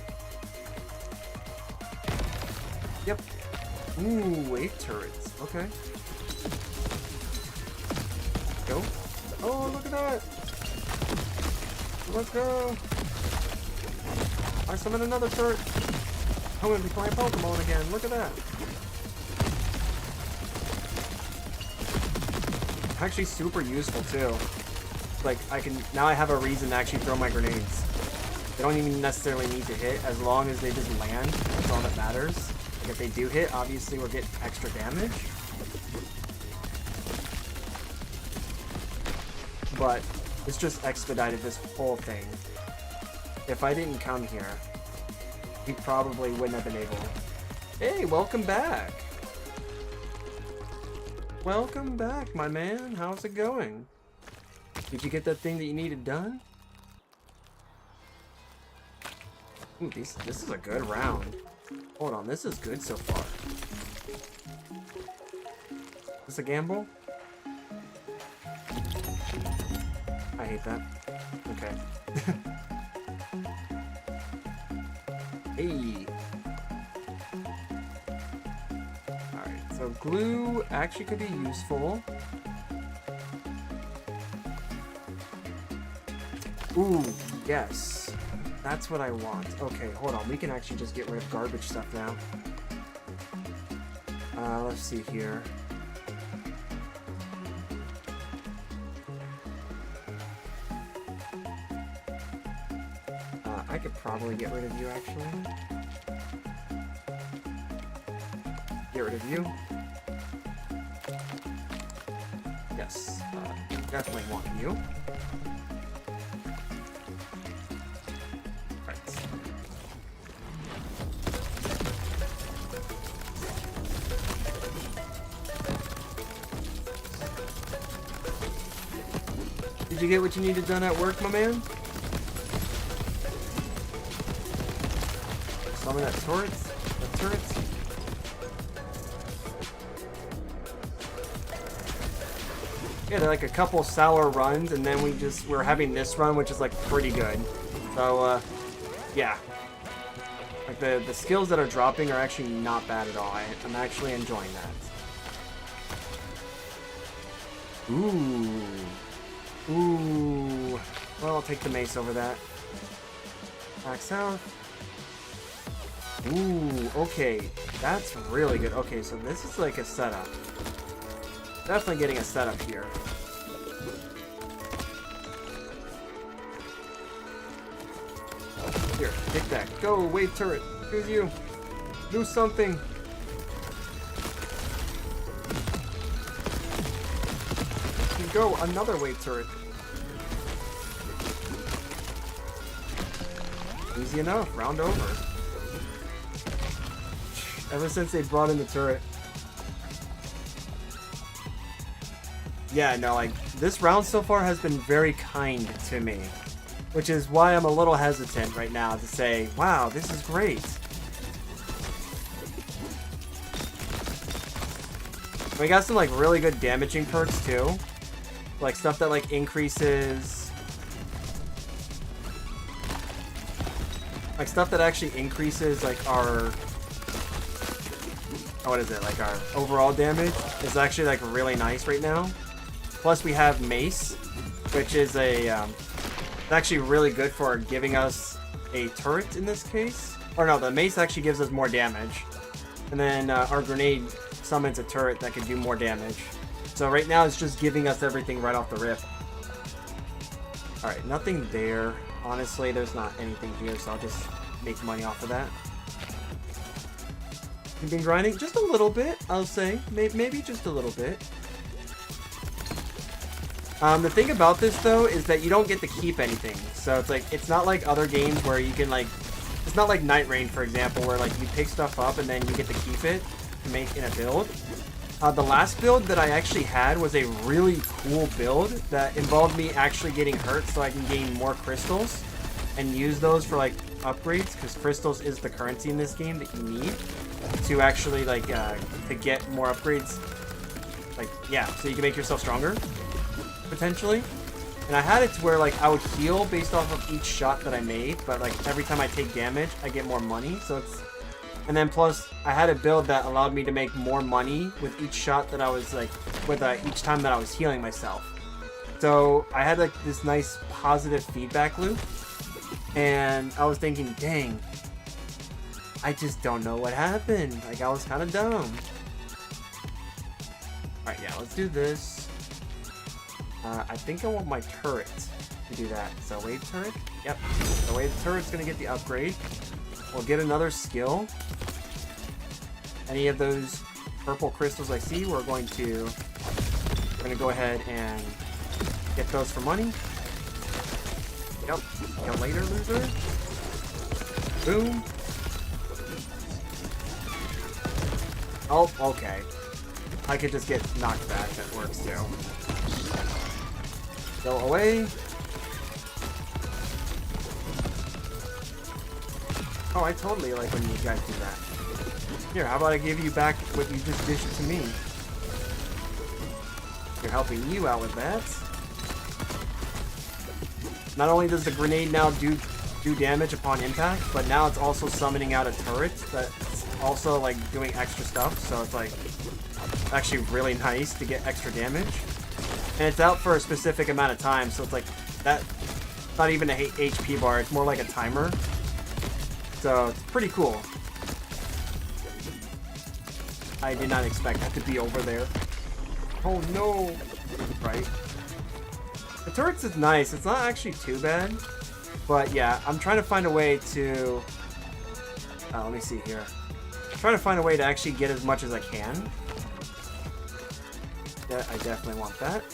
Yep. Ooh, wave turrets. Okay. Go. Oh, look at that! Let's go! I summoned another turret! I'm gonna be playing Pokemon again. Look at that! Actually super useful too. Like, now I have a reason to actually throw my grenades. They don't even necessarily need to hit, as long as they just land. That's all that matters. Like, if they do hit, obviously we'll get extra damage. But it's just expedited this whole thing. If I didn't come here, we probably wouldn't have been able. Hey, welcome back! Welcome back, my man. How's it going? Did you get that thing that you needed done? Ooh, this is a good round. Hold on, this is good so far. Is this a gamble? I hate that. Okay. Hey! Alright, so glue actually could be useful. Ooh, yes. That's what I want. Okay, hold on. We can actually just get rid of garbage stuff now. Let's see here. I could probably get rid of you, actually. Get rid of you. Yes, definitely want you. Right. Did you get what you needed done at work, my man? Summon that turrets? The turrets? Yeah, they're like a couple sour runs, and then we're having this run, which is like pretty good. So, yeah. Like the skills that are dropping are actually not bad at all. I'm actually enjoying that. Ooh. Ooh. Well, I'll take the mace over that. Max health. Ooh, okay. That's really good. Okay, so this is like a setup. Definitely getting a setup here. Here, take that. Go, wave turret. Here's you. Do something. Go, another wave turret. Easy enough. Round over. Ever since they brought in the turret. Yeah, no, like, this round so far has been very kind to me. Which is why I'm a little hesitant right now to say, wow, this is great. We got some, like, really good damaging perks, too. Like, stuff that, like, increases... Like, stuff that actually increases, like, our what is it, like our overall damage is actually like really nice right now. Plus we have Mace, which is it's actually really good for giving us a turret in this case. Or no, the Mace actually gives us more damage. And then our grenade summons a turret that can do more damage. So right now it's just giving us everything right off the rip. Alright, nothing there. Honestly, there's not anything here, so I'll just make money off of that. You've been grinding just a little bit, I'll say. Maybe just a little bit. The thing about this, though, is that you don't get to keep anything. So it's like, it's not like other games where you can, like, it's not like Night Rain, for example, where, like, you pick stuff up and then you get to keep it to make in a build. The last build that I actually had was a really cool build that involved me actually getting hurt so I can gain more crystals and use those for, like, upgrades, because crystals is the currency in this game that you need to actually, like, to get more upgrades. Like, yeah, so you can make yourself stronger, potentially. And I had it to where, like, I would heal based off of each shot that I made, but, like, every time I take damage, I get more money, so it's... And then plus, I had a build that allowed me to make more money with each shot that I was, like, with each time that I was healing myself. So, I had, like, this nice positive feedback loop, and I was thinking, dang, I just don't know what happened. Like, I was kind of dumb. Alright, yeah, let's do this. I think I want my turret to do that. So, wave turret? Yep. The wave turret's gonna get the upgrade. We'll get another skill. Any of those purple crystals I see, we're gonna go ahead and get those for money. Yep. See you later, loser. Boom. Oh, okay. I could just get knocked back. That works too. Go away. Oh, I totally like when you guys do that. Here, how about I give you back what you just dished to me? You're helping you out with that. Not only does the grenade now do damage upon impact, but now it's also summoning out a turret that's also like doing extra stuff. So it's like actually really nice to get extra damage. And it's out for a specific amount of time, so it's like that. Not even a HP bar; it's more like a timer. So it's pretty cool. I did not expect that to be over there. Oh no! Right. The turrets is nice. It's not actually too bad, but yeah, I'm trying to find a way to. Let me see here. I'm trying to find a way to actually get as much as I can. Yeah, I definitely want that.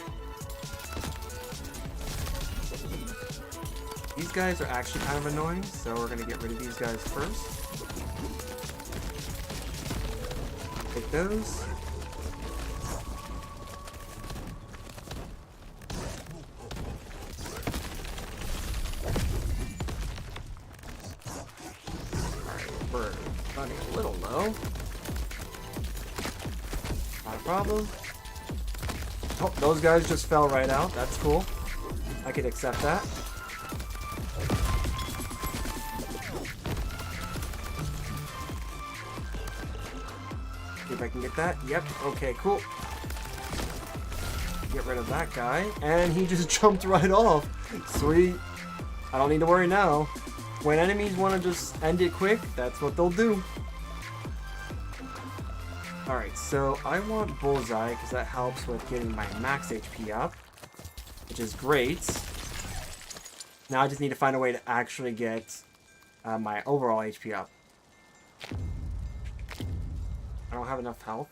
These guys are actually kind of annoying, so we're going to get rid of these guys first. Take those. Alright, we're running a little low. Not a problem. Oh, those guys just fell right out. That's cool. I could accept that. See if I can get that. Yep. Okay, cool. Get rid of that guy. And he just jumped right off. Sweet. I don't need to worry now. When enemies want to just end it quick, that's what they'll do. Alright, so I want Bullseye because that helps with getting my max HP up, which is great. Now I just need to find a way to actually get my overall HP up. I don't have enough health.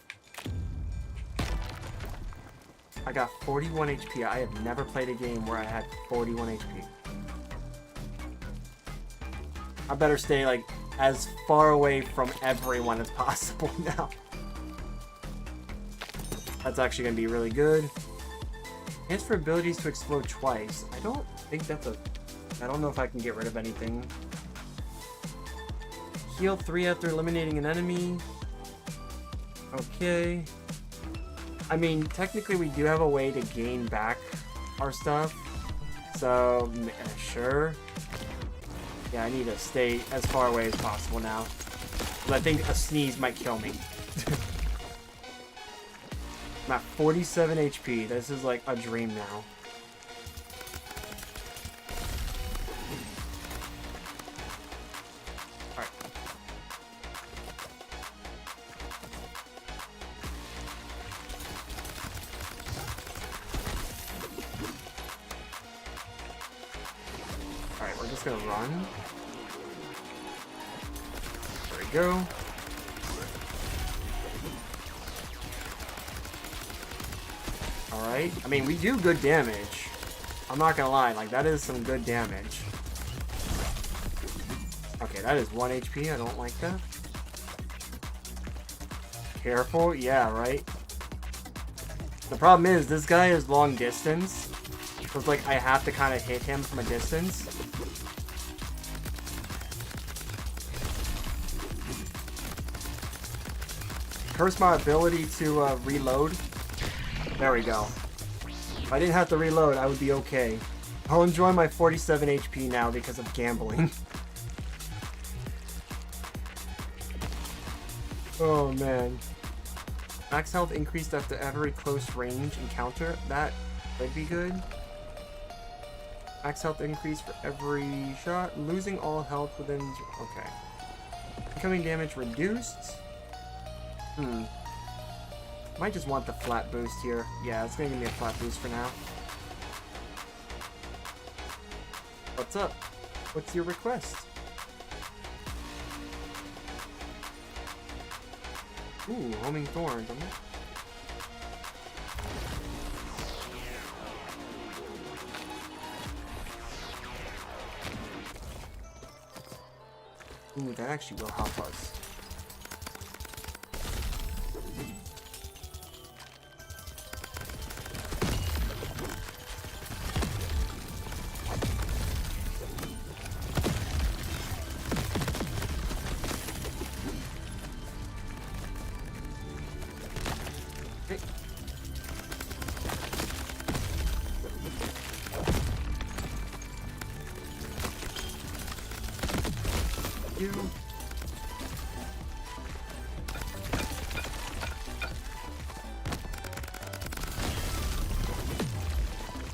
I got 41 HP. I have never played a game where I had 41 HP. I better stay like as far away from everyone as possible now. That's actually going to be really good. Chance for abilities to explode twice. I don't think that's a... I don't know if I can get rid of anything. Heal 3 after eliminating an enemy. Okay. I mean, technically we do have a way to gain back our stuff. So, sure. Yeah, I need to stay as far away as possible now. But I think a sneeze might kill me. I'm at 47 HP. This is like a dream now. Alright. Alright, we're just gonna run. There we go. Alright, I mean, we do good damage. I'm not gonna lie, like, that is some good damage. Okay, that is 1 HP, I don't like that. Careful, yeah, right? The problem is, this guy is long distance. So it's like, I have to kind of hit him from a distance. Curse my ability to reload. There we go. If I didn't have to reload, I would be okay. I'll enjoy my 47 HP now because of gambling. Oh man. Max health increased after every close range encounter. That would be good. Max health increased for every shot. Losing all health within... Okay. Incoming damage reduced. Might just want the flat boost here. Yeah, it's gonna give me a flat boost for now. What's up? What's your request? Ooh, homing thorns. Ooh, that actually will help us.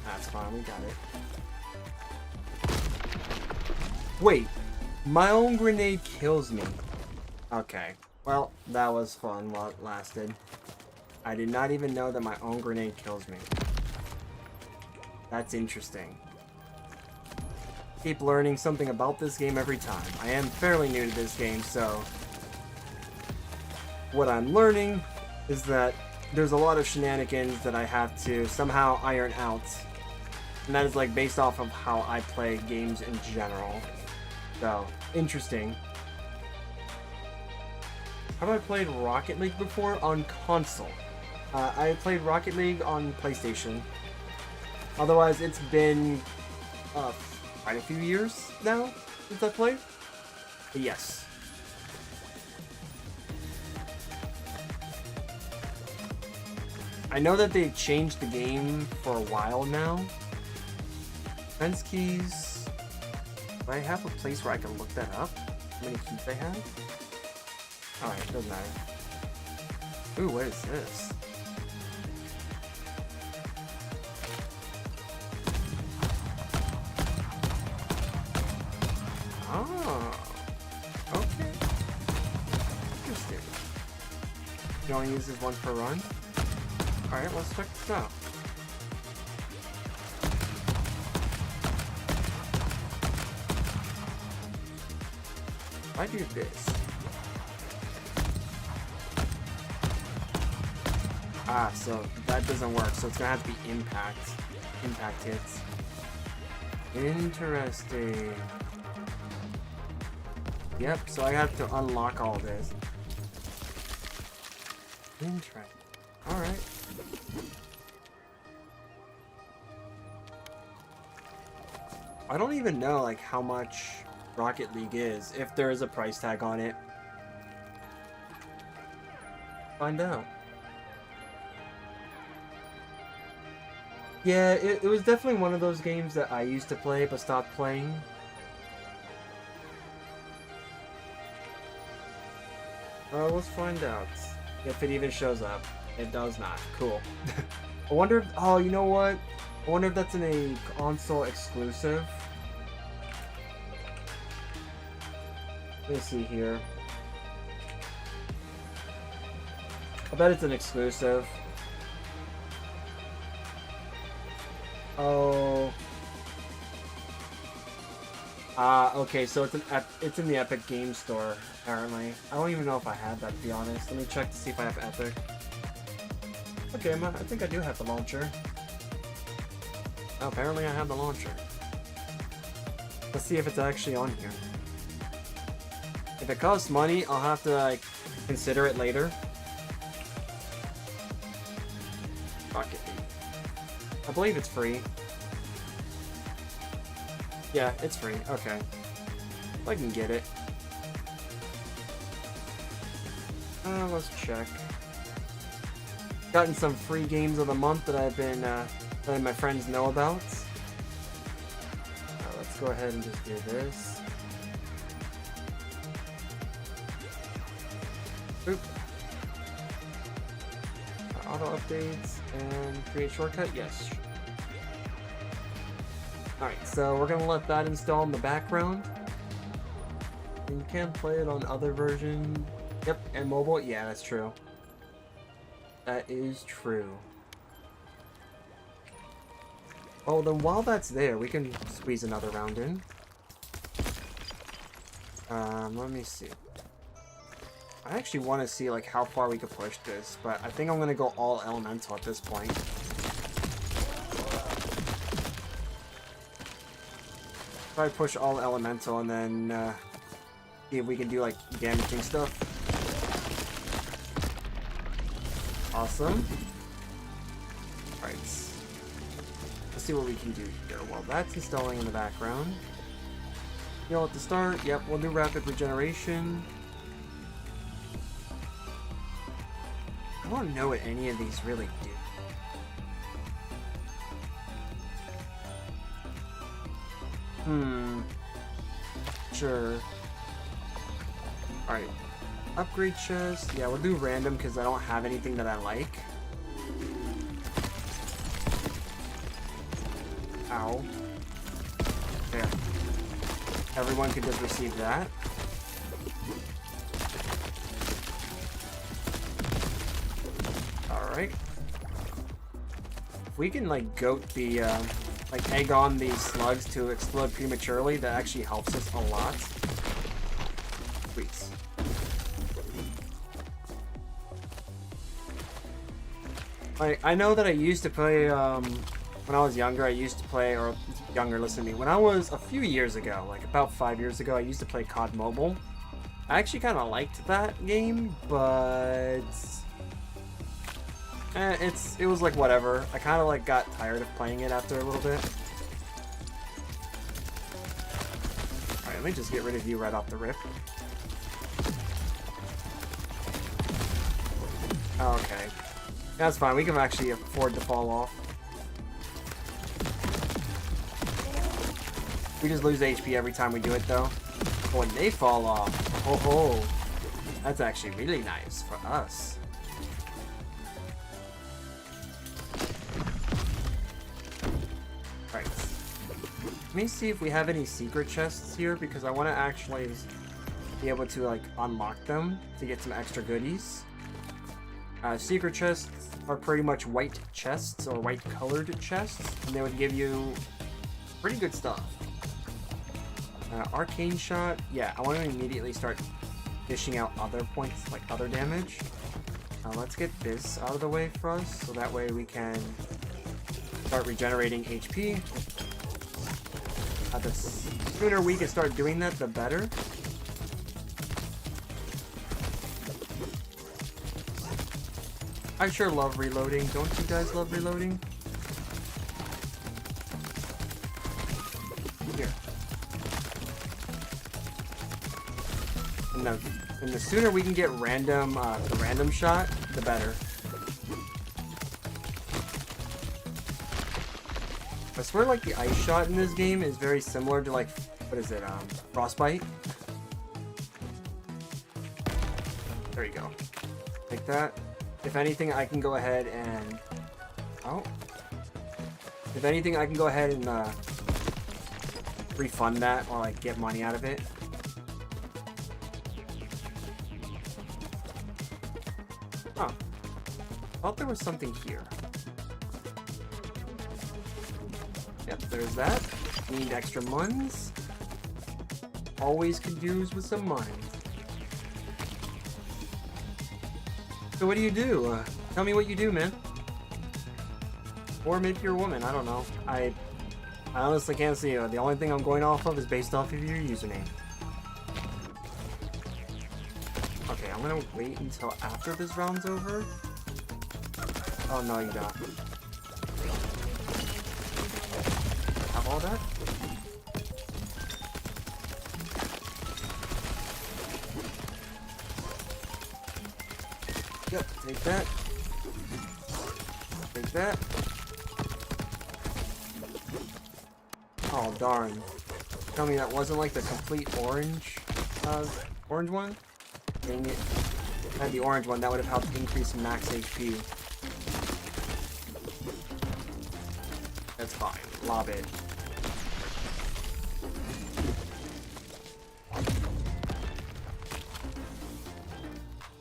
That's fine, we got it. Wait, my own grenade kills me. Okay, well, that was fun while it lasted. I did not even know that my own grenade kills me. That's interesting. Keep learning something about this game every time. I am fairly new to this game, so what I'm learning is that there's a lot of shenanigans that I have to somehow iron out. And that is like based off of how I play games in general. So, interesting. Have I played Rocket League before? On console. I played Rocket League on PlayStation. Otherwise, it's been quite a few years now since I played. But yes. I know that they changed the game for a while now. Defense keys. Do I have a place where I can look that up? How many keys I have? Alright, doesn't matter. Ooh, what is this? Oh, okay. Interesting. You only use this one per run? Alright, let's check this out. If I do this. Ah, so that doesn't work, so it's gonna have to be impact. Impact hits. Interesting. Yep, so I have to unlock all this. Interesting. Alright. I don't even know like how much Rocket League is, if there is a price tag on it. Find out. Yeah, it was definitely one of those games that I used to play but stopped playing. Let's find out if it even shows up. It does not. Cool. I wonder if, oh, you know what? I wonder if that's in a console exclusive. Let me see here. I bet it's an exclusive. Oh. Okay, so it's in the Epic Game Store, apparently. I don't even know if I have that, to be honest. Let me check to see if I have Epic. Okay, I think I do have the launcher. Oh, apparently I have the launcher. Let's see if it's actually on here. If it costs money, I'll have to, like, consider it later. Rocket League. I believe it's free. Yeah, it's free. Okay. I can get it. Let's check. Gotten some free games of the month that I've been letting my friends know about. Let's go ahead and just do this. Oop. Auto updates and create shortcut. Yes. Alright, so we're going to let that install in the background. You can play it on other versions. Yep, and mobile. Yeah, that's true. That is true. Oh, then while that's there, we can squeeze another round in. Let me see. I actually want to see like how far we could push this, but I think I'm going to go all elemental at this point. Probably push all elemental and then see if we can do like damaging stuff. Awesome. Alright. Let's see what we can do here. Well, that's installing in the background. Heal at the start. Yep, we'll do rapid regeneration. I don't know what any of these really do. Sure. Alright. Upgrade chest. Yeah, we'll do random because I don't have anything that I like. Ow. There. Everyone could just receive that. Alright. If we can, like, goat the, like, egg on these slugs to explode prematurely, that actually helps us a lot. Please. Like, I know that I used to play, when I was younger, or younger, listen to me, when I was a few years ago, like about 5 years ago, I used to play COD Mobile. I actually kind of liked that game, but it was like whatever. I kind of like got tired of playing it after a little bit. Alright, let me just get rid of you right off the rip. Okay. That's fine, we can actually afford to fall off. We just lose HP every time we do it though. But when they fall off, oh, that's actually really nice for us. Right. Let me see if we have any secret chests here because I want to actually be able to like unlock them to get some extra goodies. Secret chests are pretty much white chests or white colored chests, and they would give you pretty good stuff. Arcane shot, yeah, I want to immediately start dishing out other points, like other damage. Let's get this out of the way for us, so that way we can start regenerating HP. The sooner we can start doing that, the better. I sure love reloading. Don't you guys love reloading? Here. And the sooner we can get random, the random shot, the better. I swear, like, the ice shot in this game is very similar to, like, what is it, Frostbite? There you go. Take that. if anything, I can go ahead and... Oh. If anything, I can go ahead and refund that or like get money out of it. Huh. Thought there was something here. Yep, there's that. Need extra muns. Always could use with some muns. So what do you do? Tell me what you do, man. Or maybe you're a woman, I don't know. I honestly can't see you. The only thing I'm going off of is based off of your username. Okay, I'm gonna wait until after this round's over. Oh no, you don't. Have all that? Yep, take that. Take that. Oh darn. Tell me that wasn't like the complete orange one? Dang it. If I had the orange one, that would have helped increase max HP. That's fine. Lob it.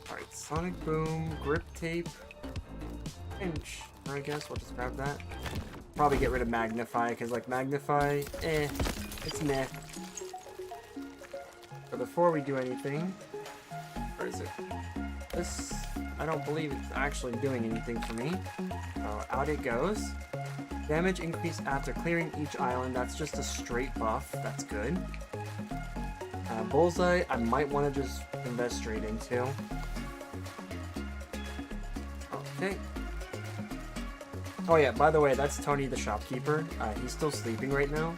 Alright, Sonic Boom, Grip Tape, Pinch. I guess we'll just grab that. Probably get rid of Magnify, because like Magnify, it's meh. But before we do anything, where is it? This, I don't believe it's actually doing anything for me. So out it goes. Damage increase after clearing each island. That's just a straight buff. That's good. Bullseye, I might want to just invest straight into. Okay. Oh yeah, by the way, that's Tony the shopkeeper. He's still sleeping right now.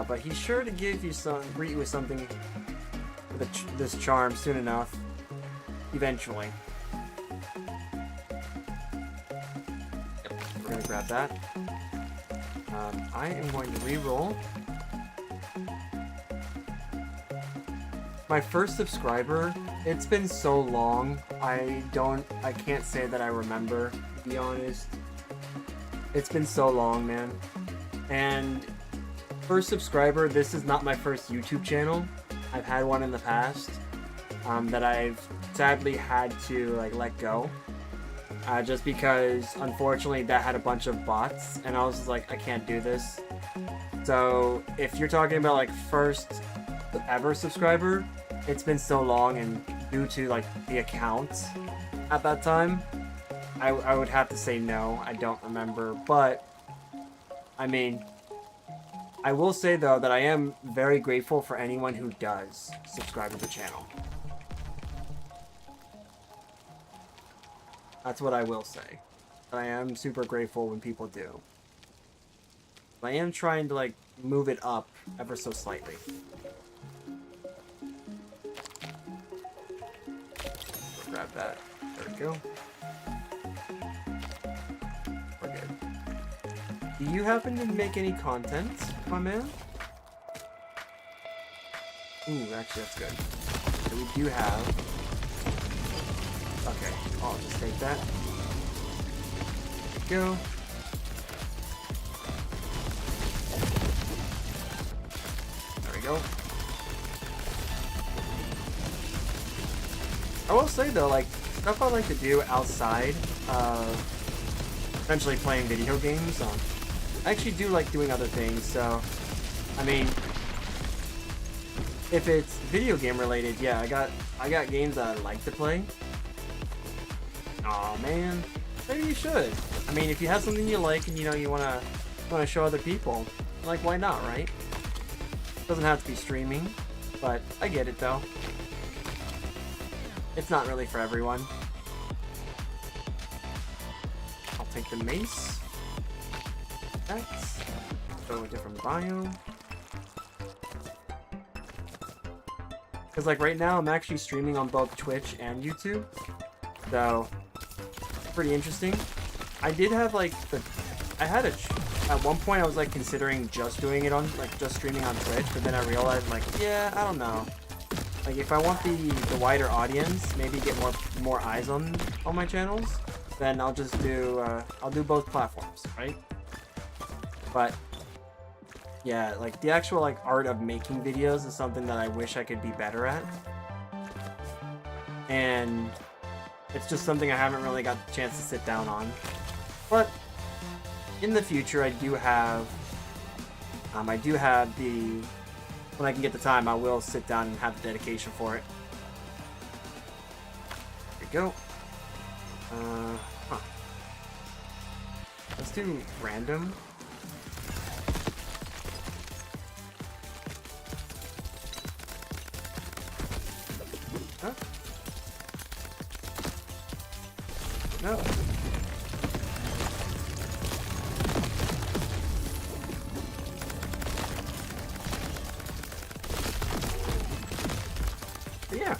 But he's sure to greet you with something with this charm soon enough. Eventually. Yep, we're gonna grab that. I am going to re-roll. My first subscriber, it's been so long, I can't say that I remember, to be honest. It's been so long, man. And first subscriber, this is not my first YouTube channel. I've had one in the past that I've sadly had to like let go. Just because, unfortunately, that had a bunch of bots, and I was just like, I can't do this. So, if you're talking about, like, first ever subscriber, it's been so long, and due to, like, the account at that time, I would have to say no. I don't remember, but, I mean, I will say, though, that I am very grateful for anyone who does subscribe to the channel. That's what I will say. I am super grateful when people do. I am trying to, like, move it up ever so slightly. Grab that. There we go. We're good. Do you happen to make any content, my man? Ooh, actually, that's good. So we do have... Okay, I'll just take that. There we go. There we go. I will say though, like, stuff I like to do outside of essentially playing video games, I actually do like doing other things, so, I mean, if it's video game related, yeah, I got games that I like to play. Aw, man. Maybe you should. I mean, if you have something you like and, you know, you wanna show other people, like, why not, right? Doesn't have to be streaming, but I get it, though. It's not really for everyone. I'll take the mace. That's go to a different biome. Because, like, right now, I'm actually streaming on both Twitch and YouTube. So... pretty interesting. I did have like at one point I was like considering just doing it on like just streaming on Twitch, but then I realized like, yeah, I don't know. Like if I want the wider audience, maybe get more eyes on on my channels, then I'll just do I'll do both platforms, right? But yeah, like the actual like art of making videos is something that I wish I could be better at, and it's just something I haven't really got the chance to sit down on. But in the future, I do have the, when I can get the time, I will sit down and have the dedication for it. There we go. Huh. Let's do random. Huh? No. Yeah.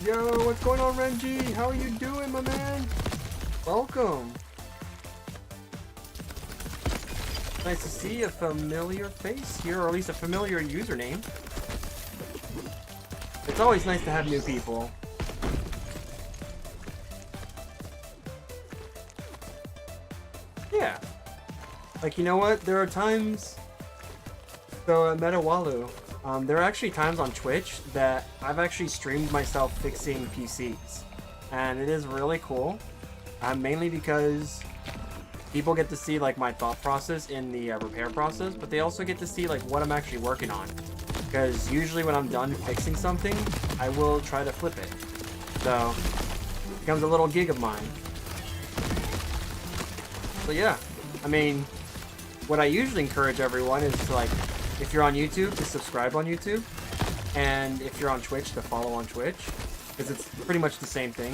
Yo, what's going on, Renji? How are you doing, my man? Welcome. Nice to see a familiar face here, or at least a familiar username. It's always nice to have new people. Yeah. Like, you know what? There are times... So, Metawalu, there are actually times on Twitch that I've actually streamed myself fixing PCs. And it is really cool. Mainly because people get to see, like, my thought process in the repair process, but they also get to see, like, what I'm actually working on. Because usually when I'm done fixing something, I will try to flip it. So, it becomes a little gig of mine. So yeah, I mean, what I usually encourage everyone is to, like, if you're on YouTube, to subscribe on YouTube. And if you're on Twitch, to follow on Twitch. Because it's pretty much the same thing.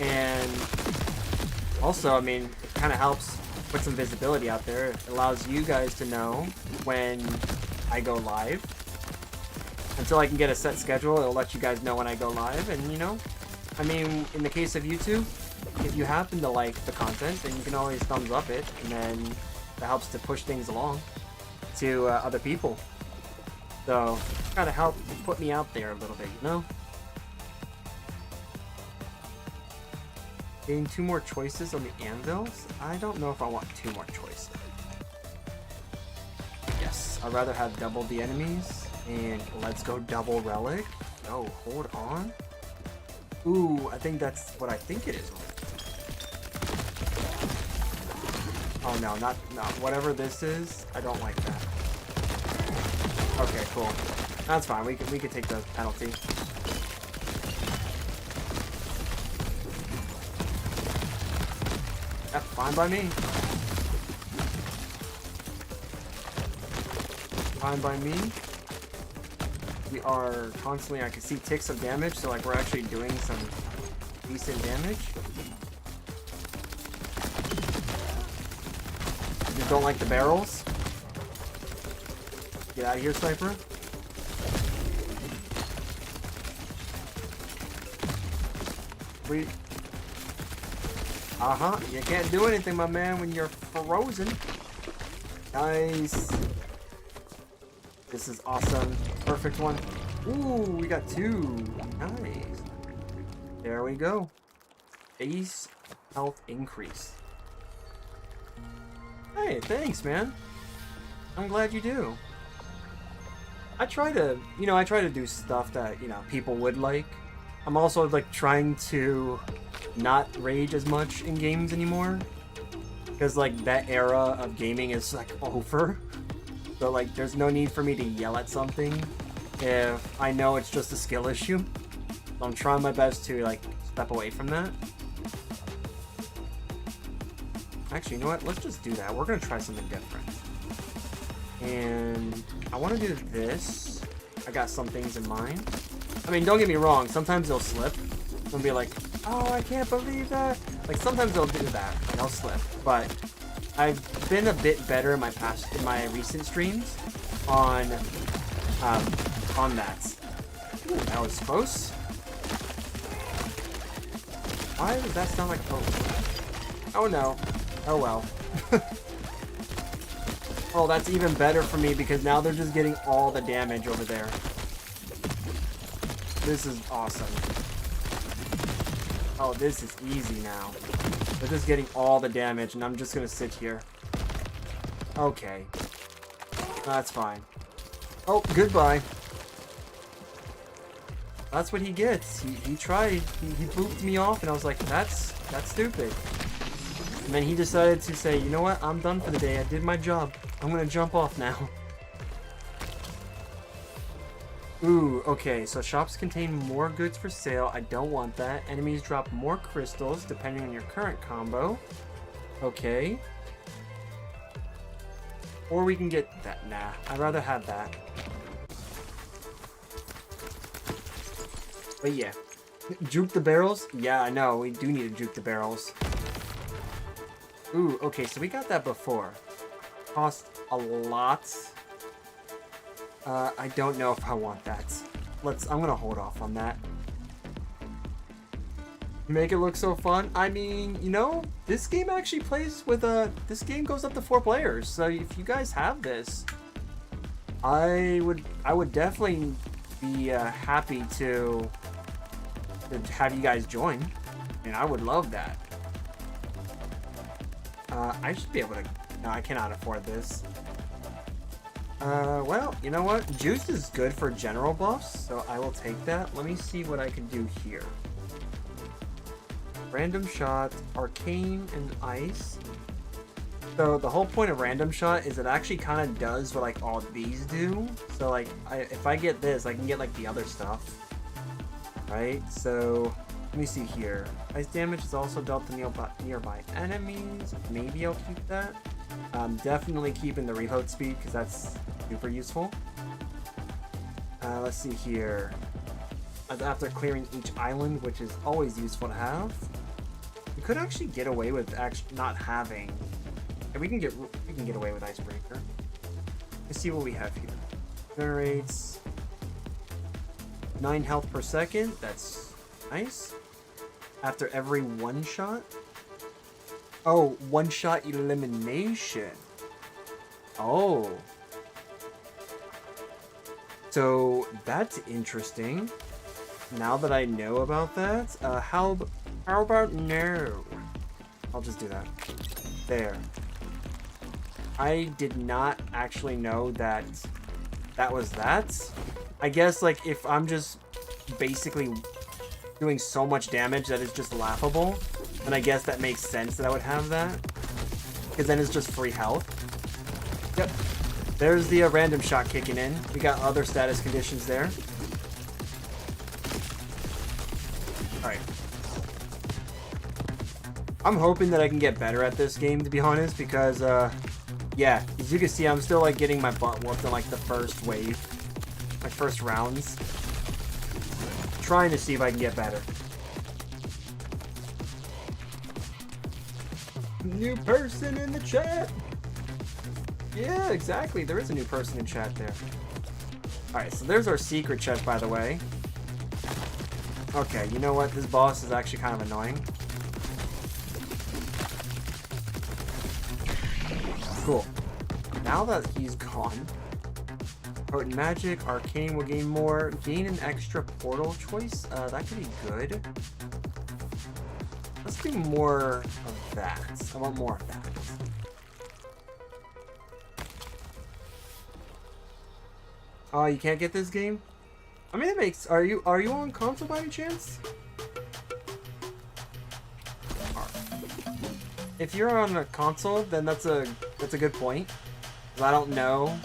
And also, I mean, it kind of helps put some visibility out there. It allows you guys to know when I go live. Until I can get a set schedule, it'll let you guys know when I go live. And, you know, I mean, in the case of YouTube, if you happen to like the content, then you can always thumbs up it. And then that helps to push things along to other people. So, kind of help put me out there a little bit, you know? Getting 2 more choices on the anvils? I don't know if I want 2 more choices. Yes, I'd rather have double the enemies. And let's go double relic. Oh, hold on. Ooh, I think that's what I think it is. Oh no, not whatever this is. I don't like that. Okay, cool. That's fine. We could take the penalty. That's fine by me. Fine by me. We are constantly, I can see ticks of damage, so like we're actually doing some decent damage. Just don't like the barrels. Get out of here, sniper. We. You can't do anything, my man, when you're frozen. Nice. This is awesome. Perfect one. Ooh, we got 2. Nice. There we go. Base health increase. Hey, thanks, man. I'm glad you do. I try to do stuff that, you know, people would like. I'm also, like, trying to not rage as much in games anymore. Because, like, that era of gaming is, like, over. So, like, there's no need for me to yell at something if I know it's just a skill issue. So I'm trying my best to, like, step away from that. Actually, you know what? Let's just do that. We're going to try something different. And I want to do this. I got some things in mind. I mean, don't get me wrong. Sometimes they'll slip. They'll be like, oh, I can't believe that. Like, sometimes they'll do that. Like, I'll slip. But I've been a bit better in my recent streams on that. Ooh, that was close. Why does that sound like a phone? Oh no. Oh well. Oh, that's even better for me because now they're just getting all the damage over there. This is awesome. Oh, this is easy now. They're just getting all the damage, and I'm just gonna sit here. Okay. That's fine. Oh, goodbye. That's what he gets. He tried. He booped me off, and I was like, that's stupid. And then he decided to say, you know what? I'm done for the day. I did my job. I'm gonna jump off now. Ooh, okay, so shops contain more goods for sale. I don't want that. Enemies drop more crystals depending on your current combo. Okay. Or we can get that. Nah, I'd rather have that. But yeah. Juke the barrels? Yeah, I know. We do need to juke the barrels. Ooh, okay, so we got that before. Cost a lot. I don't know if I want that. I'm gonna hold off on that. Make it look so fun. I mean, you know, this game actually plays with this game goes up to 4 players. So if you guys have this, I would definitely be happy to have you guys join. I mean, I would love that. I should be able to. No, I cannot afford this. Well, you know what? Juice is good for general buffs, so I will take that. Let me see what I can do here. Random shot, arcane, and ice. So the whole point of random shot is it actually kind of does what like all these do. So like, if I get this, I can get like the other stuff. Right? So let me see here. Ice damage is also dealt to nearby enemies. Maybe I'll keep that. Definitely keeping the reload speed because that's super useful. Let's see here. After clearing each island, which is always useful to have. We could actually get away with not having. And we can get away with Icebreaker. Let's see what we have here. Generates 9 health per second. That's nice. After every one shot. Oh, one shot elimination. Oh. So that's interesting. Now that I know about that, how about no? I'll just do that. There. I did not actually know that was that. I guess like if I'm just basically doing so much damage that it's just laughable, then I guess that makes sense that I would have that. Because then it's just free health. Yep. There's the random shot kicking in. We got other status conditions there. Alright. I'm hoping that I can get better at this game, to be honest, because, yeah, as you can see, I'm still, like, getting my butt whooped in, like, the first wave. My first rounds. Trying to see if I can get better. New person in the chat! Yeah, exactly. There is a new person in chat there. Alright, so there's our secret chest, by the way. Okay, you know what? This boss is actually kind of annoying. Cool. Now that he's gone, Potent Magic, Arcane will gain more. Gain an extra portal choice. That could be good. Let's do more of that. I want more of that. Oh, you can't get this game? I mean, it makes. Are you on console by any chance? If you're on a console, then that's a good point. I don't know.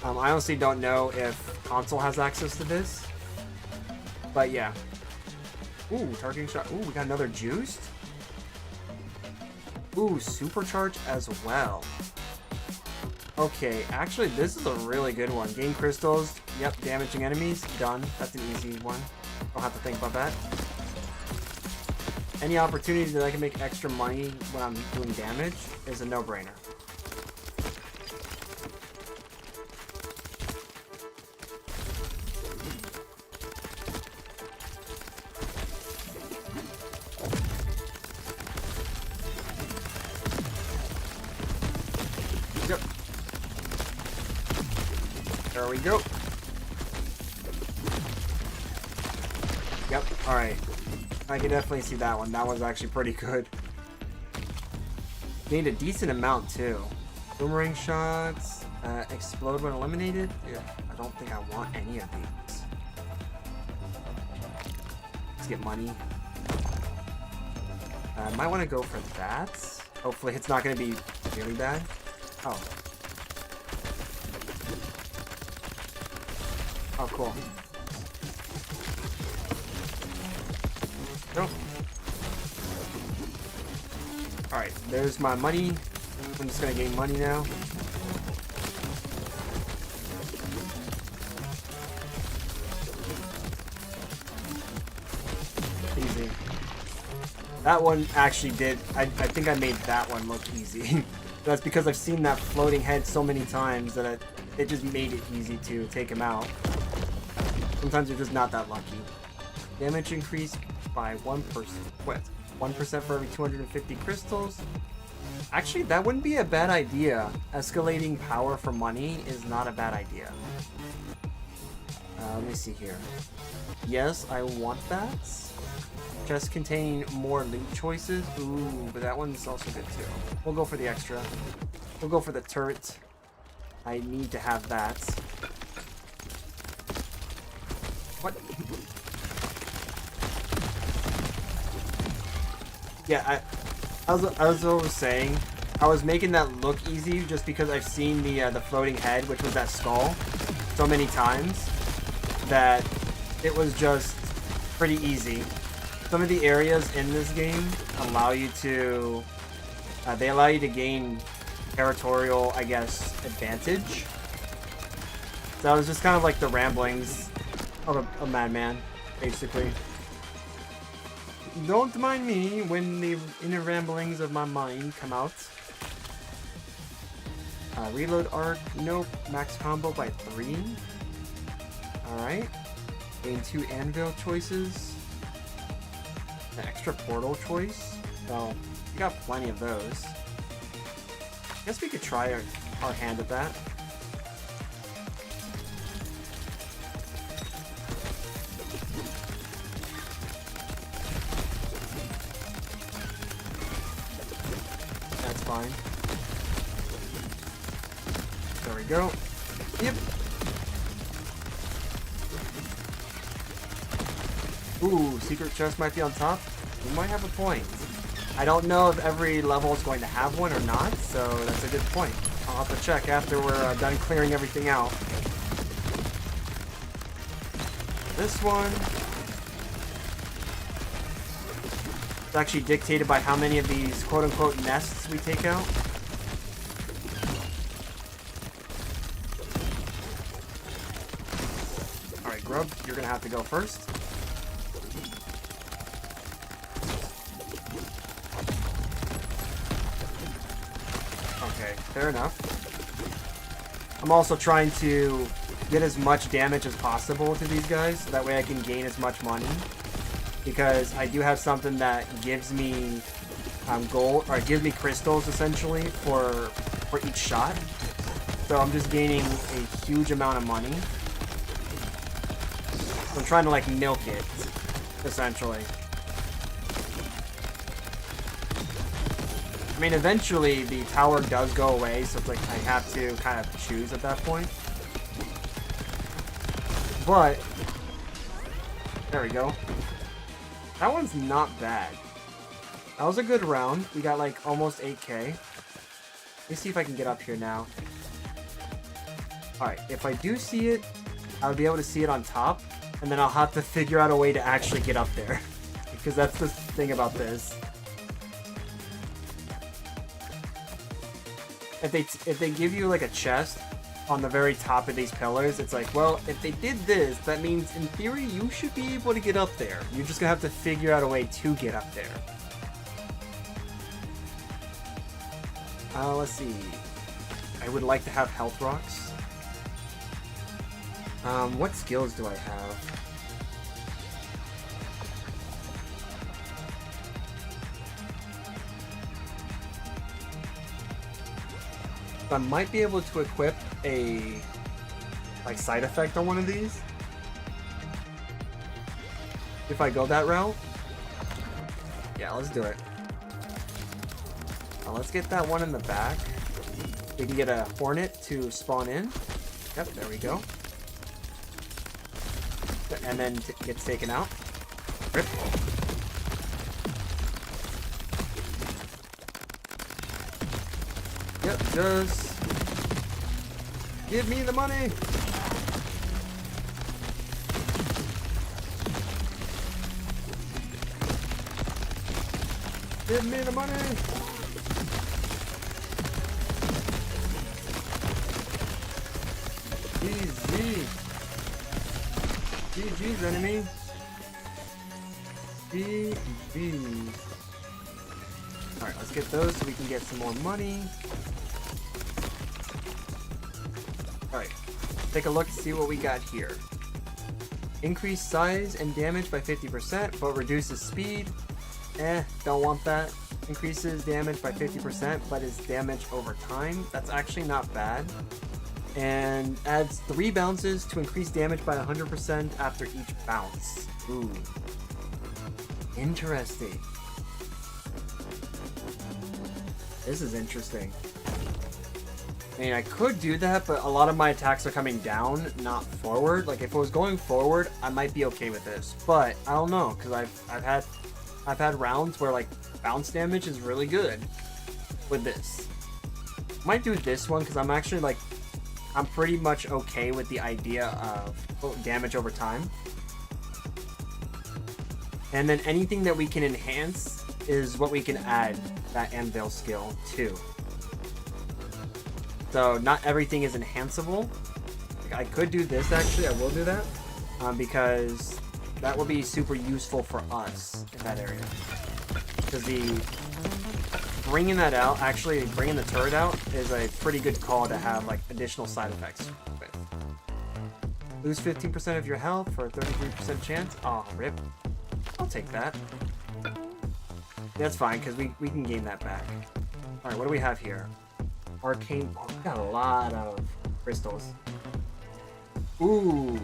I honestly don't know if console has access to this. But yeah. Ooh, targeting shot. Ooh, we got another juiced. Ooh, supercharge as well. Okay, actually, this is a really good one. Gain crystals. Yep, damaging enemies. Done. That's an easy one. Don't have to think about that. Any opportunity that I can make extra money when I'm doing damage is a no-brainer. Yep. There we go. Yep, alright. I can definitely see that one. That was actually pretty good. Gained a decent amount too. Boomerang shots, explode when eliminated. Yeah, I don't think I want any of these. Let's get money. I might want to go for that. Hopefully it's not going to be really bad. Oh. Oh, cool. Nope. Alright, there's my money. I'm just gonna gain money now. Easy. That one actually did. I think I made that one look easy. That's because I've seen that floating head so many times that it just made it easy to take him out. Sometimes you're just not that lucky. Damage increase by 1%. What? 1% for every 250 crystals. Actually, that wouldn't be a bad idea. Escalating power for money is not a bad idea. Let me see here. Yes, I want that. Chest containing more loot choices. Ooh, but that one's also good too. We'll go for the extra. We'll go for the turret. I need to have that. What? Yeah, as I was saying, I was making that look easy just because I've seen the floating head, which was that skull, so many times that it was just pretty easy. Some of the areas in this game allow you to, they allow you to gain territorial, I guess, advantage. So it was just kind of like the ramblings of a madman, basically. Don't mind me when the inner ramblings of my mind come out. Reload arc, nope. Max combo by 3. Alright. Gain 2 anvil choices. An extra portal choice. Well, we got plenty of those. Guess we could try our hand at that. That's fine. There we go. Yep. Ooh, secret chest might be on top. We might have a point. I don't know if every level is going to have one or not, so that's a good point. I'll have to check after we're done clearing everything out. This one. It's actually dictated by how many of these quote-unquote nests we take out. Alright, Grub, you're gonna have to go first. Okay, fair enough. I'm also trying to get as much damage as possible to these guys, so that way I can gain as much money. Because I do have something that gives me gold, or gives me crystals essentially for each shot. So I'm just gaining a huge amount of money. So I'm trying to like milk it, essentially. I mean, eventually the tower does go away, so it's like I have to kind of choose at that point. But there we go. That one's not bad. That was a good round. We got like almost 8k. Let me see if I can get up here now. Alright, if I do see it, I'll be able to see it on top, and then I'll have to figure out a way to actually get up there. Because that's the thing about this. If they give you like a chest on the very top of these pillars, it's like, well, if they did this, that means in theory you should be able to get up there. You're just gonna have to figure out a way to get up there. Let's see. I would like to have health rocks. What skills do I have? I might be able to equip a like side effect on one of these if I go that route. Yeah, let's do it. Now let's get that one in the back. We can get a hornet to spawn in. Yep, there we go. And then gets taken out. Rip. Yep, just give me the money. Give me the money. GG. GG's enemy. GG. Alright, let's get those so we can get some more money. Alright, take a look and see what we got here. Increase size and damage by 50%, but reduces speed. Don't want that. Increases damage by 50%, but is damage over time. That's actually not bad. And adds 3 bounces to increase damage by 100% after each bounce. Ooh. Interesting. This is interesting. I mean, I could do that, but a lot of my attacks are coming down, not forward. Like, if it was going forward, I might be okay with this. But I don't know, because I've had rounds where, like, bounce damage is really good with this. Might do this one because I'm actually, like, I'm pretty much okay with the idea of damage over time. And then anything that we can enhance is what we can add that anvil skill to. So not everything is enhanceable. Like, I could do this actually, I will do that. Because that will be super useful for us in that area. Because bringing that out, actually bringing the turret out, is a pretty good call to have like additional side effects with. Lose 15% of your health for a 33% chance. Oh, rip. I'll take that. That's fine, because we can gain that back. Alright, what do we have here? Arcane. Oh, we got a lot of crystals. Ooh.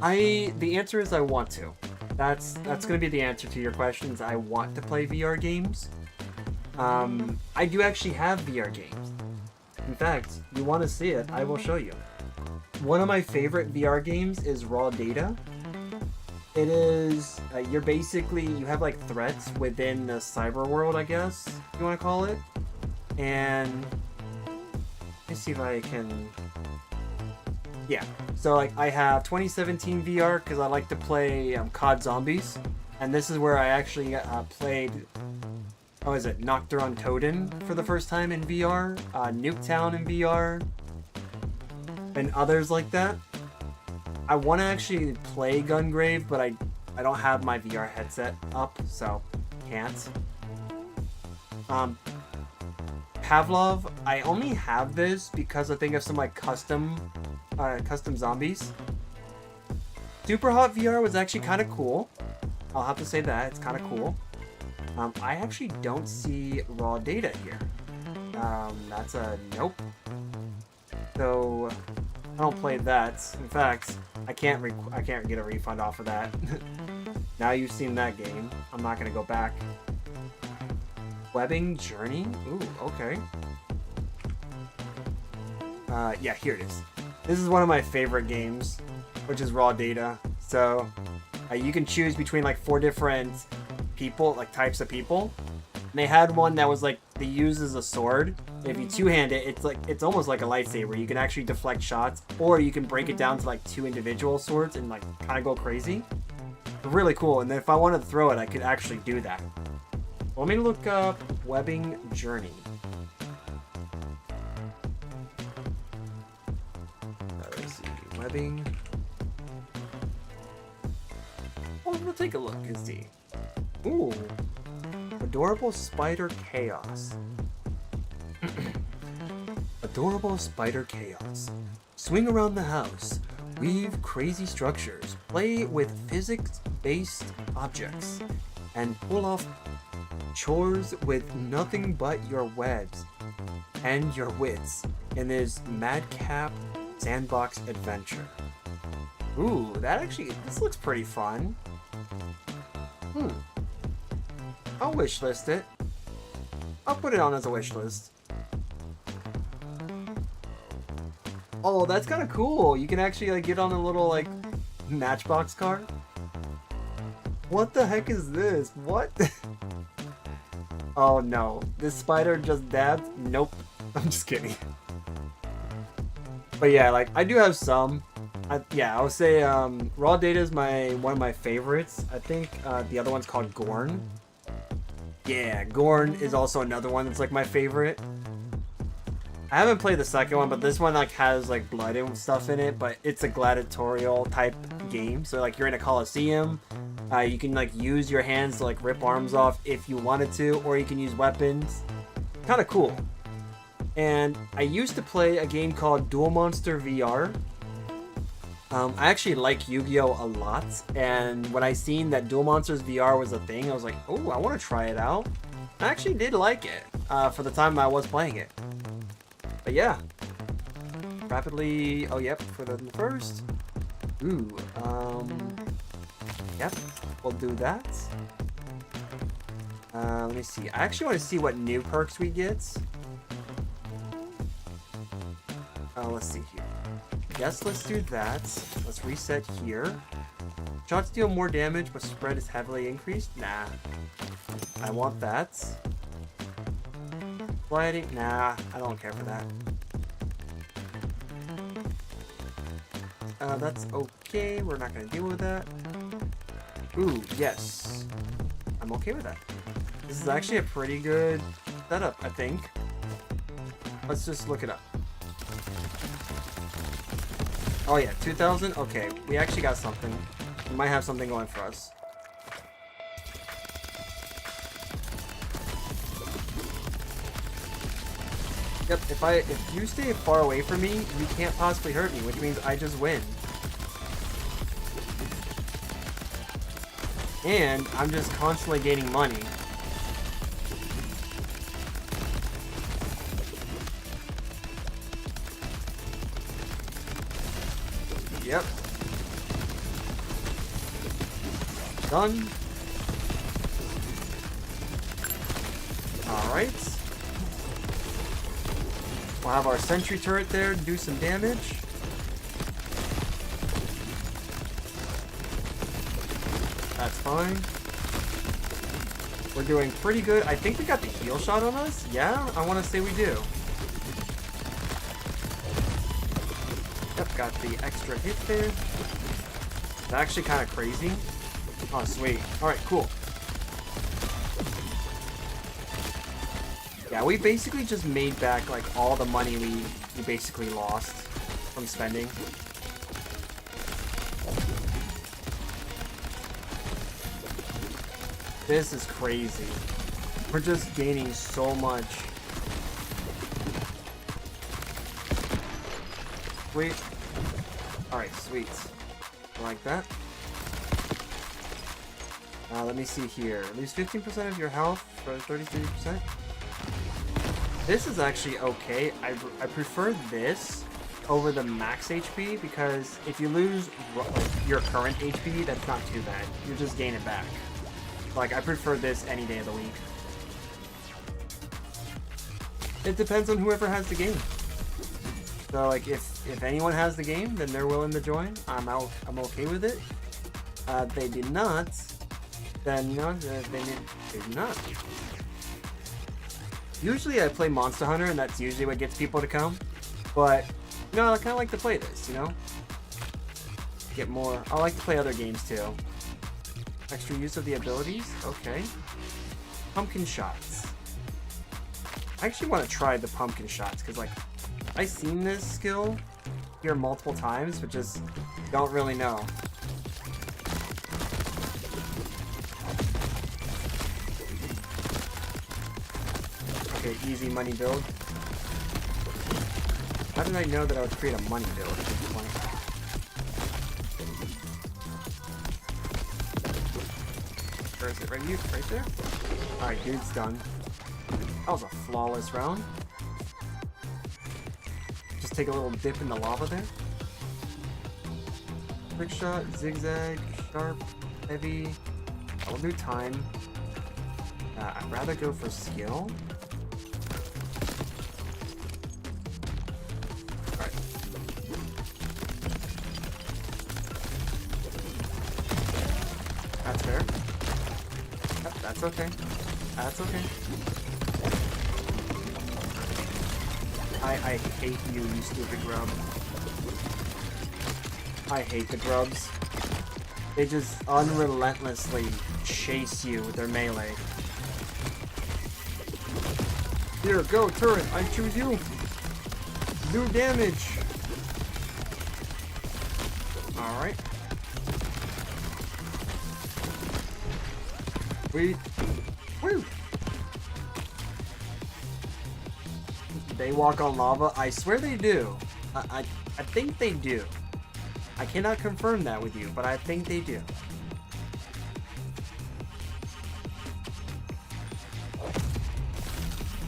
The answer is I want to. That's gonna be the answer to your questions. I want to play VR games. I do actually have VR games. In fact, you want to see it, I will show you. One of my favorite VR games is Raw Data. It is, you have like threats within the cyber world, I guess, you want to call it. And let's see if I can, yeah. So like I have 2017 VR because I like to play COD Zombies. And this is where I actually played, Nocturne Totem for the first time in VR, Nuketown in VR, and others like that. I want to actually play Gungrave, but I don't have my VR headset up, so can't. Pavlov, I only have this because I think of some like custom zombies. Super Hot VR was actually kind of cool. I'll have to say that, it's kind of cool. I actually don't see Raw Data here. That's a nope. So I don't play that. In fact, I can't get a refund off of that. Now you've seen that game, I'm not gonna go back. Webbing Journey? Ooh, okay. Yeah, here it is. This is one of my favorite games, which is Raw Data. So you can choose between like 4 different people, like types of people. And they had one that was like, they use as a sword. If you two-hand it, it's almost like a lightsaber. You can actually deflect shots, or you can break it down to like 2 individual swords and like kind of go crazy. Really cool. And then if I wanted to throw it, I could actually do that. Let me look up Webbing Journey. Let's see, Webbing. Well, we'll take a look and see. Ooh, Adorable Spider Chaos. Adorable Spider Chaos. Swing around the house, weave crazy structures, play with physics-based objects, and pull off chores with nothing but your webs and your wits in this madcap sandbox adventure. Ooh, this looks pretty fun. I'll wish list it. I'll put it on as a wish list. Oh, that's kind of cool. You can actually like get on a little like Matchbox car. What the heck is this? What? Oh no, this spider just dabbed? Nope. I'm just kidding. But yeah, like I do have some. I would say Raw Data is one of my favorites. I think the other one's called Gorn. Yeah, Gorn is also another one that's like my favorite. I haven't played the second one, but this one like has like blood and stuff in it, but it's a gladiatorial type game. So like you're in a coliseum. You can like use your hands to like rip arms off if you wanted to, or you can use weapons. Kind of cool. And I used to play a game called Duel Monster VR. I actually like Yu-Gi-Oh! A lot, and when I seen that Duel Monsters VR was a thing, I was like, oh, I want to try it out. I actually did like it for the time I was playing it. But yeah, rapidly. Oh, yep, for the first. Ooh, yep, we'll do that. Let me see. I actually want to see what new perks we get. Let's see here. Yes, let's do that. Let's reset here. Shots deal more damage, but spread is heavily increased. Nah, I want that. Sliding? Nah, I don't care for that. That's okay. We're not gonna deal with that. Ooh, yes. I'm okay with that. This is actually a pretty good setup, I think. Let's just look it up. Oh yeah, 2,000? Okay, we actually got something. We might have something going for us. Yep, if you stay far away from me, you can't possibly hurt me, which means I just win. And I'm just constantly gaining money. Yep. Done. Alright. We'll have our sentry turret there do some damage. That's fine. We're doing pretty good. I think we got the heal shot on us. Yeah, I want to say we do. Yep, got the extra hit there. It's actually kind of crazy. Oh, sweet. Alright, cool. Yeah, we basically just made back like all the money we basically lost from spending. This is crazy. We're just gaining so much. Sweet. Alright, sweet. Like that. Let me see here. Lose 15% of your health for 33%. This is actually okay. I prefer this over the max HP because if you lose your current HP, that's not too bad. You just gain it back. Like, I prefer this any day of the week. It depends on whoever has the game. So, like, if anyone has the game, then they're willing to join. I'm okay with it. They did not. Then, you know, they did not. Usually I play Monster Hunter, and that's usually what gets people to come. But, you know, I kind of like to play this, you know? Get more. I like to play other games, too. Extra use of the abilities? Okay. Pumpkin shots. I actually want to try the pumpkin shots, because, like, I've seen this skill here multiple times, but just don't really know. Okay, easy money build. How did I know that I would create a money build at this point? Where is it? Right there? Alright, dude's done. That was a flawless round. Just take a little dip in the lava there. Trick shot, zigzag, sharp, heavy. I'll do time. I'd rather go for skill. Alright. That's fair. Yep, that's okay. That's okay. I hate you, you stupid grub. I hate the grubs. They just unrelentlessly chase you with their melee. Here, go, turret. I choose you. Do damage. Alright. Woo! They walk on lava? I swear they do. I think they do. I cannot confirm that with you, but I think they do.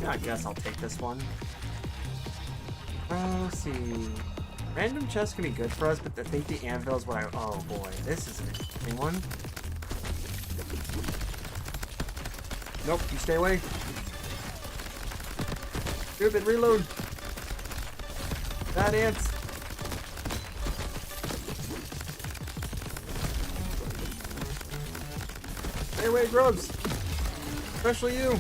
Yeah, I guess I'll take this one. Let's see. Random chests can be good for us, but I think the anvil is what I... Oh boy, this is an interesting one. Nope, you stay away. Stupid, reload. Bad ants. Stay away, grubs. Especially you.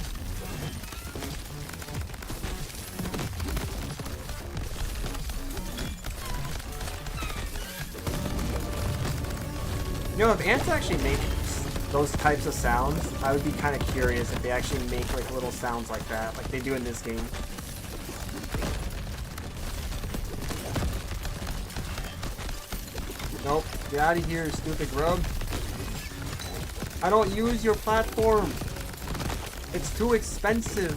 You know, if ants actually make those types of sounds, I would be kind of curious if they actually make like little sounds like that, like they do in this game. Nope, get out of here, stupid grub. I don't use your platform. It's too expensive.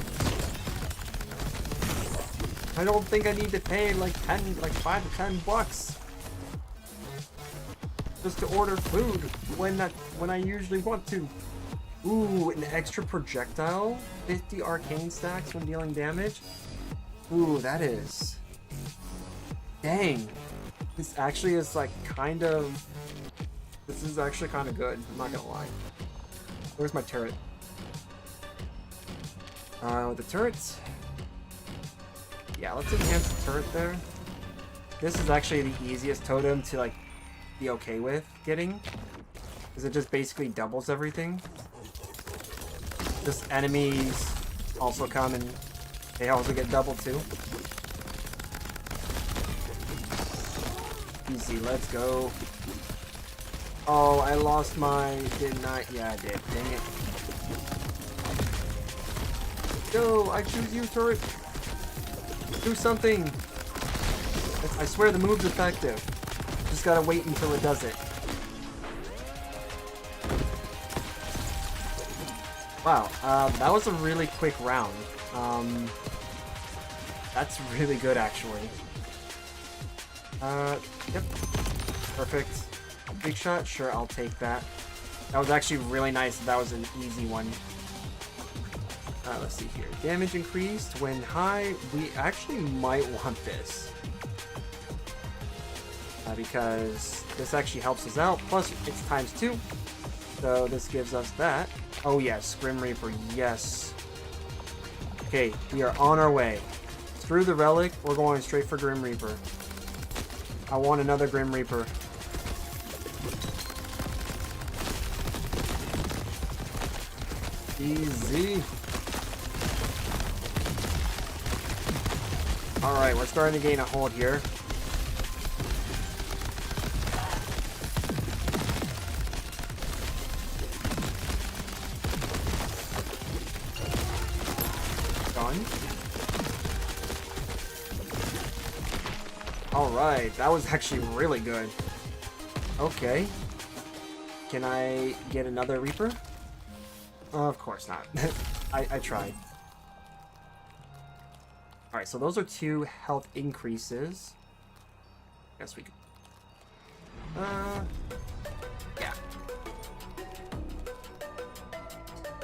I don't think I need to pay like 5 to 10 bucks just to order food when I usually want to. Ooh, an extra projectile, 50 arcane stacks when dealing damage. Ooh, that is. Dang. This actually is like kind of. This is actually kind of good. I'm not gonna lie. Where's my turret? The turrets. Yeah, let's enhance the turret there. This is actually the easiest totem to like be okay with getting, because it just basically doubles everything. Just enemies also come and they also get doubled too. Easy, let's go. Oh, I lost my... Didn't I? Yeah, I did. Dang it. Go! I choose you, turret! Do something! I swear the move's effective. Just gotta wait until it does it. Wow, that was a really quick round. That's really good, actually. Yep. Perfect. Big shot? Sure, I'll take that. That was actually really nice. That was an easy one. Let's see here. Damage increased when high. We actually might want this. Because this actually helps us out. Plus, it's ×2. So this gives us that. Oh yes, Grim Reaper. Yes. Okay, we are on our way. Through the relic, we're going straight for Grim Reaper. I want another Grim Reaper. Easy. Alright, we're starting to gain a hold here. Done. Alright, that was actually really good. Okay. Can I get another Reaper? Of course not. I tried. Alright, so those are 2 health increases. Guess we could... yeah.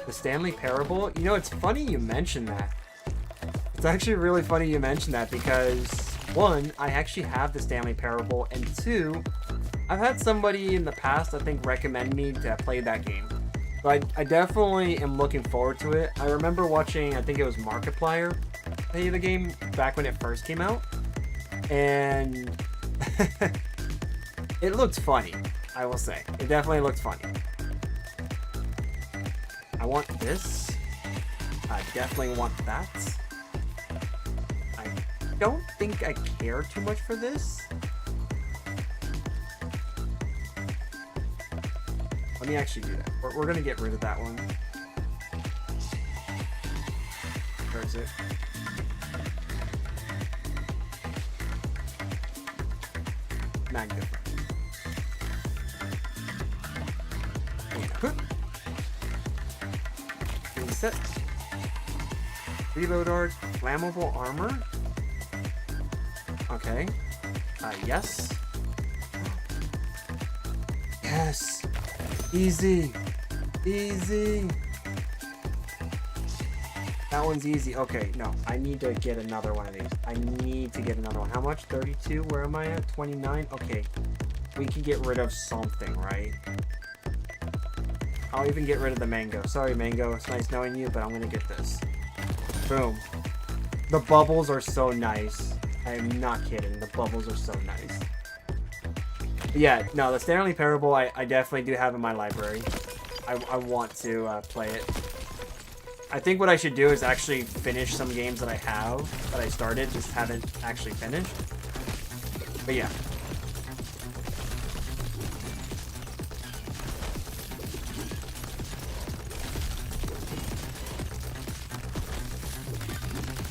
The Stanley Parable? You know, it's funny you mentioned that. It's actually really funny you mentioned that because, 1, I actually have the Stanley Parable, and 2, I've had somebody in the past, I think, recommend me to play that game. But I definitely am looking forward to it. I remember watching, I think it was Markiplier play the game back when it first came out. And it looked funny, I will say. It definitely looked funny. I want this. I definitely want that. I don't think I care too much for this. Let me actually do that. We're gonna get rid of that one. Where is it? Magnifier. Reset. Reload art. Flammable armor. Okay. Yes. Yes. Easy. Easy. That one's easy. Okay, no. I need to get another one of these. I need to get another one. How much? 32? Where am I at? 29? Okay. We can get rid of something, right? I'll even get rid of the mango. Sorry, mango. It's nice knowing you, but I'm going to get this. Boom. The bubbles are so nice. I am not kidding. The bubbles are so nice. But yeah, no, the Stanley Parable I definitely do have in my library. I want to play it. I think what I should do is actually finish some games that I have, that I started, just haven't actually finished. But yeah.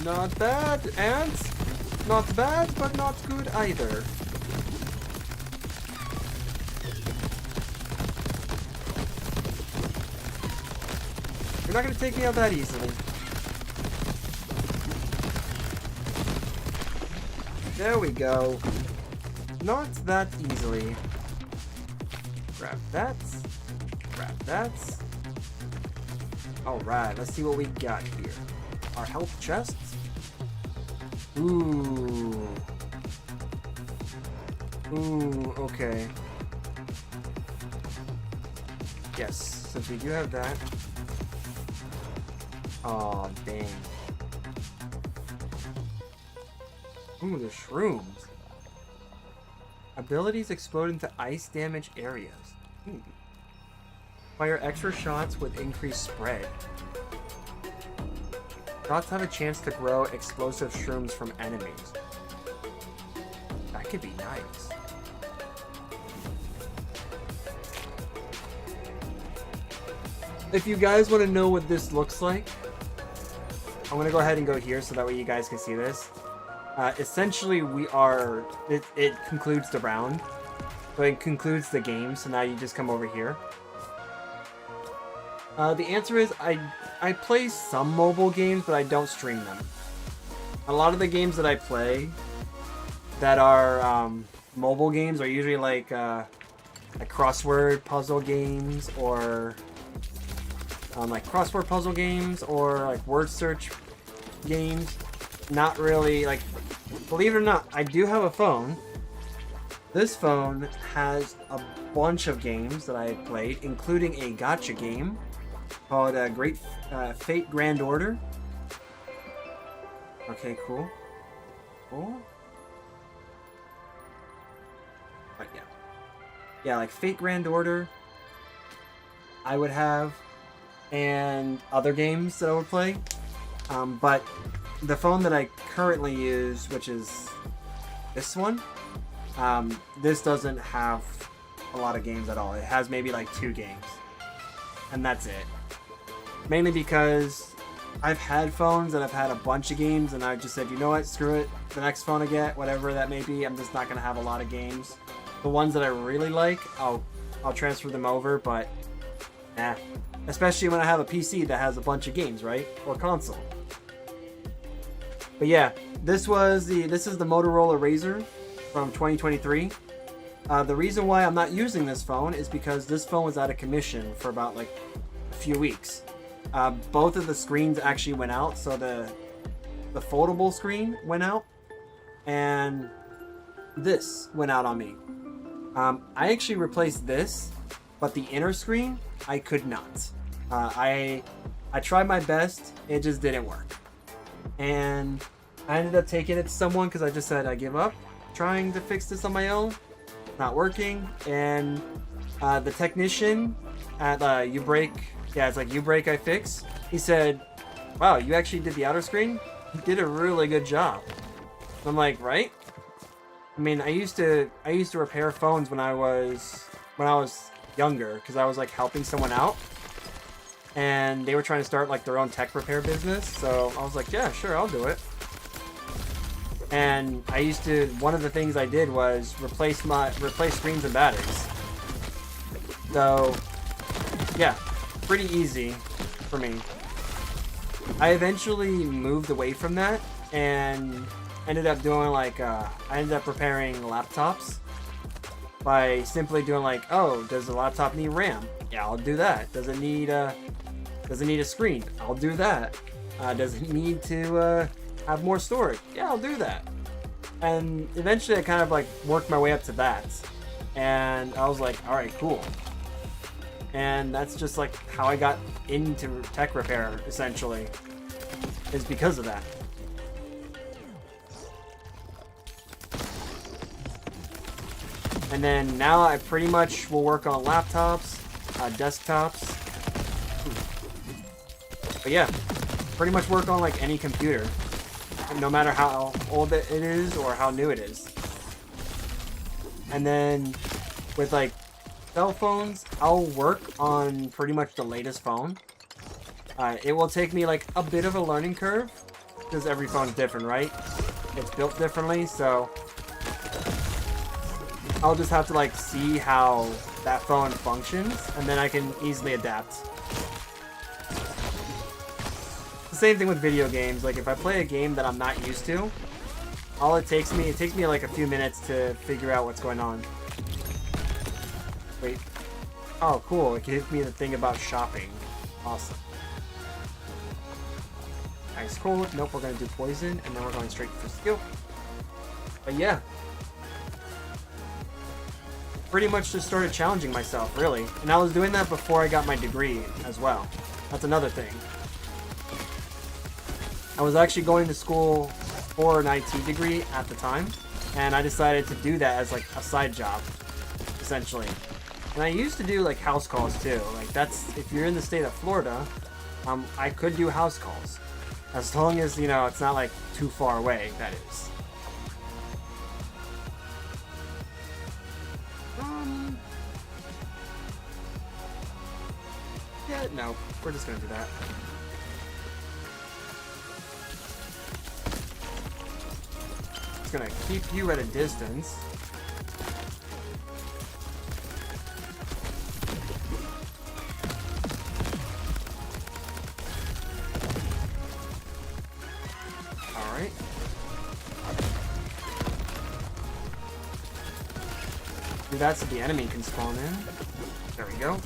Not bad, ants. Not bad, but not good either. You're not going to take me out that easily. There we go. Not that easily. Grab that. Grab that. Alright, let's see what we got here. Our health chests. Ooh. Ooh, okay. Yes, since we do have that. Oh, dang. Ooh, the shrooms. Abilities explode into ice damage areas. Ooh. Fire extra shots with increased spread. Shots have a chance to grow explosive shrooms from enemies. That could be nice. If you guys want to know what this looks like, I'm going to go ahead and go here so that way you guys can see this. Essentially, it concludes the round. So it concludes the game, so now you just come over here. The answer is, I play some mobile games, but I don't stream them. A lot of the games that I play that are mobile games are usually like crossword puzzle games, or like crossword puzzle games, or like word search games. Not really, like, believe it or not, I do have a phone. This phone has a bunch of games that I have played, including a gacha game called Fate Grand Order. Okay, cool. Cool. But yeah. Yeah, like Fate Grand Order I would have, and other games that I would play. But the phone that I currently use, which is this one, this doesn't have a lot of games at all. It has maybe like 2 games, and that's it. Mainly because I've had phones that have had a bunch of games, and I just said, you know what, screw it. The next phone I get, whatever that may be, I'm just not gonna have a lot of games. The ones that I really like, I'll transfer them over, but nah. Especially when I have a PC that has a bunch of games, right? Or console. But yeah, this is the Motorola Razr from 2023. The reason why I'm not using this phone is because this phone was out of commission for about like a few weeks. Both of the screens actually went out, so the foldable screen went out, and this went out on me. I actually replaced this, but the inner screen I could not. I tried my best, it just didn't work. And I ended up taking it to someone because I just said I give up trying to fix this on my own. Not working. And the technician at Ubreak, yeah, it's like Ubreak I Fix, he said, wow, you actually did the outer screen? You did a really good job. I'm like, right? I mean, I used to repair phones when I was younger because I was like helping someone out. And they were trying to start like their own tech repair business, so I was like, yeah, sure, I'll do it. And one of the things I did was replace screens and batteries. So yeah, pretty easy for me. I eventually moved away from that and ended up doing like I ended up repairing laptops by simply doing like, oh, does the laptop need RAM? Yeah, I'll do that. Does it need a screen? I'll do that. Does it need to have more storage? Yeah, I'll do that. And eventually I kind of like worked my way up to that. And I was like, all right, cool. And that's just like how I got into tech repair, essentially, is because of that. And then now I pretty much will work on laptops, desktops. But yeah, pretty much work on like any computer, no matter how old it is or how new it is. And then with like cell phones, I'll work on pretty much the latest phone. It will take me like a bit of a learning curve because every phone's different, right? It's built differently, so I'll just have to like see how that phone functions, and then I can easily adapt. The same thing with video games. Like if I play a game that I'm not used to, it takes me like a few minutes to figure out what's going on. Wait. Oh, cool. It gave me the thing about shopping. Awesome. Ice cold. Nope, we're gonna do poison, and then we're going straight for skill. But yeah. Pretty much just started challenging myself, really. And I was doing that before I got my degree as well. That's another thing. I was actually going to school for an IT degree at the time, and I decided to do that as like a side job, essentially. And I used to do like house calls too. Like that's, if you're in the state of Florida, I could do house calls. As long as, you know, it's not like too far away, that is. Yeah, no, we're just gonna do that. It's gonna keep you at a distance. Alright. Do that so the enemy can spawn in. There we go.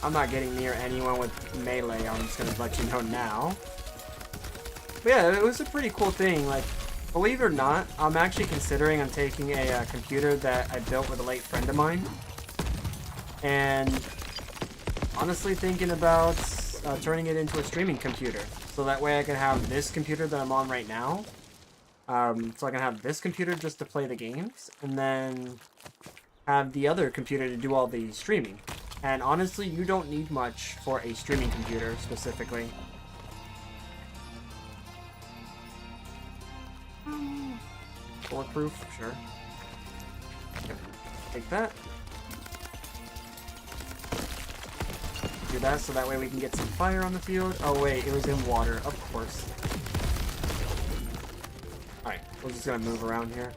I'm not getting near anyone with melee, I'm just gonna let you know now. But yeah, it was a pretty cool thing. Like, believe it or not, I'm actually considering I'm taking a computer that I built with a late friend of mine. And honestly thinking about turning it into a streaming computer. So that way I can have this computer that I'm on right now. So I can have this computer just to play the games, and then have the other computer to do all the streaming. And honestly, you don't need much for a streaming computer, specifically. Bulletproof, sure. Yep. Take that. Do that so that way we can get some fire on the field. Oh wait, it was in water, of course. Alright, we're just gonna move around here.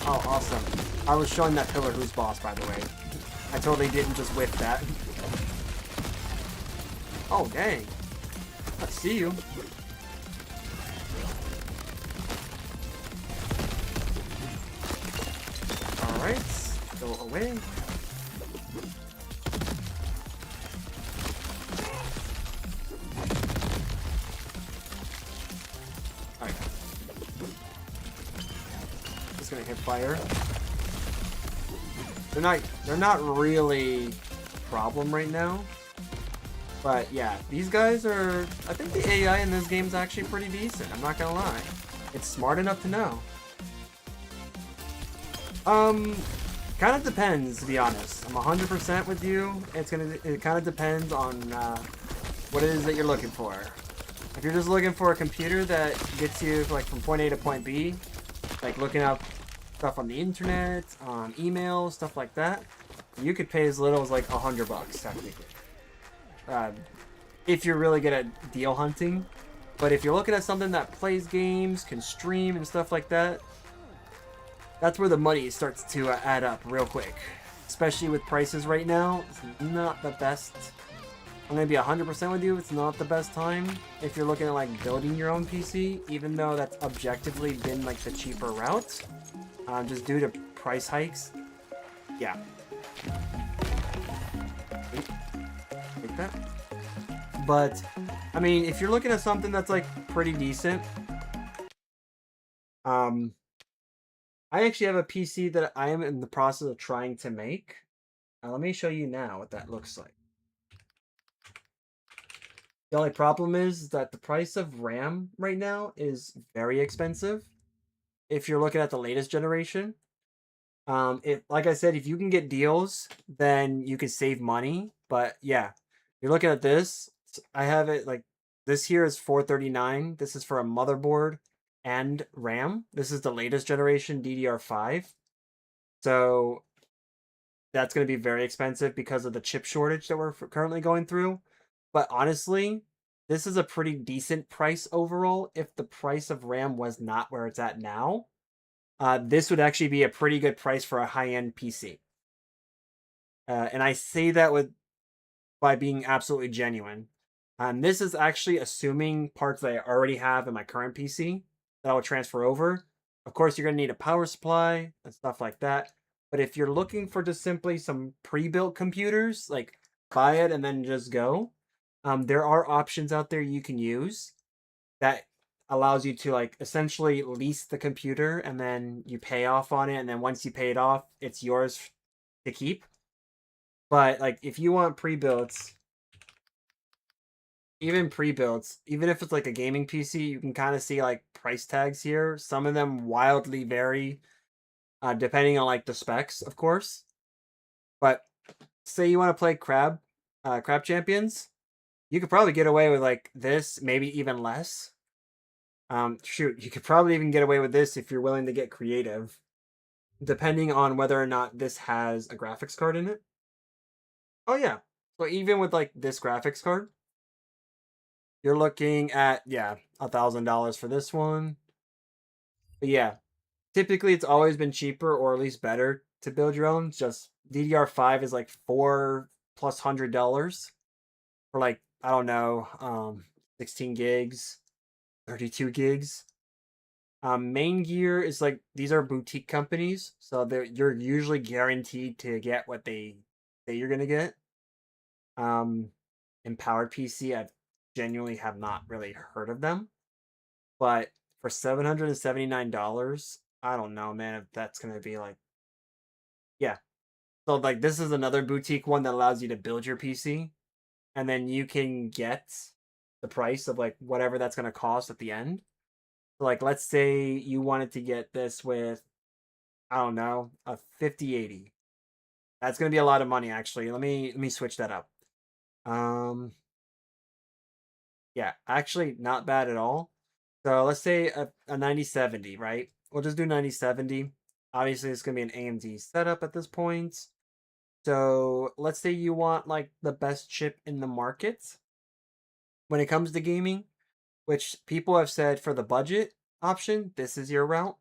Oh, awesome. I was showing that pillar who's boss, by the way. I totally didn't just whiff that. Oh, dang. I see you. Alright, go away. fire. They're not really a problem right now. But yeah, these guys are, I think the AI in this game is actually pretty decent, I'm not gonna lie. It's smart enough to know. Kind of depends, to be honest. I'm 100% with you. It kind of depends on what it is that you're looking for. If you're just looking for a computer that gets you like from point A to point B, like looking up stuff on the internet, on email, stuff like that, you could pay as little as like $100 technically. If you're really good at deal hunting. But if you're looking at something that plays games, can stream and stuff like that, that's where the money starts to add up real quick. Especially with prices right now, it's not the best. I'm going to be 100% with you, it's not the best time if you're looking at like building your own PC, even though that's objectively been like the cheaper route. Just due to price hikes. Yeah. Like that. But, I mean, if you're looking at something that's like pretty decent, I actually have a PC that I am in the process of trying to make. Let me show you now what that looks like. The only problem is that the price of RAM right now is very expensive. If you're looking at the latest generation, like I said, if you can get deals, then you can save money. But yeah, you're looking at this. I have it like this here is $439. This is for a motherboard and RAM. This is the latest generation DDR5. So that's going to be very expensive because of the chip shortage that we're currently going through. But honestly, this is a pretty decent price overall if the price of RAM was not where it's at now. This would actually be a pretty good price for a high-end PC. And I say that by being absolutely genuine. This is actually assuming parts that I already have in my current PC that I will transfer over. Of course, you're going to need a power supply and stuff like that. But if you're looking for just simply some pre-built computers, like buy it and then just go, there are options out there you can use that allows you to like essentially lease the computer and then you pay off on it. And then once you pay it off, it's yours to keep. But like if you want pre-builts, even pre-builts, even if it's like a gaming PC, you can kind of see like price tags here. Some of them wildly vary, depending on like the specs, of course. But say you want to play Crab Champions, you could probably get away with like this, maybe even less. Shoot, you could probably even get away with this if you're willing to get creative, depending on whether or not this has a graphics card in it. Oh yeah, so even with like this graphics card, you're looking at yeah $1,000 for this one. But yeah, typically it's always been cheaper or at least better to build your own. It's just DDR5 is like $400+ for like I don't know 16 gigs, 32 gigs. Maingear is like these are boutique companies, so you're usually guaranteed to get what they say you're gonna get. Empowered PC, I genuinely have not really heard of them, but for $779, I don't know, man, if that's gonna be like, yeah. So like this is another boutique one that allows you to build your PC, and then you can get the price of like whatever that's gonna cost at the end. So like let's say you wanted to get this with I don't know, a 5080. That's gonna be a lot of money actually. Let me switch that up. Yeah, actually not bad at all. So let's say a 9070, right? We'll just do 9070. Obviously it's gonna be an AMD setup at this point. So let's say you want like the best chip in the market when it comes to gaming, which people have said for the budget option, this is your route.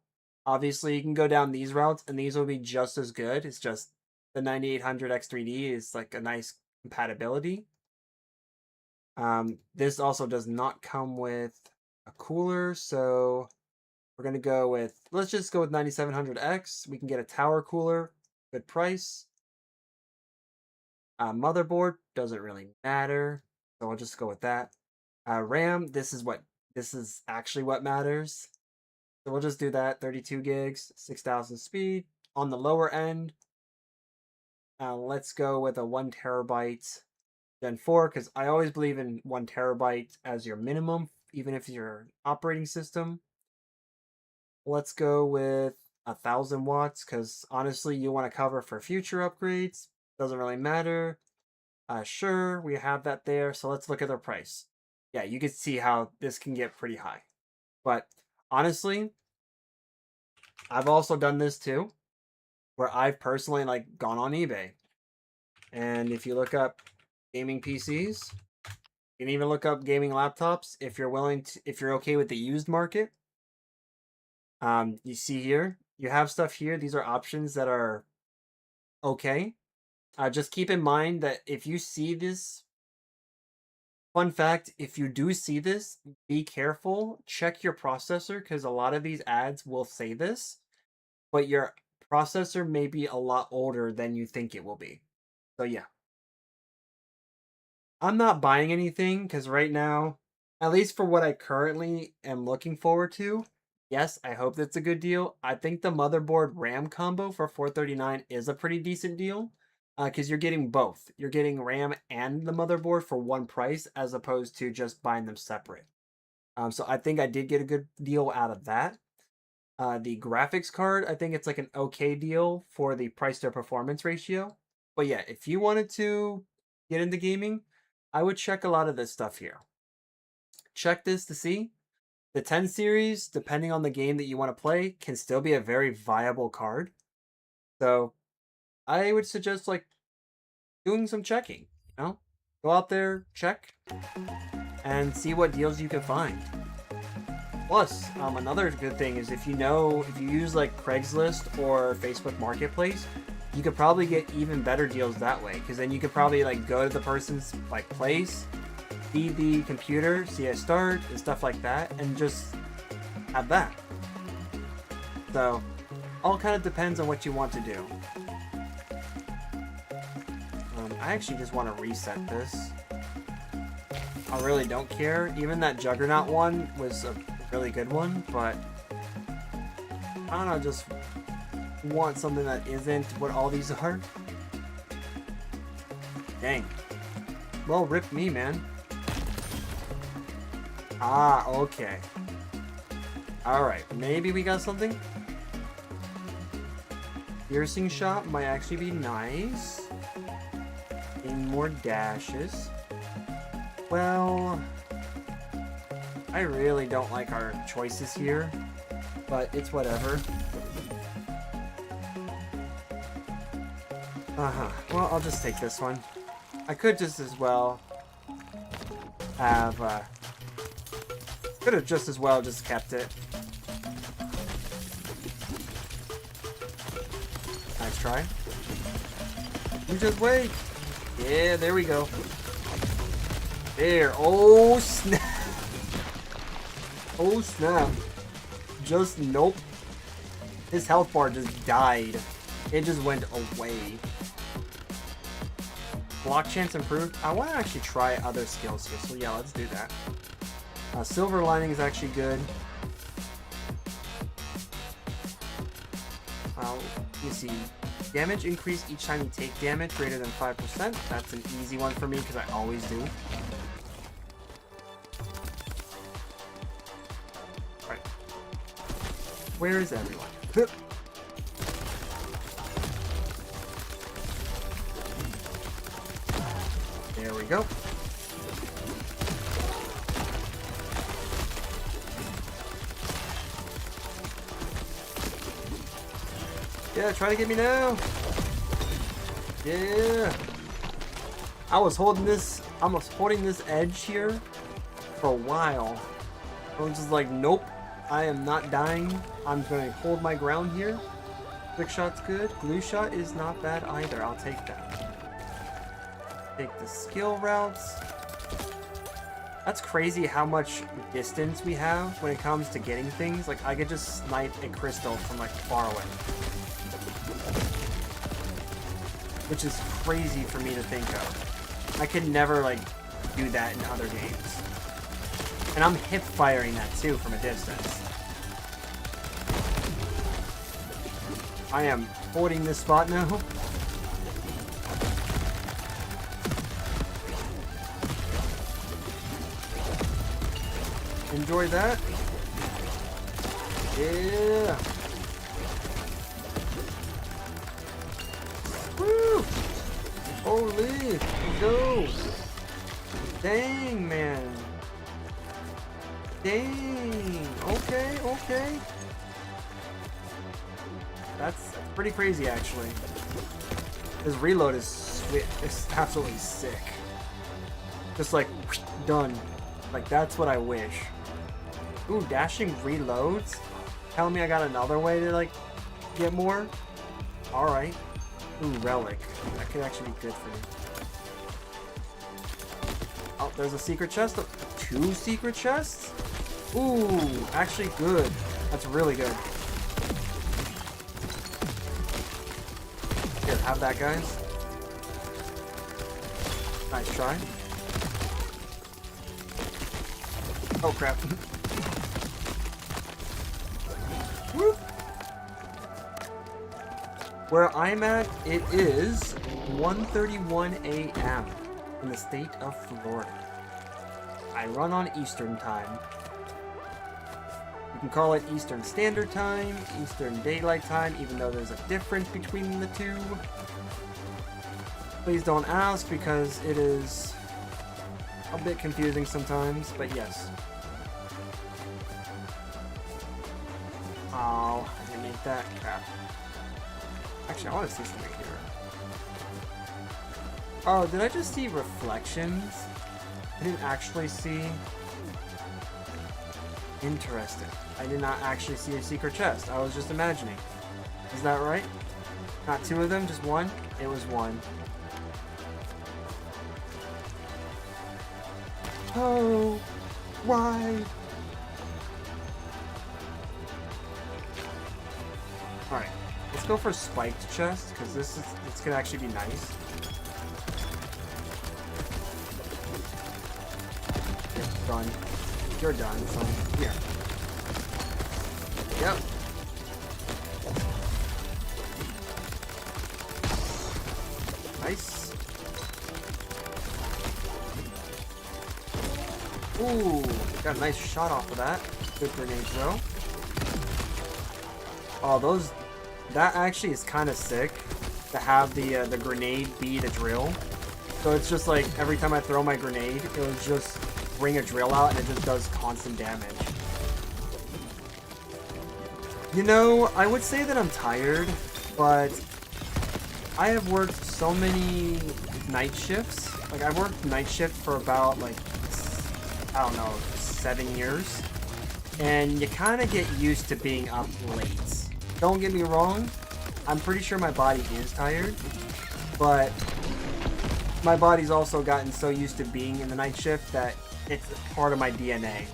Obviously, you can go down these routes, and these will be just as good. It's just the 9800 X3D is like a nice compatibility. This also does not come with a cooler, so we're gonna go with let's just go with 9700X. We can get a tower cooler, good price. Motherboard doesn't really matter, so I'll just go with that. RAM, this is actually what matters. So we'll just do that. 32 gigs, 6,000 speed. On the lower end, let's go with a 1 terabyte Gen 4, because I always believe in 1 terabyte as your minimum, even if your operating system. Let's go with 1,000 watts, because honestly, you want to cover for future upgrades. Doesn't really matter. Sure, we have that there. So let's look at their price. Yeah, you can see how this can get pretty high. But honestly, I've also done this too, where I've personally like gone on eBay. And if you look up gaming PCs, you can even look up gaming laptops if you're willing to, if you're okay with the used market. You see here, you have stuff here. These are options that are okay. Just keep in mind that if you see this, fun fact, if you do see this, be careful. Check your processor, because a lot of these ads will say this, but your processor may be a lot older than you think it will be. So yeah. I'm not buying anything because right now, at least for what I currently am looking forward to, yes, I hope that's a good deal. I think the motherboard RAM combo for 439 is a pretty decent deal because you're getting both. You're getting RAM and the motherboard for one price as opposed to just buying them separate. So I think I did get a good deal out of that. The graphics card, I think it's like an okay deal for the price to performance ratio. But yeah, if you wanted to get into gaming, I would check a lot of this stuff here. Check this to see. The 10 series, depending on the game that you want to play, can still be a very viable card. So I would suggest like doing some checking, you know? Go out there, check, and see what deals you can find. Plus, another good thing is if you use like Craigslist or Facebook Marketplace, you could probably get even better deals that way. Because then you could probably like go to the person's like place, see the computer, see it start and stuff like that, and just have that. So, all kind of depends on what you want to do. I actually just want to reset this. I really don't care. Even that Juggernaut one was a really good one, but I don't know, just want something that isn't what all these are. Dang. Well, rip me, man. Ah, okay. Alright, maybe we got something? Piercing shot might actually be nice. Getting more dashes. Well, I really don't like our choices here, but it's whatever. Well, I'll just take this one. I could just as well have, could have just as well just kept it. Nice try. You just wait. Yeah, there we go. There. Oh, snap. Oh, snap. Just, nope. His health bar just died. It just went away. Block chance improved. I want to actually try other skills here, so yeah, let's do that. Silver lining is actually good. Let me see. Damage increase each time you take damage greater than 5%. That's an easy one for me because I always do. Alright. Where is everyone? There we go. Yeah, try to get me now. Yeah. I was holding this edge here for a while. I was just like, nope, I am not dying. I'm going to hold my ground here. Quick shot's good. Glue shot is not bad either. I'll take that. Take the skill routes. That's crazy how much distance we have when it comes to getting things. Like, I could just snipe a crystal from like far away. Which is crazy for me to think of. I could never like do that in other games. And I'm hip firing that too from a distance. I am holding this spot now. Enjoy that. Yeah. Woo! Holy, go! Dang, man. Dang. Okay, okay. That's pretty crazy, actually. His reload is absolutely sick. Just like, done. Like, that's what I wish. Ooh, dashing reloads? Telling me I got another way to, like, get more? Alright. Ooh, relic. That could actually be good for me. Oh, there's a secret chest. 2 secret chests? Ooh, actually good. That's really good. Here, have that, guys. Nice try. Oh, crap. Woo! Where I'm at, it is 1:31 a.m. in the state of Florida. I run on Eastern Time. You can call it Eastern Standard Time, Eastern Daylight Time, even though there's a difference between the two. Please don't ask because it is a bit confusing sometimes, but yes. Oh, I didn't make that. Crap. Actually, I want to see something here. Oh, did I just see reflections? I didn't actually see... Interesting. I did not actually see a secret chest. I was just imagining. Is that right? Not 2 of them, just 1? It was 1. Oh, why? Alright, let's go for spiked chest, because this could actually be nice. You're done. You're done, son. Here. Yep. Nice. Ooh, got a nice shot off of that. Good grenade throw. Oh, those... That actually is kind of sick to have the grenade be the drill. So it's just like every time I throw my grenade, it will just bring a drill out and it just does constant damage. You know, I would say that I'm tired, but I have worked so many night shifts. Like, I worked night shift for about, like, I don't know, 7 years. And you kind of get used to being up late. Don't get me wrong, I'm pretty sure my body is tired, but my body's also gotten so used to being in the night shift that it's part of my DNA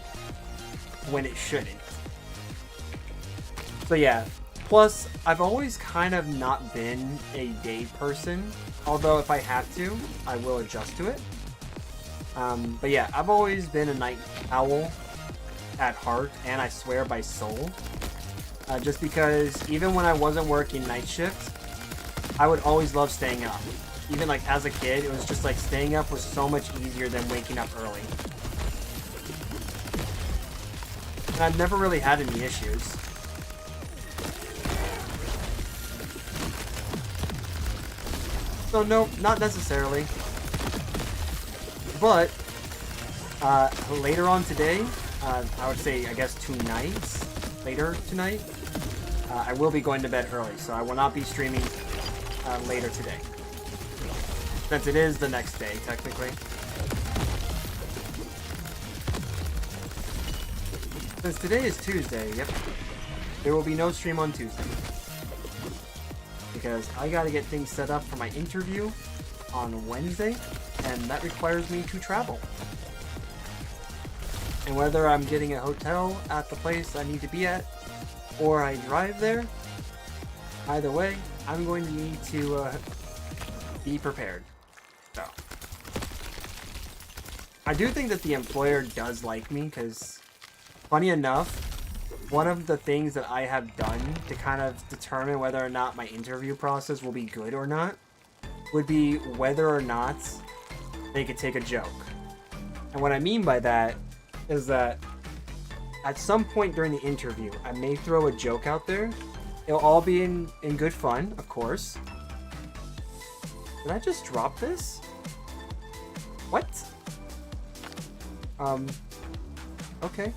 when it shouldn't. So yeah, plus I've always kind of not been a day person, although if I have to, I will adjust to it. But yeah, I've always been a night owl at heart, and I swear by soul. Just because even when I wasn't working night shift, I would always love staying up. Even like as a kid, it was just like staying up was so much easier than waking up early. And I've never really had any issues. So no, not necessarily. But later on today, I would say I guess later tonight, I will be going to bed early, so I will not be streaming later today. Since it is the next day, technically. Since today is Tuesday, yep, there will be no stream on Tuesday. Because I gotta get things set up for my interview on Wednesday, and that requires me to travel. And whether I'm getting a hotel at the place I need to be at, or I drive there, either way, I'm going to need to be prepared. So, I do think that the employer does like me, because, funny enough, one of the things that I have done to kind of determine whether or not my interview process will be good or not would be whether or not they could take a joke. And what I mean by that is that at some point during the interview, I may throw a joke out there. It'll all be in good fun, of course. Did I just drop this? What? Okay.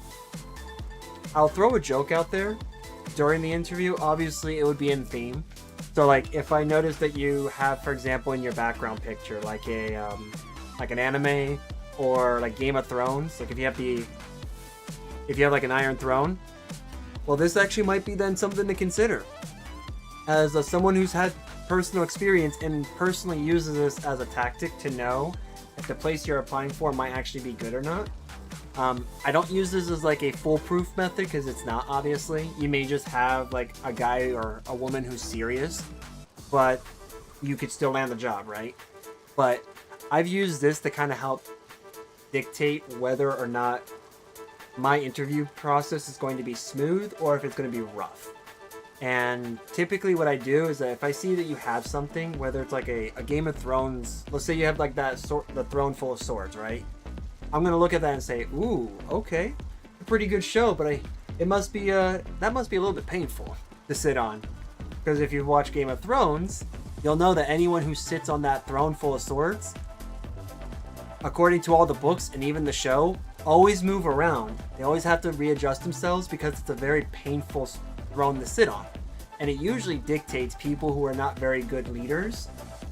I'll throw a joke out there during the interview. Obviously, it would be in theme. So, like, if I notice that you have, for example, in your background picture, like like an anime or like Game of Thrones, like if you have like an Iron Throne, well, this actually might be then something to consider. As someone who's had personal experience and personally uses this as a tactic to know if the place you're applying for might actually be good or not. I don't use this as like a foolproof method because it's not, obviously. You may just have like a guy or a woman who's serious, but you could still land the job, right? But I've used this to kind of help dictate whether or not my interview process is going to be smooth or if it's going to be rough. And typically what I do is that if I see that you have something, whether it's like a Game of Thrones, let's say you have like the throne full of swords, right? I'm going to look at that and say, ooh, okay, a pretty good show, but that must be a little bit painful to sit on. Because if you've watched Game of Thrones, you'll know that anyone who sits on that throne full of swords, according to all the books and even the show, always move around. They always have to readjust themselves because it's a very painful throne to sit on. And it usually dictates people who are not very good leaders.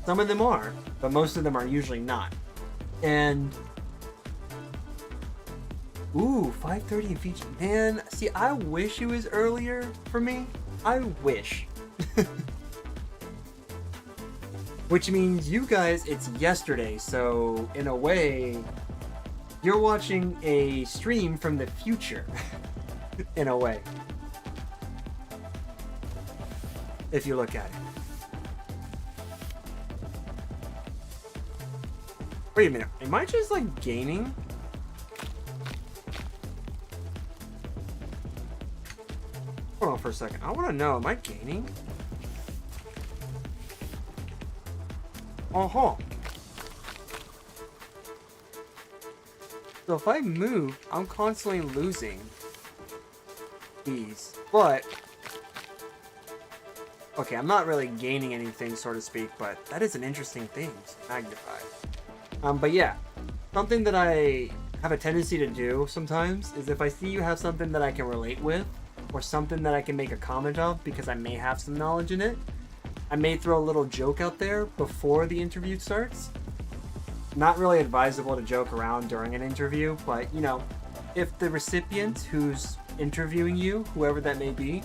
Some of them are, but most of them are usually not. And ooh, 5:30 in feature. Man, see, I wish it was earlier for me. I wish. Which means you guys, it's yesterday, so in a way, you're watching a stream from the future. In a way. If you look at it. Wait a minute, am I just like gaining? Hold on for a second. I want to know, am I gaining? Uh-huh. So if I move, I'm constantly losing these. But okay, I'm not really gaining anything, so to speak, but that is an interesting thing to magnify. But yeah, something that I have a tendency to do sometimes is if I see you have something that I can relate with, or something that I can make a comment of because I may have some knowledge in it, I may throw a little joke out there before the interview starts. Not really advisable to joke around during an interview, but you know, if the recipient who's interviewing you, whoever that may be,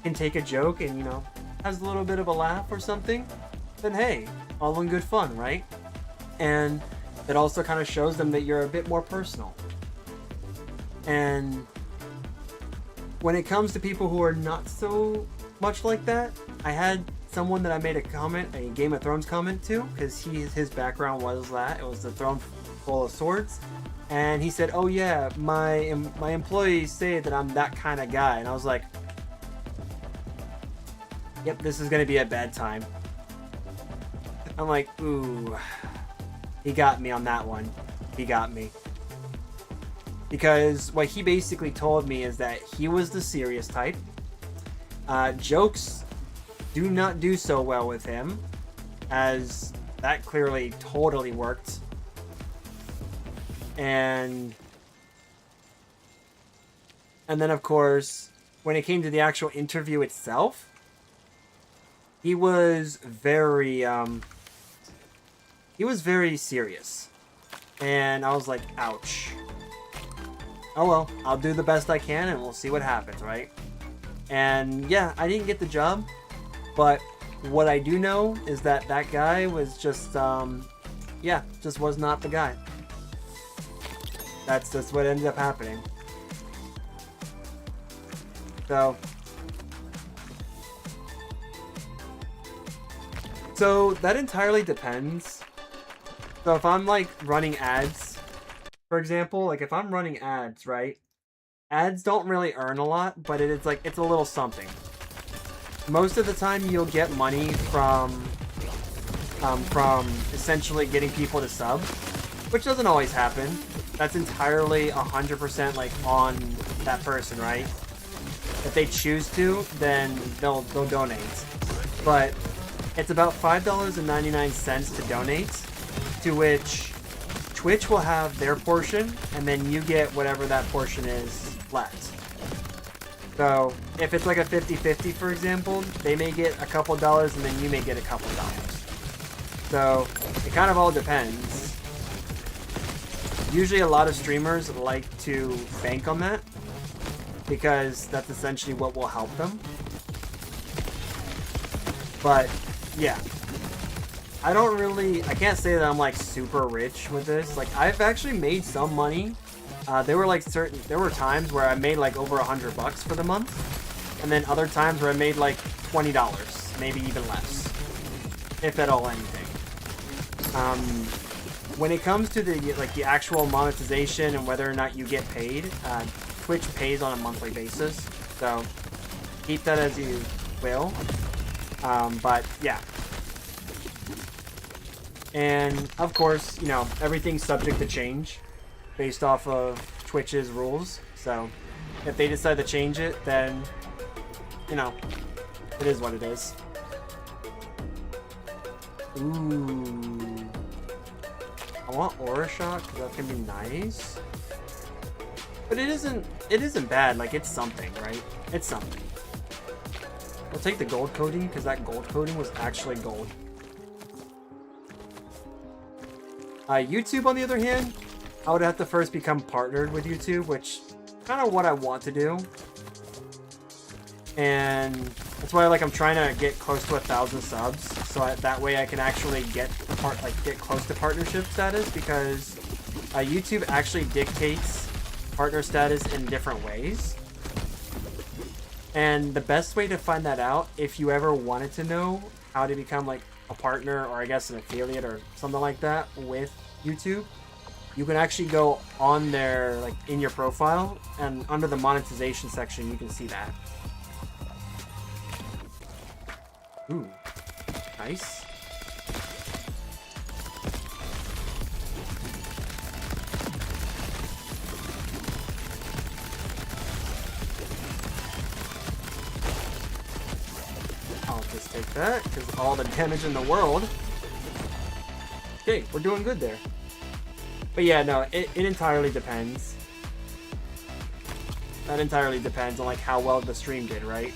can take a joke and, you know, has a little bit of a laugh or something, then hey, all in good fun, right? And it also kind of shows them that you're a bit more personal. And when it comes to people who are not so much like that, I had someone that I made a Game of Thrones comment to, because his background was that. It was the throne full of swords. And he said, oh yeah, my employees say that I'm that kind of guy. And I was like, yep, this is going to be a bad time. I'm like, ooh, he got me on that one. He got me. Because what he basically told me is that he was the serious type. Jokes do not do so well with him, as that clearly totally worked. And then of course, when it came to the actual interview itself, he was very serious. And I was like, ouch. Oh well, I'll do the best I can and we'll see what happens, right? And yeah, I didn't get the job, but what I do know is that that guy was just, just was not the guy. That's what ended up happening. So that entirely depends. So if I'm like running ads, for example, like if I'm running ads, right? Ads don't really earn a lot, but it's like, it's a little something. Most of the time you'll get money from essentially getting people to sub, which doesn't always happen. That's entirely 100% like on that person, right? If they choose to, then they'll donate. But it's about $5.99 to donate, to which Twitch will have their portion, and then you get whatever that portion is left. So if it's like a 50-50, for example, they may get a couple dollars and then you may get a couple dollars. So it kind of all depends. Usually a lot of streamers like to bank on that because that's essentially what will help them. But yeah, I can't say that I'm like super rich with this. Like, I've actually made some money. There were times where I made like over $100 for the month, and then other times where I made like $20, maybe even less, if at all anything. When it comes to the actual monetization and whether or not you get paid, Twitch pays on a monthly basis, so keep that as you will. But yeah. And of course, you know, everything's subject to change based off of Twitch's rules. So if they decide to change it, then, you know, it is what it is. Ooh. I want Aura Shock because that can be nice. But it isn't bad. Like, it's something, right? It's something. I'll take the gold coating because that gold coating was actually gold. YouTube, on the other hand, I would have to first become partnered with YouTube, which is kind of what I want to do. And that's why, like, I'm trying to get close to 1,000 subs, so that way I can actually get close to partnership status, because YouTube actually dictates partner status in different ways. And the best way to find that out, if you ever wanted to know how to become like a partner, or I guess an affiliate or something like that with YouTube, you can actually go on there, like in your profile, and under the monetization section you can see that. Ooh, nice. I'll just take that, because all the damage in the world. Okay, we're doing good there. But yeah, no, it entirely depends. That entirely depends on like how well the stream did, right?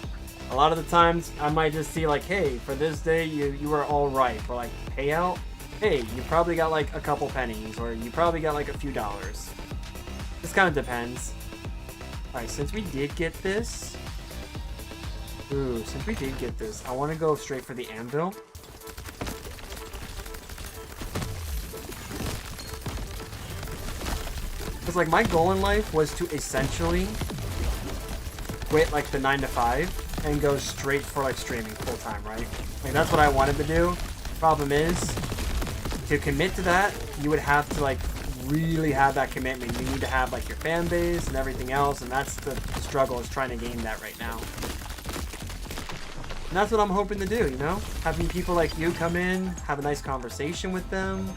A lot of the times I might just see like, hey, for this day you were all right, but like payout, hey, you probably got like a couple pennies, or you probably got like a few dollars. This kind of depends. Alright, since we did get this, I want to go straight for the anvil. Because like my goal in life was to essentially quit like the 9 to 5 and go straight for like streaming full time, right? Like that's what I wanted to do. Problem is, to commit to that, you would have to like really have that commitment. You need to have like your fan base and everything else, and that's the struggle, is trying to gain that right now. And that's what I'm hoping to do, you know? Having people like you come in, have a nice conversation with them,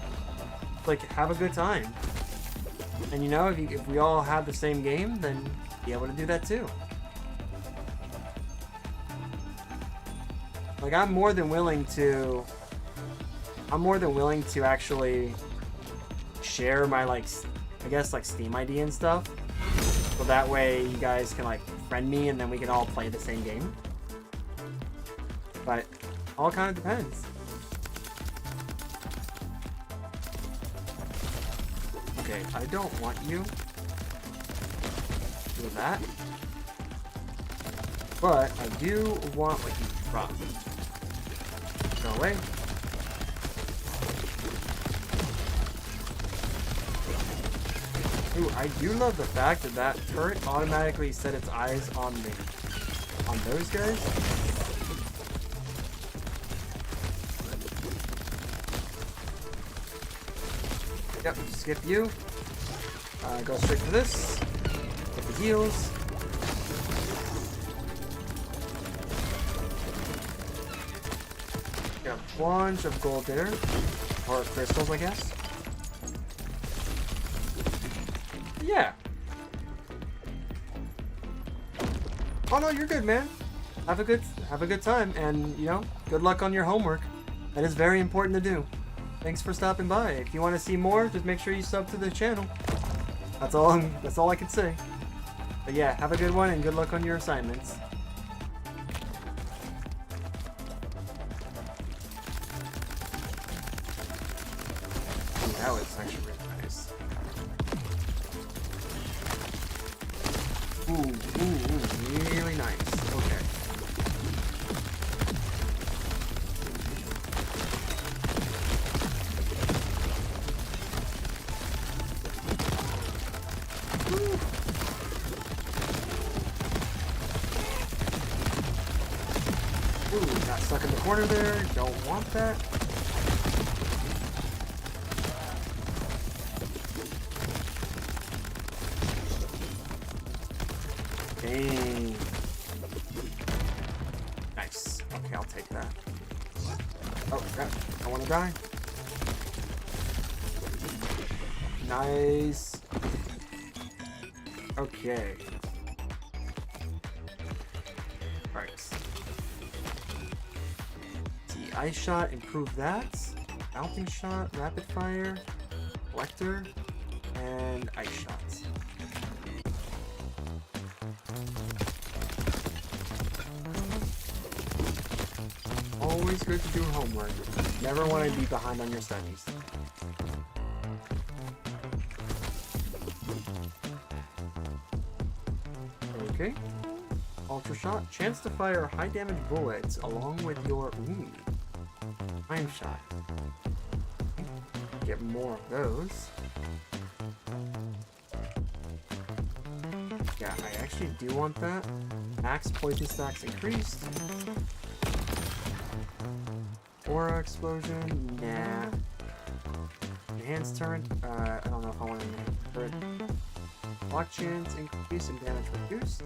like have a good time. And you know, if we all have the same game, then be able to do that too. Like I'm more than willing to actually share my like, I guess like Steam ID and stuff. So that way you guys can like friend me and then we can all play the same game. But all kind of depends. Okay, I don't want you do that. But I do want what you dropped. Go away. Ooh, I do love the fact that that turret automatically set its eyes on me. On those guys. Yep, skip you. Go straight for this. Get the heals. Got a bunch of gold there. Or crystals, I guess. Yeah. Oh no, you're good, man. Have a good time, and you know, good luck on your homework. That is very important to do. Thanks for stopping by. If you want to see more, just make sure you sub to the channel. That's all I can say. But yeah, have a good one and good luck on your assignments. Ooh, that was actually really nice. Ooh, really nice. Okay. Ooh, got stuck in the corner there. Don't want that. Dang. Nice. Okay, I'll take that. Oh, crap. I want to die. Nice. Okay. Right. See, ice shot, improve that. Melting shot, rapid fire, collector, and ice shot. Always good to do homework. Never want to be behind on your studies. Okay. Ultra shot. Chance to fire high damage bullets along with your time shot. Get more of those. Yeah, I actually do want that. Max poison stacks increased. Aura explosion, nah. Enhanced turret, I don't know if I want to enhance turret. Block chance increase and damage reduced.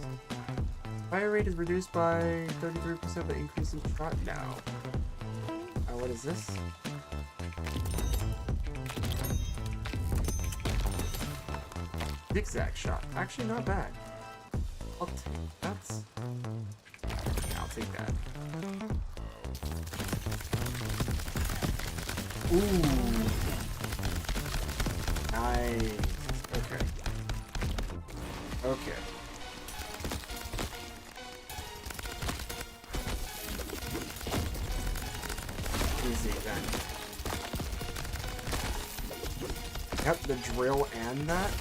Fire rate is reduced by 33%, but increases shot now. What is this? Zigzag shot. Actually, not bad. I'll take that. Yeah, I'll take that. Ooh. Nice. Okay. Okay. Easy then. Yep, the drill and that.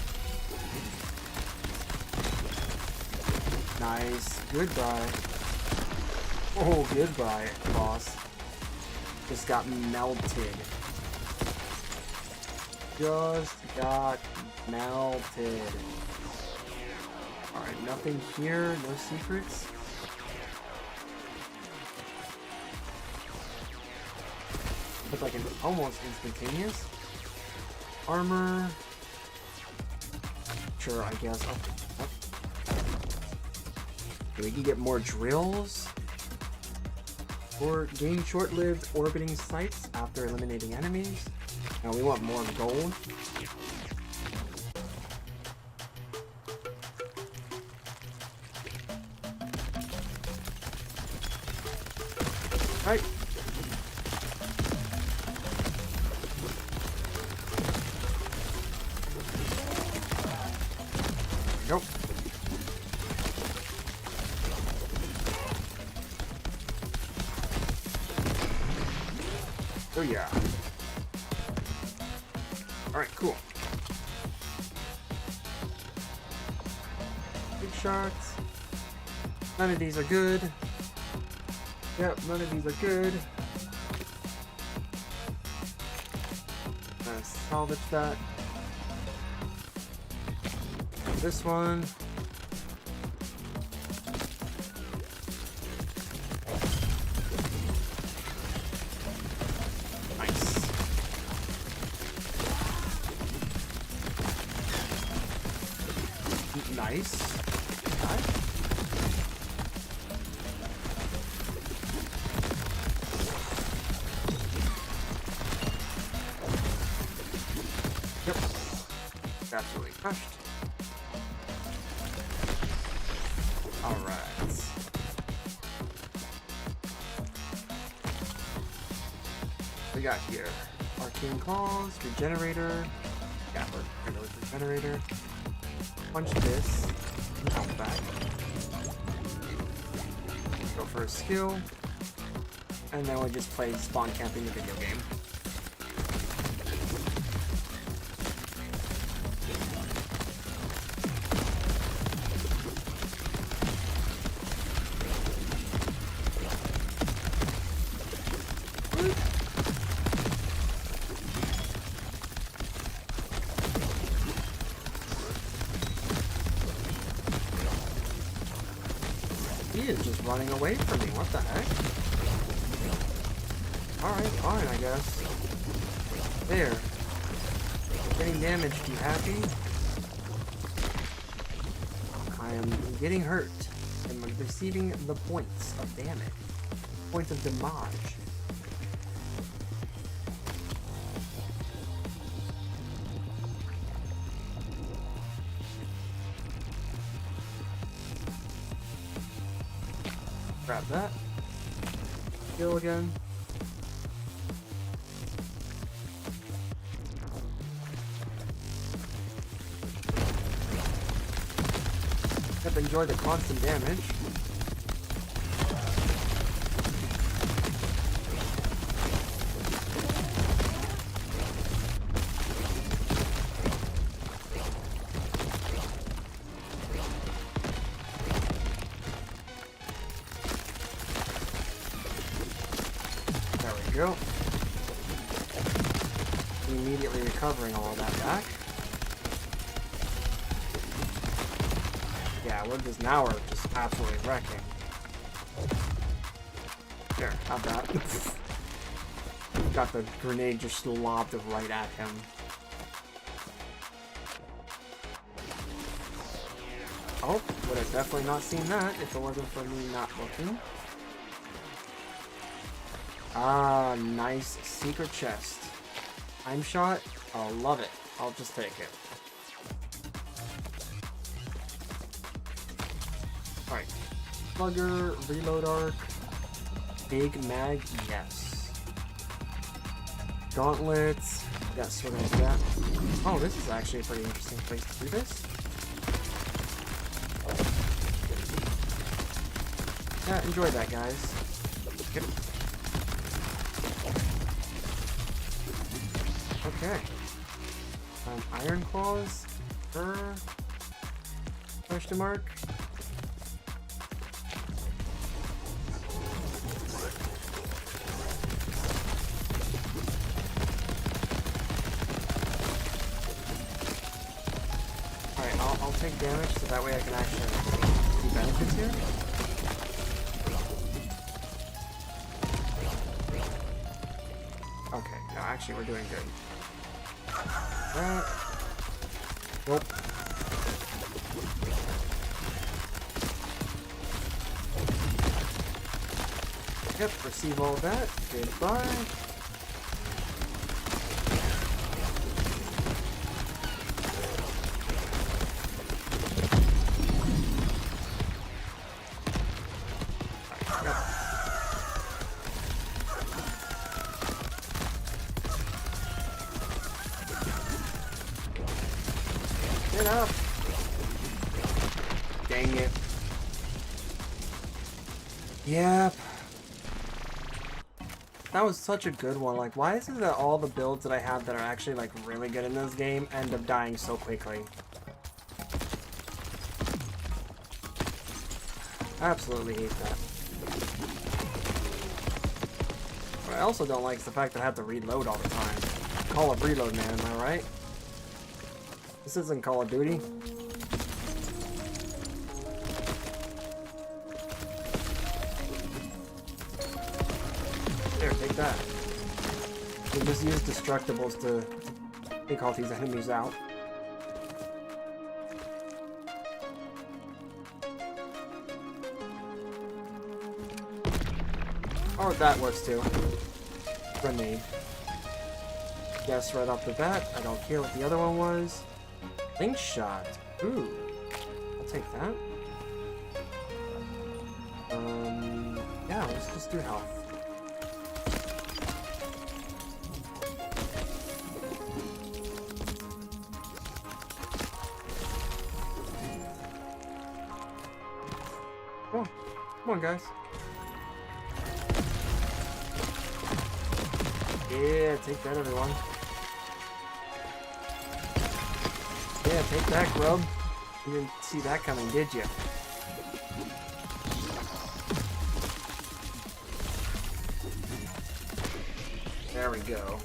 Nice. Goodbye. Oh, goodbye, boss. Just got melted. Just got melted. Alright, nothing here. No secrets. But like an almost instantaneous. Armor. Sure, I guess. Oh. We can get more drills. Or gain short-lived orbiting sights after eliminating enemies. Now we want more gold. Right. Nope. Oh yeah. Alright, cool. Big shots. None of these are good. Yep, none of these are good. Let's salvage that. This one. Nice. Yep. Absolutely crushed. Alright. We got here Arcane Claws, Regenerator. Yeah, we're gonna go with Regenerator. Punch this. Come back. Go for a skill. And then we'll just play spawn camping the video game. He is just running away from me. What the heck? Alright, fine, I guess. There. Getting damaged, you happy? I am getting hurt. I'm receiving the points of damage. Points of damage. Grab that. Heal again. Yep, enjoy the constant damage. Go. Immediately recovering all of that back. Yeah, we're just now we're just absolutely wrecking. There, have that. Got the grenade just lobbed right at him. Oh, would have definitely not seen that if it wasn't for me not looking. Ah, nice secret chest. Time shot? I'll love it. I'll just take it. Alright. Slugger, reload arc. Big mag, yes. Gauntlets. Yes, we're gonna do that. Oh, this is actually a pretty interesting place to do this. Yeah, enjoy that, guys. Yep. Okay. Iron Claws? Question mark? Alright, I'll take damage so that way I can actually see benefits here. Okay, no, actually we're doing good. Nope. Yep, receive all that. Goodbye. Get up! Dang it. Yep. That was such a good one. Like, why is it that all the builds that I have that are actually, like, really good in this game end up dying so quickly? Absolutely hate that. What I also don't like is the fact that I have to reload all the time. Call of Reload, man, am I right? This isn't Call of Duty. There, take that. You just use Destructibles to take all these enemies out. Oh, that works too. Grenade. guess right off the bat. I don't care what the other one was. Link shot. Ooh. I'll take that. Yeah, let's just do health. Come on. Come on, guys. Yeah, take that, everyone. Yeah, take that, grub. You didn't see that coming, did you? There we go.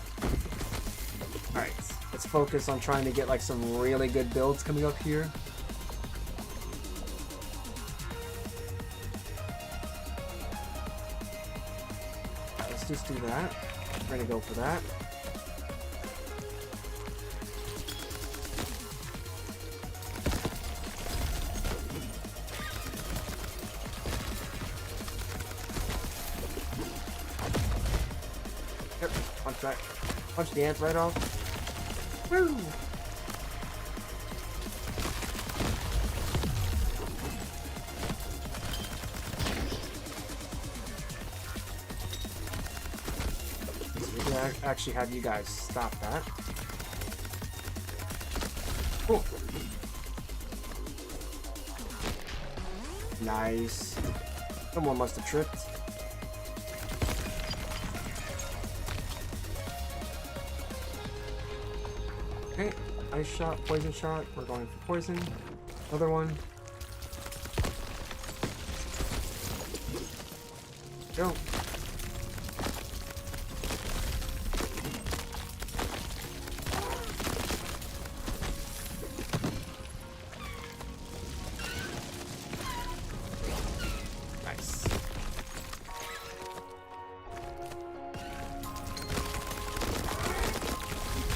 Alright, let's focus on trying to get like some really good builds coming up here. Alright, let's just do that. We're gonna go for that. Yep, punch that. Punch the ants right off. Woo! Actually have you guys stop that. Cool. Nice. Someone must have tripped. Okay, ice shot, poison shot. We're going for poison. Another one. Go.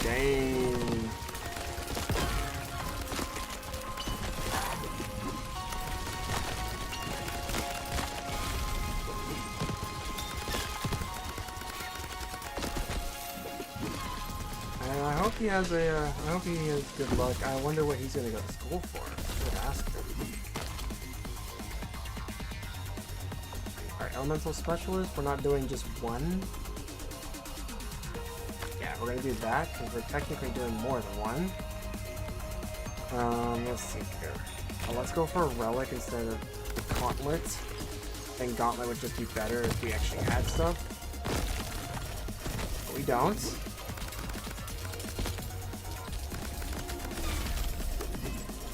Dang. I hope he has I hope he has good luck. I wonder what he's gonna go to school for. I should ask him. Alright, elemental specialist. We're not doing just one. We're gonna do that because we're technically doing more than one. Let's see here. Well, let's go for a relic instead of the gauntlet. I think gauntlet would just be better if we actually had stuff. But we don't.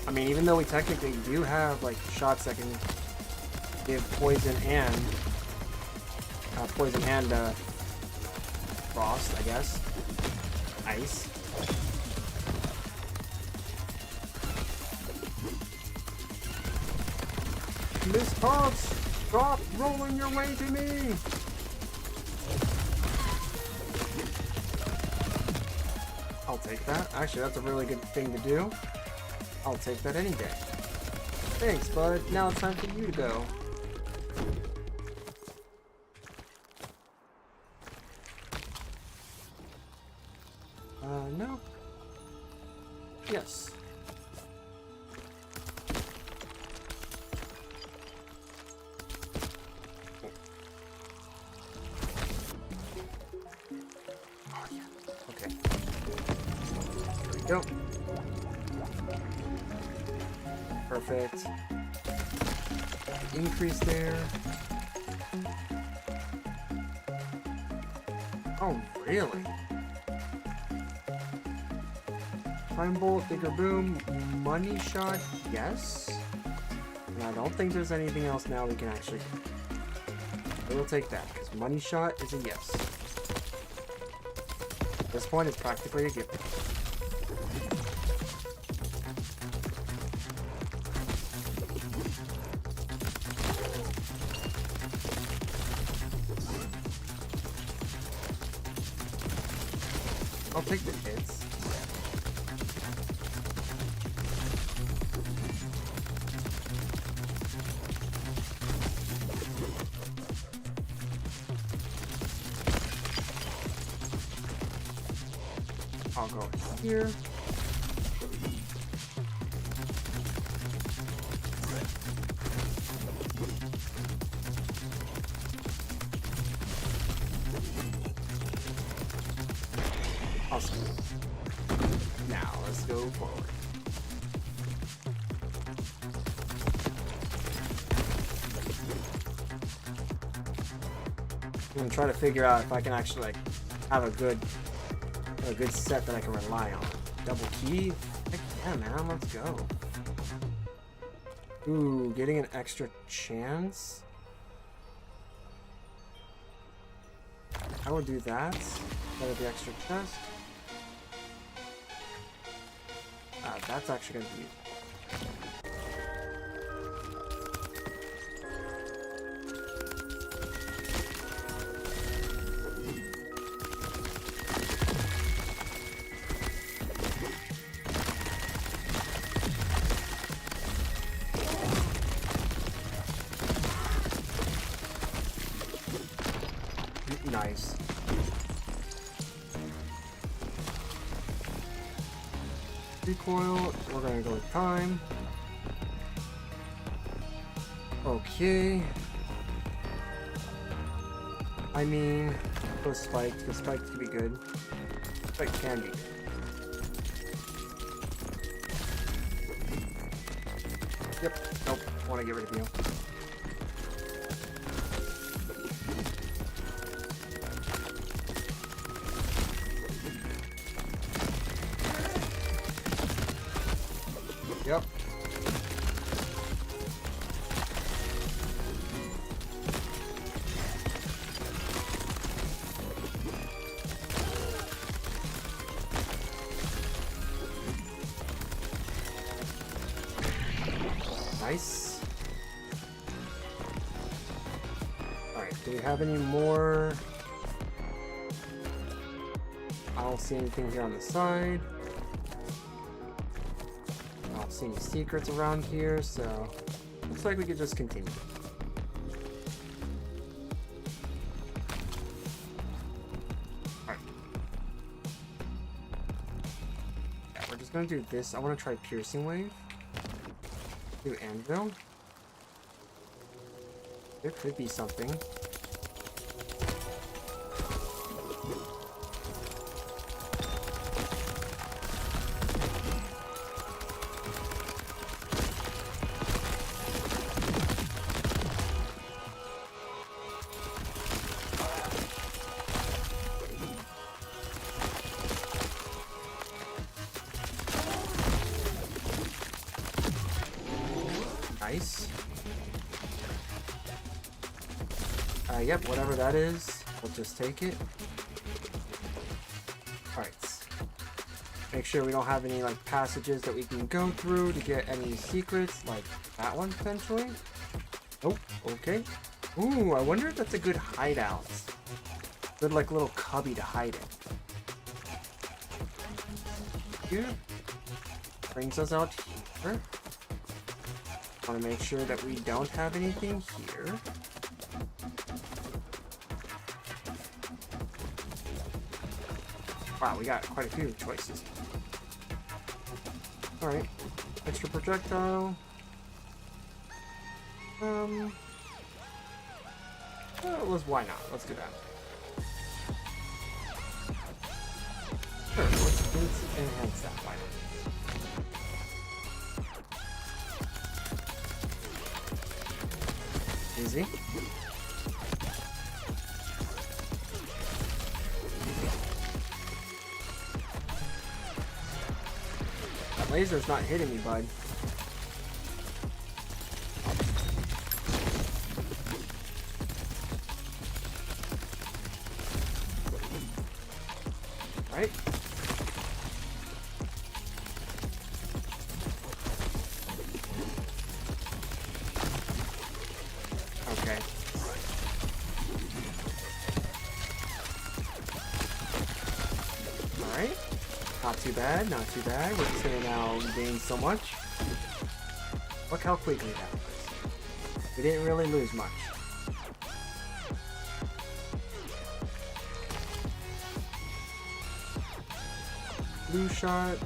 I mean, even though we technically do have like shots that can give poison and frost, I guess. Ice. Miss Potts, stop rolling your way to me! I'll take that. Actually, that's a really good thing to do. I'll take that any day. Thanks, bud. Now it's time for you to go. No. Yes. Oh, yeah. Okay. Here we go. Perfect. Increase there. Oh, really? Time bolt, bigger boom, money shot, yes. And I don't think there's anything else now we can actually do. We'll take that, because money shot is a yes. At this point, it's practically a gift. I'll take the hits. I'll go here. Awesome. Now let's go forward. I'm gonna try to figure out if I can actually like have a good set that I can rely on. Double key? Heck yeah, man, let's go. Ooh, getting an extra chance? I would do that. Instead the extra chest. That's actually gonna be nice. Recoil, we're gonna go with time. Okay. I mean, the spike could be good. Spike can be. Yep, nope, wanna get rid of you. Yep. Nice. Alright, do we have any more? I don't see anything here on the side. I don't see any secrets around here, so looks like we could just continue. Alright. Yeah, we're just gonna do this. I want to try Piercing Wave. Do Anvil. There could be something. Nice. Yep, whatever that is, we'll just take it. Alright. Make sure we don't have any like passages that we can go through to get any secrets, like that one potentially. Oh, okay. Ooh, I wonder if that's a good hideout. Good like little cubby to hide in. Here. Brings us out here. Want to make sure that we don't have anything here. Wow, we got quite a few choices. Alright. Extra projectile. Well, why not? Let's do that. Sure, let's enhance that. Why not? Easy. That laser's not hitting me, bud. Right? Okay. Alright. Not too bad, not too bad. We're just gonna now gain so much. Look how quickly that was. We didn't really lose much. Blue shot.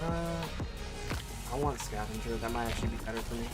I want scavenger. That might actually be better for me.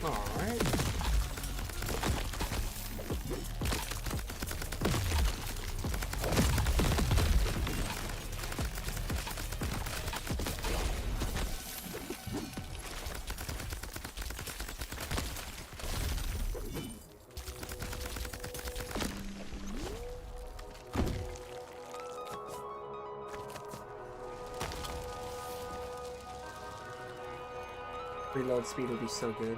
Alright. Reload speed will be so good.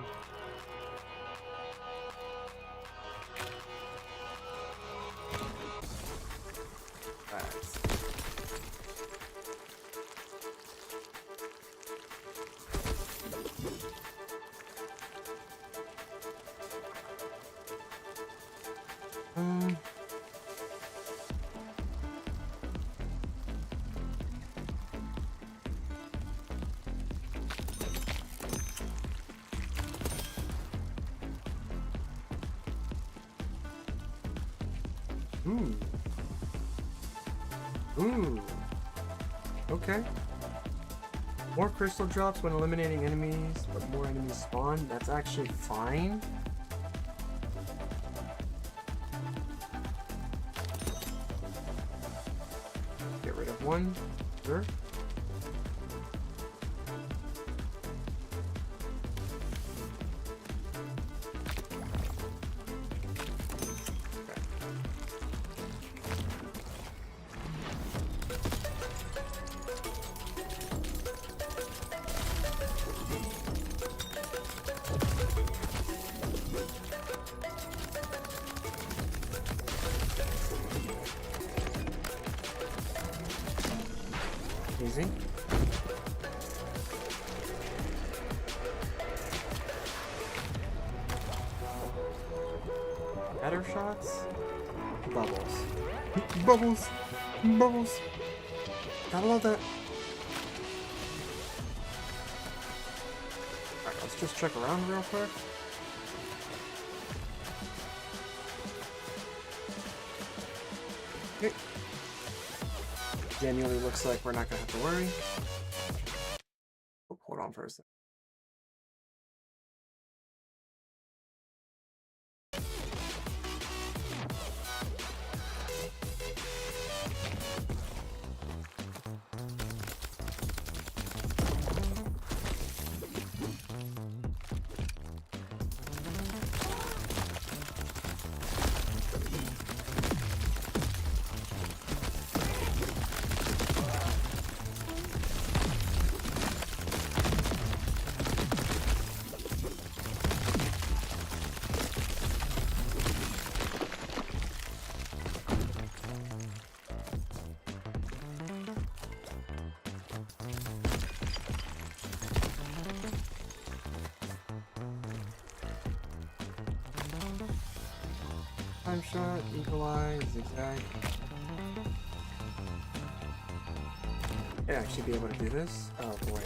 Ooh. Okay. More crystal drops when eliminating enemies, but more enemies spawn. That's actually fine. Get rid of one. Sure. Easy. Better shots? Bubbles. Bubbles! Bubbles! Gotta love that. Alright, let's just check around real quick. Okay. Genuinely looks like we're not gonna have to worry. Oh, hold on for a second. Time shot, eagle eye, zigzag. Yeah, I should be able to do this. Oh boy.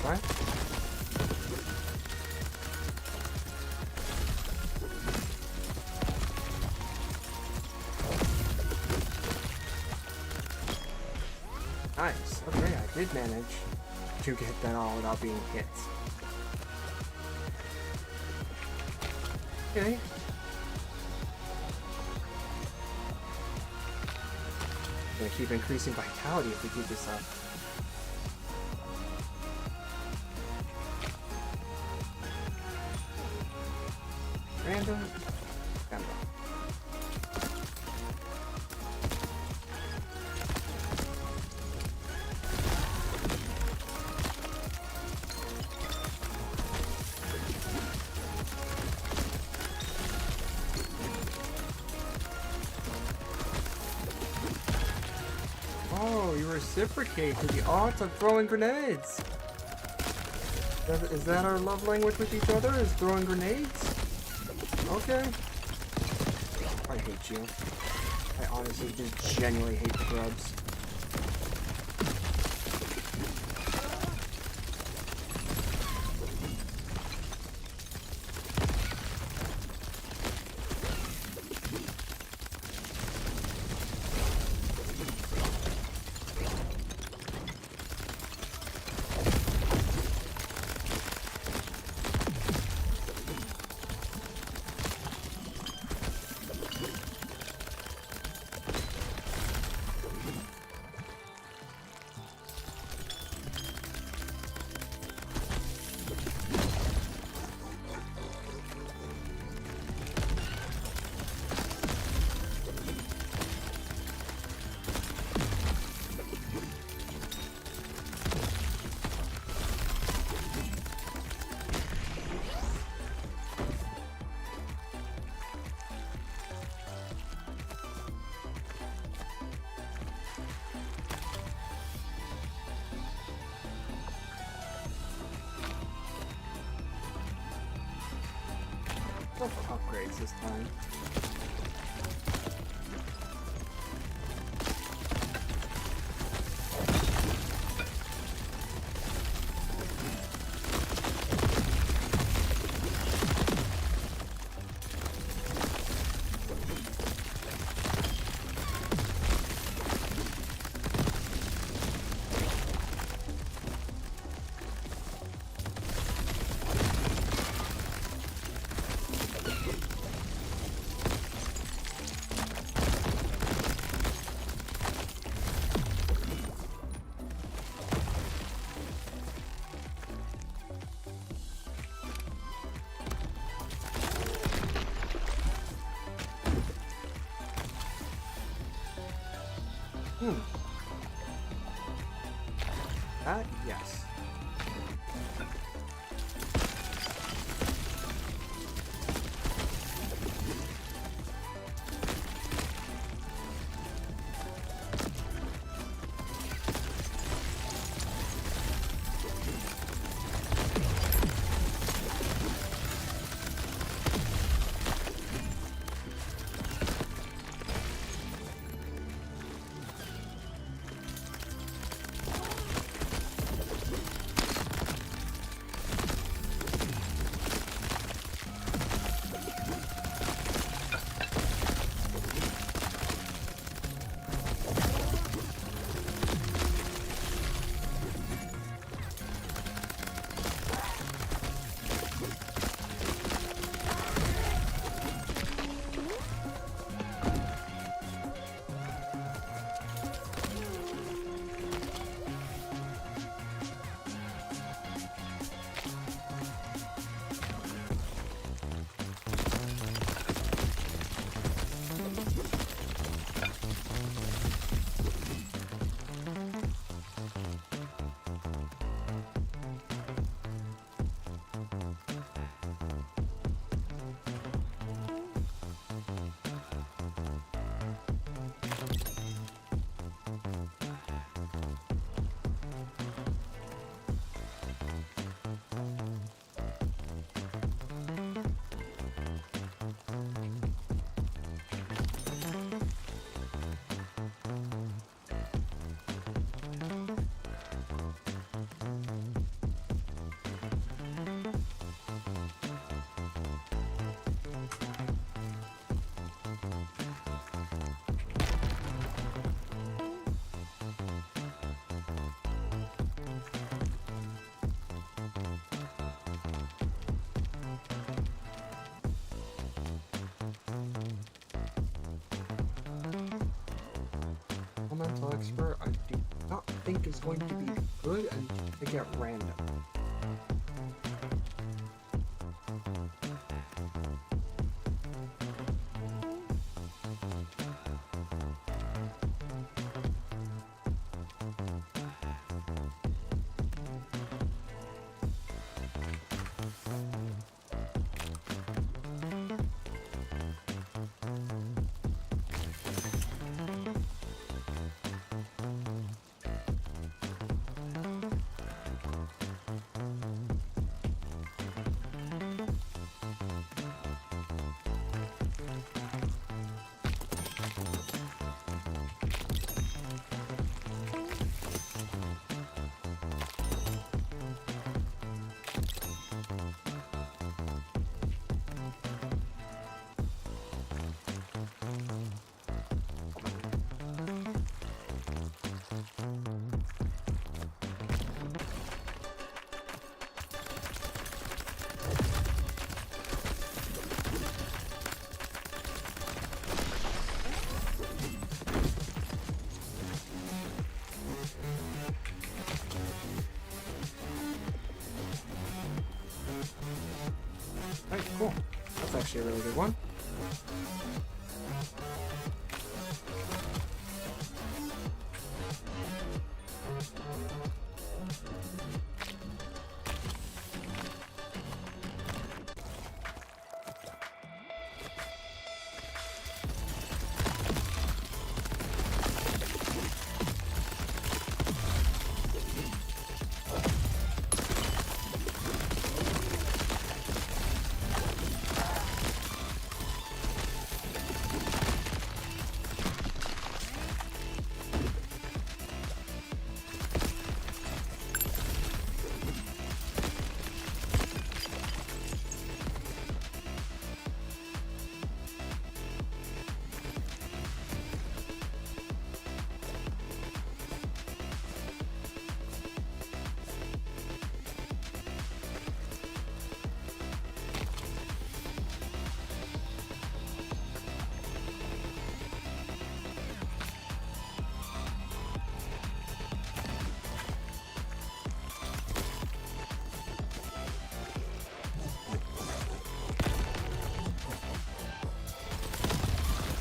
Okay. Nice. Okay, I did manage to get that all without being hit. Okay. Gonna keep increasing vitality if we keep this up. Random. Random. Oh, you reciprocate to the art of throwing grenades. Is that our love language with each other? Is throwing grenades? Okay. I hate you. I honestly just genuinely hate the grubs. Go for upgrades this time. Yes. Elemental Expert, I do not think is going to be good and to get random. Alright, cool. That's actually a really good one.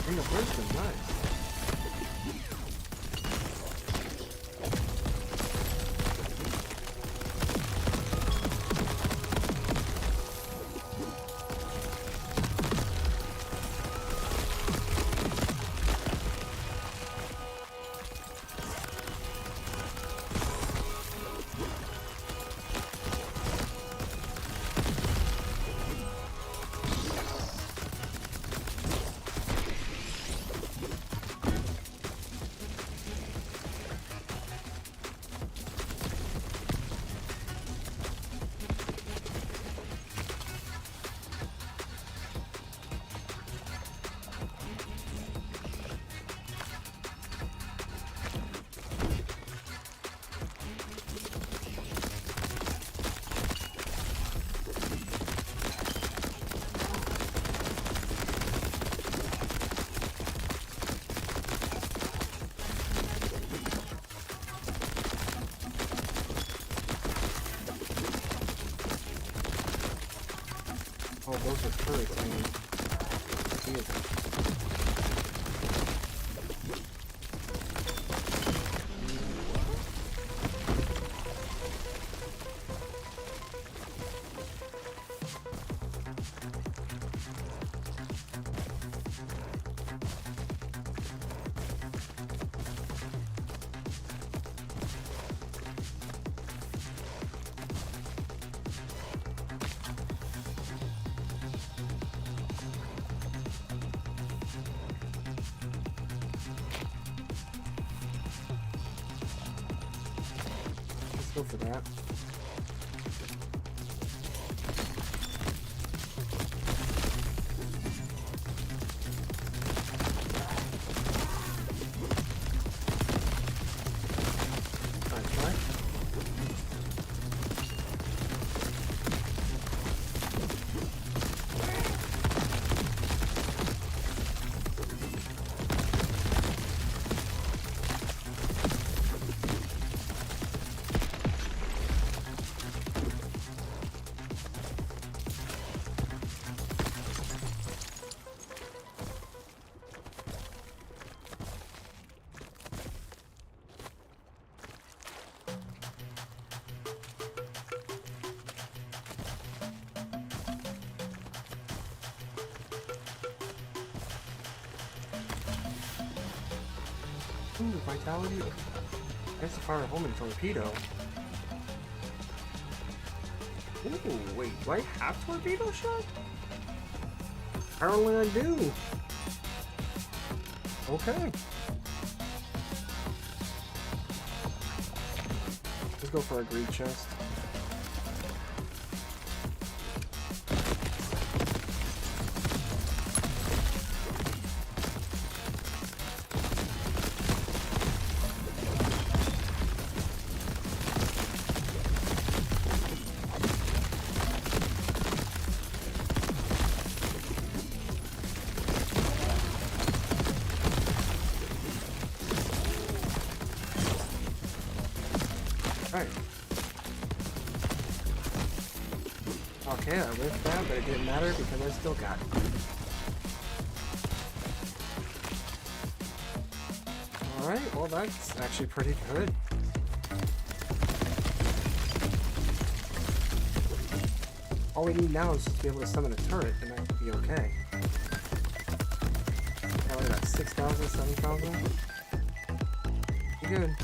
Ring of Wisdom, nice. Oh, those are turrets, I mean. See it. Let's go for that. Nice, right? Ooh, vitality. That's a fire homing torpedo. Ooh, wait, do I have torpedo shot? Apparently I do. Okay. Let's go for a greed chest. Alright. Okay, I whiffed that, but it didn't matter because I still got it. Alright, well that's actually pretty good. All we need now is just to be able to summon a turret, and that would be okay. What is that, 6,000, 7,000? Pretty good.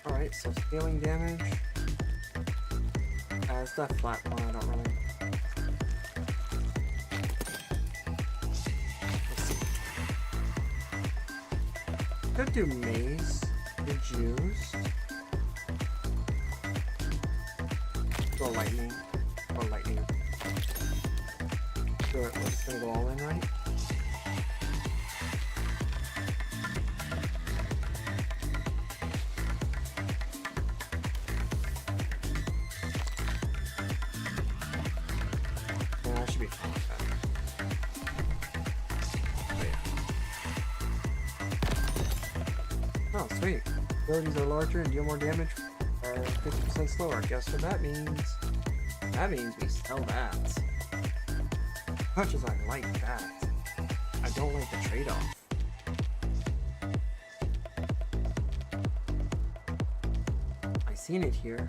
Alright, so scaling damage. It's that flat one, I don't really. Let's see. Could do maze, the juice. Or lightning. Or lightning. So we're just gonna go all in, right? Yeah, I should be fine with that. Oh, sweet. Abilities are larger and deal more damage. 50% slower. Guess what that means? That means we sell that. As much as I like that, I don't like the trade-off. I seen it here.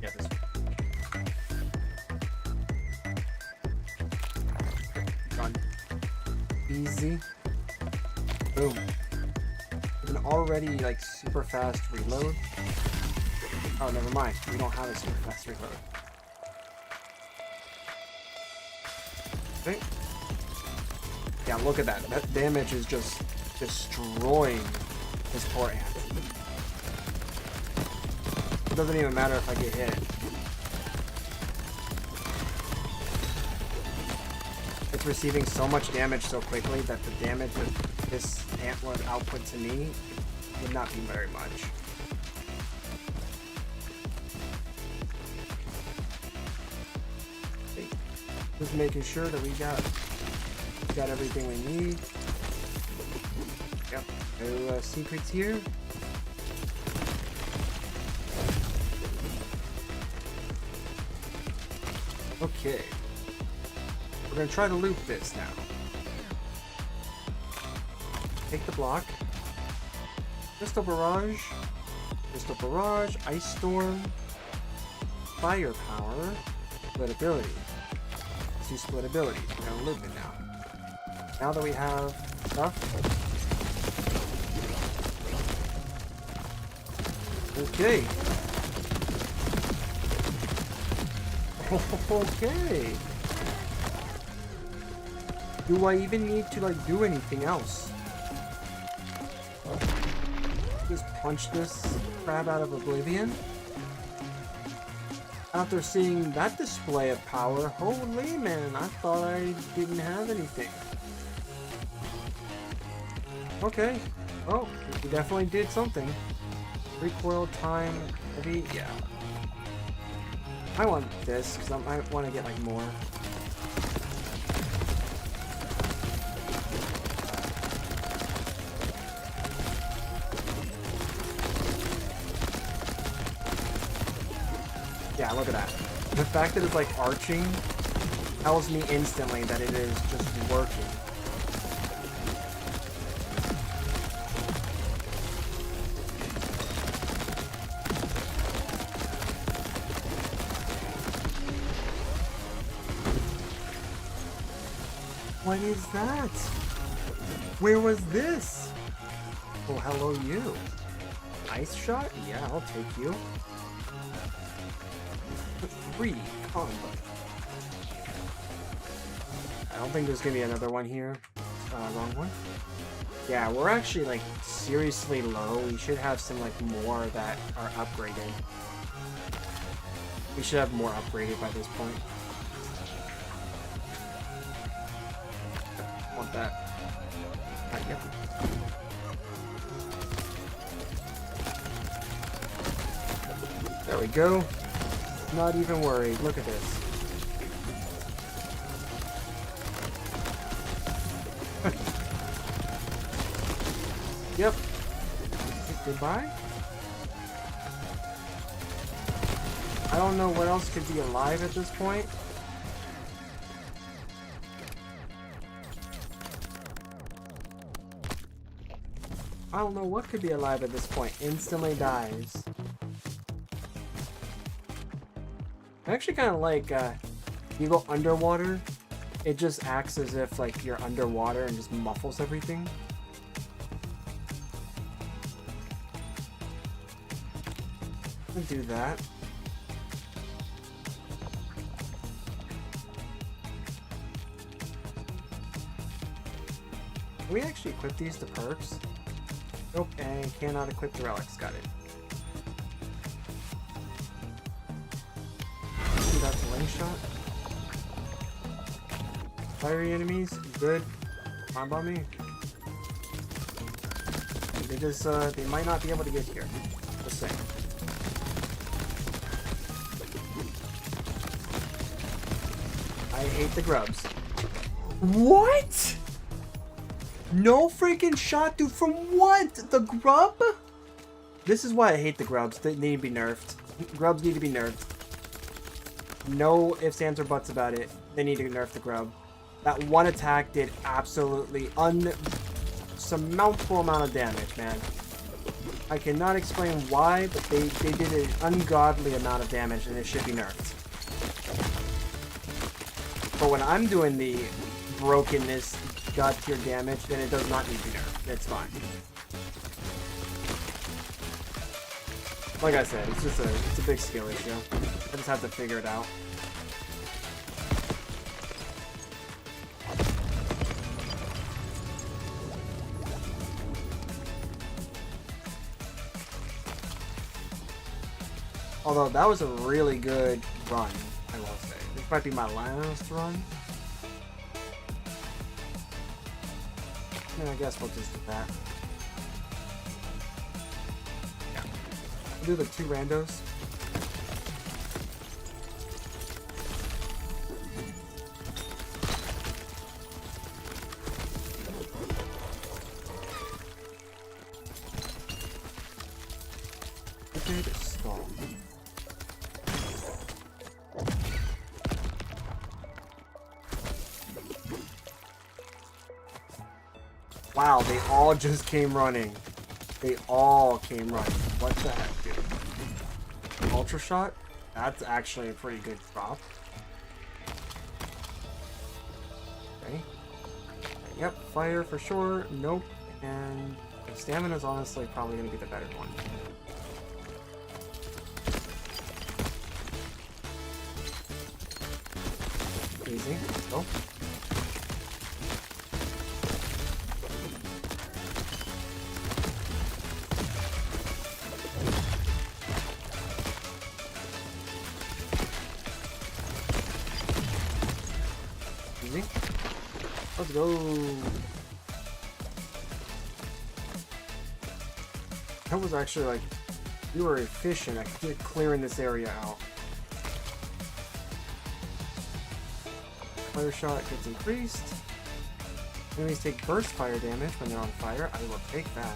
Yeah, this one. Done. Easy. Boom. An already like super fast reload. Oh, never mind. We don't have a super fast reload. Okay. Yeah, look at that. That damage is just destroying this poor ant. It doesn't even matter if I get hit. It's receiving so much damage so quickly that the damage that this ant would output to me would not be very much. Okay. Just making sure that we got everything we need. Yep. No secrets here. Okay. We're gonna try to loop this now. Take the block. Crystal Barrage. Crystal Barrage. Ice Storm. Firepower. Split ability. Let's do split abilities. We're gonna loop it now. Now that we have stuff. Okay. Okay. Do I even need to like do anything else? Just punch this crab out of oblivion? After seeing that display of power, holy man, I thought I didn't have anything. Okay. Oh, we definitely did something. Recoil time, heavy, yeah. I want this, because I might want to get like more. Yeah, look at that. The fact that it's like arching tells me instantly that it is just working. What is that? Where was this? Oh, hello you. Ice shot? Yeah, I'll take you. 3 combo. I don't think there's gonna be another one here. Wrong one. Yeah, we're actually like seriously low. We should have some like more that are upgraded. We should have more upgraded by this point. Want that? Yep. There we go. Not even worried. Look at this. Yep. Goodbye. I don't know what else could be alive at this point. I don't know what could be alive at this point. Instantly dies. I actually kind of like, you go underwater, it just acts as if, like, you're underwater and just muffles everything. I'll do that. Can we actually equip these to perks? Nope, and cannot equip the relics. Got it. That's a lane shot. Fiery enemies, good. Come on me. They just, they might not be able to get here. Just saying. I hate the grubs. What? No freaking shot, dude. From what? The grub? This is why I hate the grubs. They need to be nerfed. Grubs need to be nerfed. No ifs, ands, or buts about it. They need to nerf the grub. That one attack did absolutely unsurmountable amount of damage, man. I cannot explain why, but they did an ungodly amount of damage, and it should be nerfed. But when I'm doing the brokenness, god tier damage, then it does not need to be nerfed. It's fine. Like I said, it's a big skill issue. I just have to figure it out. Although that was a really good run, I will say. This might be my last run. And I guess we'll just do that. Yeah. We'll do the 2 randos. Wicked Skull. Wow, they all just came running. They all came running. What the heck, dude? Ultra Shot? That's actually a pretty good drop. Okay. Yep, fire for sure. Nope. And stamina is honestly probably going to be the better one. Easy. Let's go. Easy. Let's go. That was actually like, you were efficient at clearing this area out. Fire shot gets increased. Enemies take burst fire damage when they're on fire. I will take that.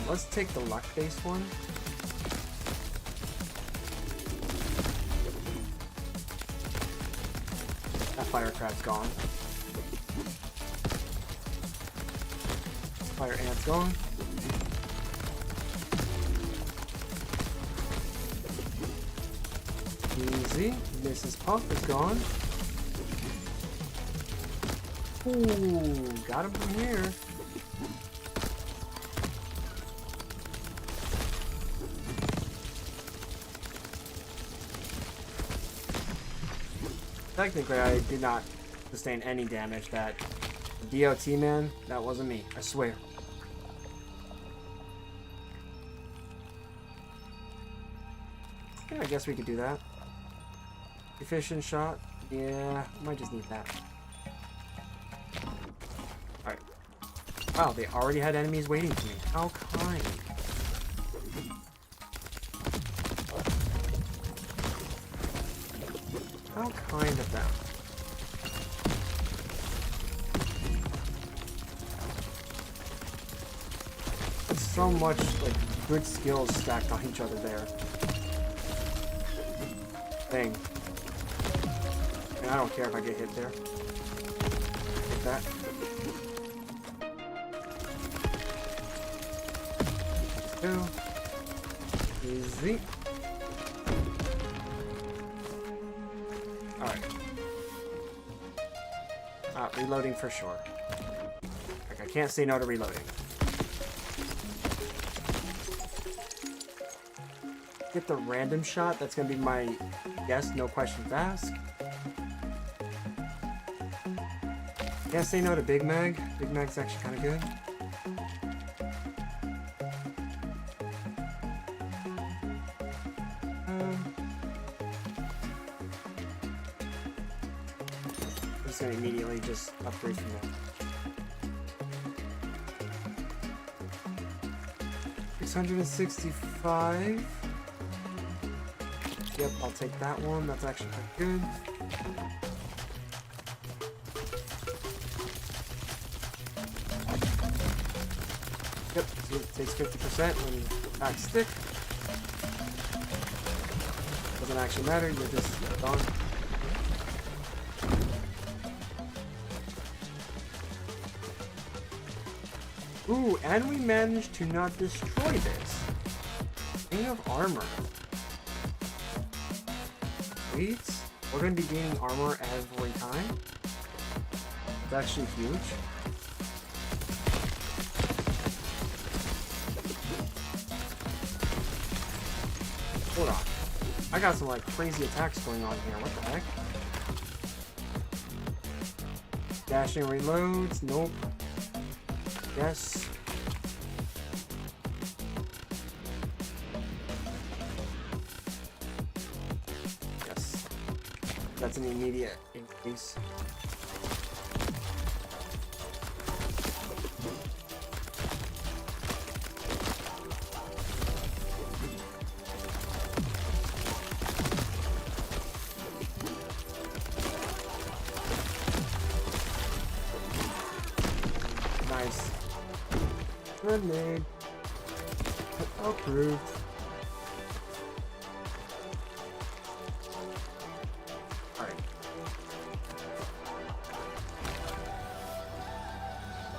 Let's take the luck-based one. That fire crab's gone. Fire ant's gone. Easy. Mrs. Puff is gone. Ooh, got him from here. Technically, I did not sustain any damage. That DOT, man, that wasn't me. I swear. Yeah, I guess we could do that. Efficient shot. Yeah, might just need that. Alright. Wow, they already had enemies waiting for me. How kind. How kind of them. There's so much, like, good skills stacked on each other there. Dang. And I don't care if I get hit there. Hit that. Let's go. Easy. Alright. Reloading for sure. Like, I can't say no to reloading. Get the random shot. That's gonna be my guess, no questions asked. Can't say no to Big Mag. Big Mag's actually kind of good. I'm just gonna immediately just upgrade from that. 665. Yep, I'll take that one. That's actually quite good. Yep, so it takes 50% when you attack stick. Doesn't actually matter, you're just gone. Ooh, and we managed to not destroy this. King of armor. Sweet. We're going to be gaining armor every time. It's actually huge. Hold on. I got some like crazy attacks going on here. What the heck? Dashing reloads. Nope. Yes. Yes. That's an immediate increase. Nice. Grenade. Approved. Alright.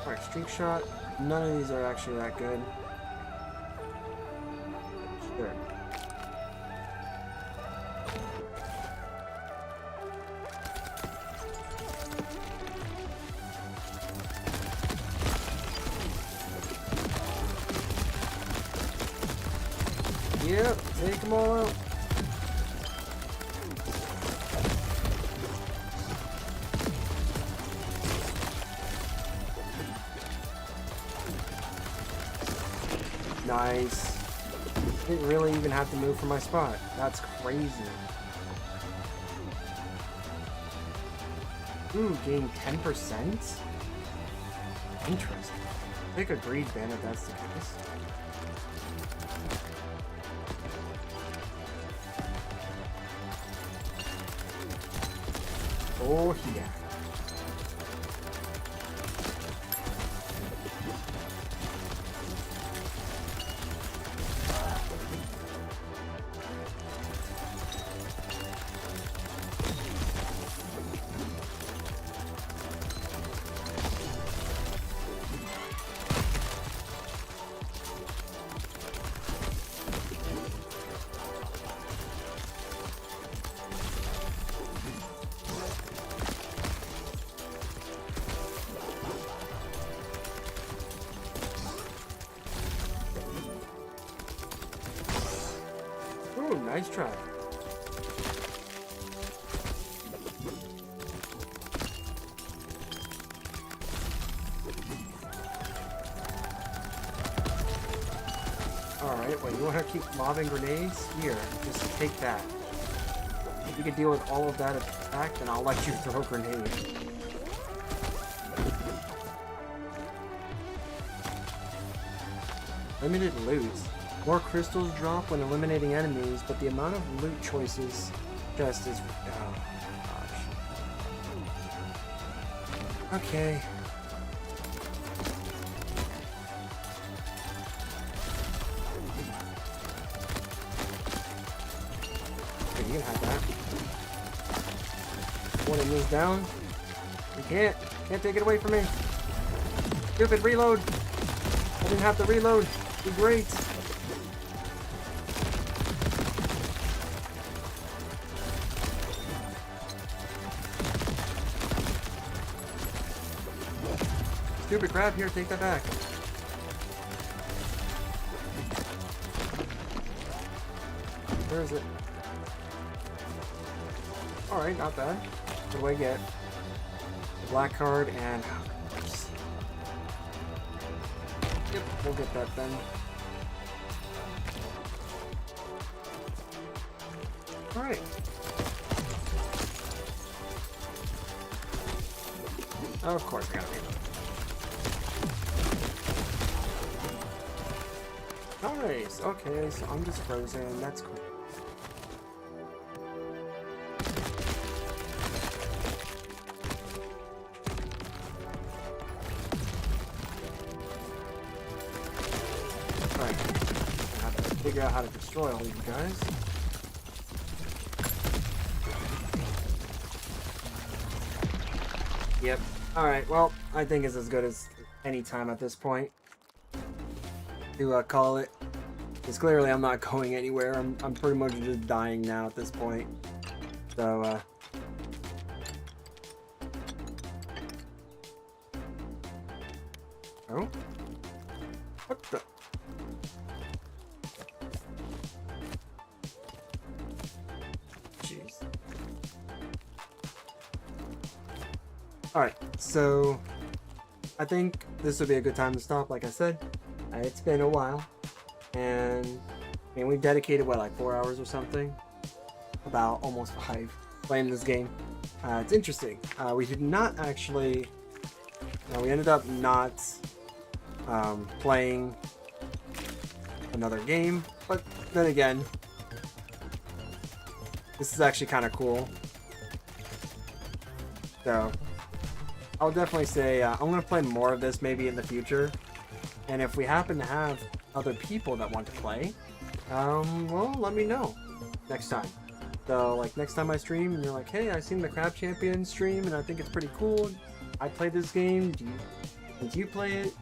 Alright, streak shot. None of these are actually that good. Sure. Yep, take them all out. Nice. Didn't really even have to move from my spot. That's crazy. Ooh, gain 10%? Interesting. Take a greed ban if that's the case. Oh yeah. Ooh, nice try. Alright, well, you want to keep lobbing grenades? Here, just take that. If you can deal with all of that attack, then I'll let you throw grenades. Limited loot. More crystals drop when eliminating enemies, but the amount of loot choices just is... Oh, gosh. Okay. Okay, you can have that. One of these down. You can't take it away from me. Stupid reload. I didn't have to reload. Be great. Stupid crab, here, take that back. Where is it? Alright, not bad. What do I get? A black card and... Yep, we'll get that then. Alright. Of course, gotta be. Nice. Okay, so I'm just frozen. That's cool. Alright. I have to figure out how to destroy all these guys. Yep. Alright, well, I think it's as good as any time at this point to call it. Because clearly I'm not going anywhere. I'm pretty much just dying now at this point. So, Oh? What the? Jeez. Alright, so I think this would be a good time to stop, like I said. It's been a while. And I mean, we've dedicated, what, like 4 hours or something? About almost 5 playing this game. It's interesting. We did not actually... we ended up not playing another game. But then again, this is actually kind of cool. So, I'll definitely say I'm going to play more of this maybe in the future. And if we happen to have other people that want to play, well, let me know next time. So, like, next time I stream and you're like, hey, I seen the Crab Champion stream and I think it's pretty cool. I played this game. Do you play it?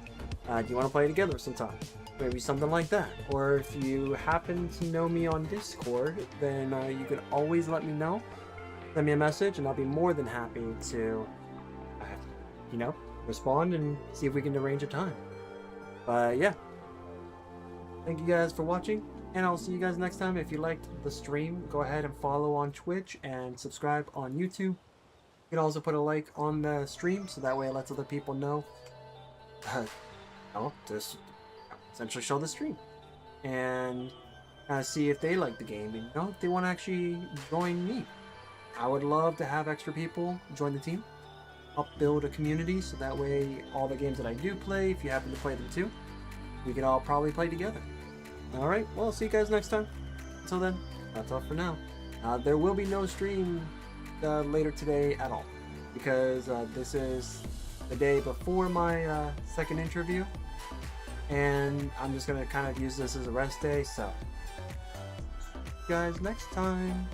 Do you want to play it together sometime? Maybe something like that. Or if you happen to know me on Discord, then you can always let me know. Send me a message and I'll be more than happy to, respond and see if we can arrange a time. But yeah. Thank you guys for watching, and I'll see you guys next time. If you liked the stream, go ahead and follow on Twitch and subscribe on YouTube. You can also put a like on the stream, so that way it lets other people know. Just essentially show the stream. And see if they like the game, and if they want to actually join me. I would love to have extra people join the team. Help build a community, so that way all the games that I do play, if you happen to play them too, we can all probably play together. Alright, well, see you guys next time. Until then, that's all for now. There will be no stream later today at all, because this is the day before my second interview, and I'm just going to kind of use this as a rest day, so see you guys next time.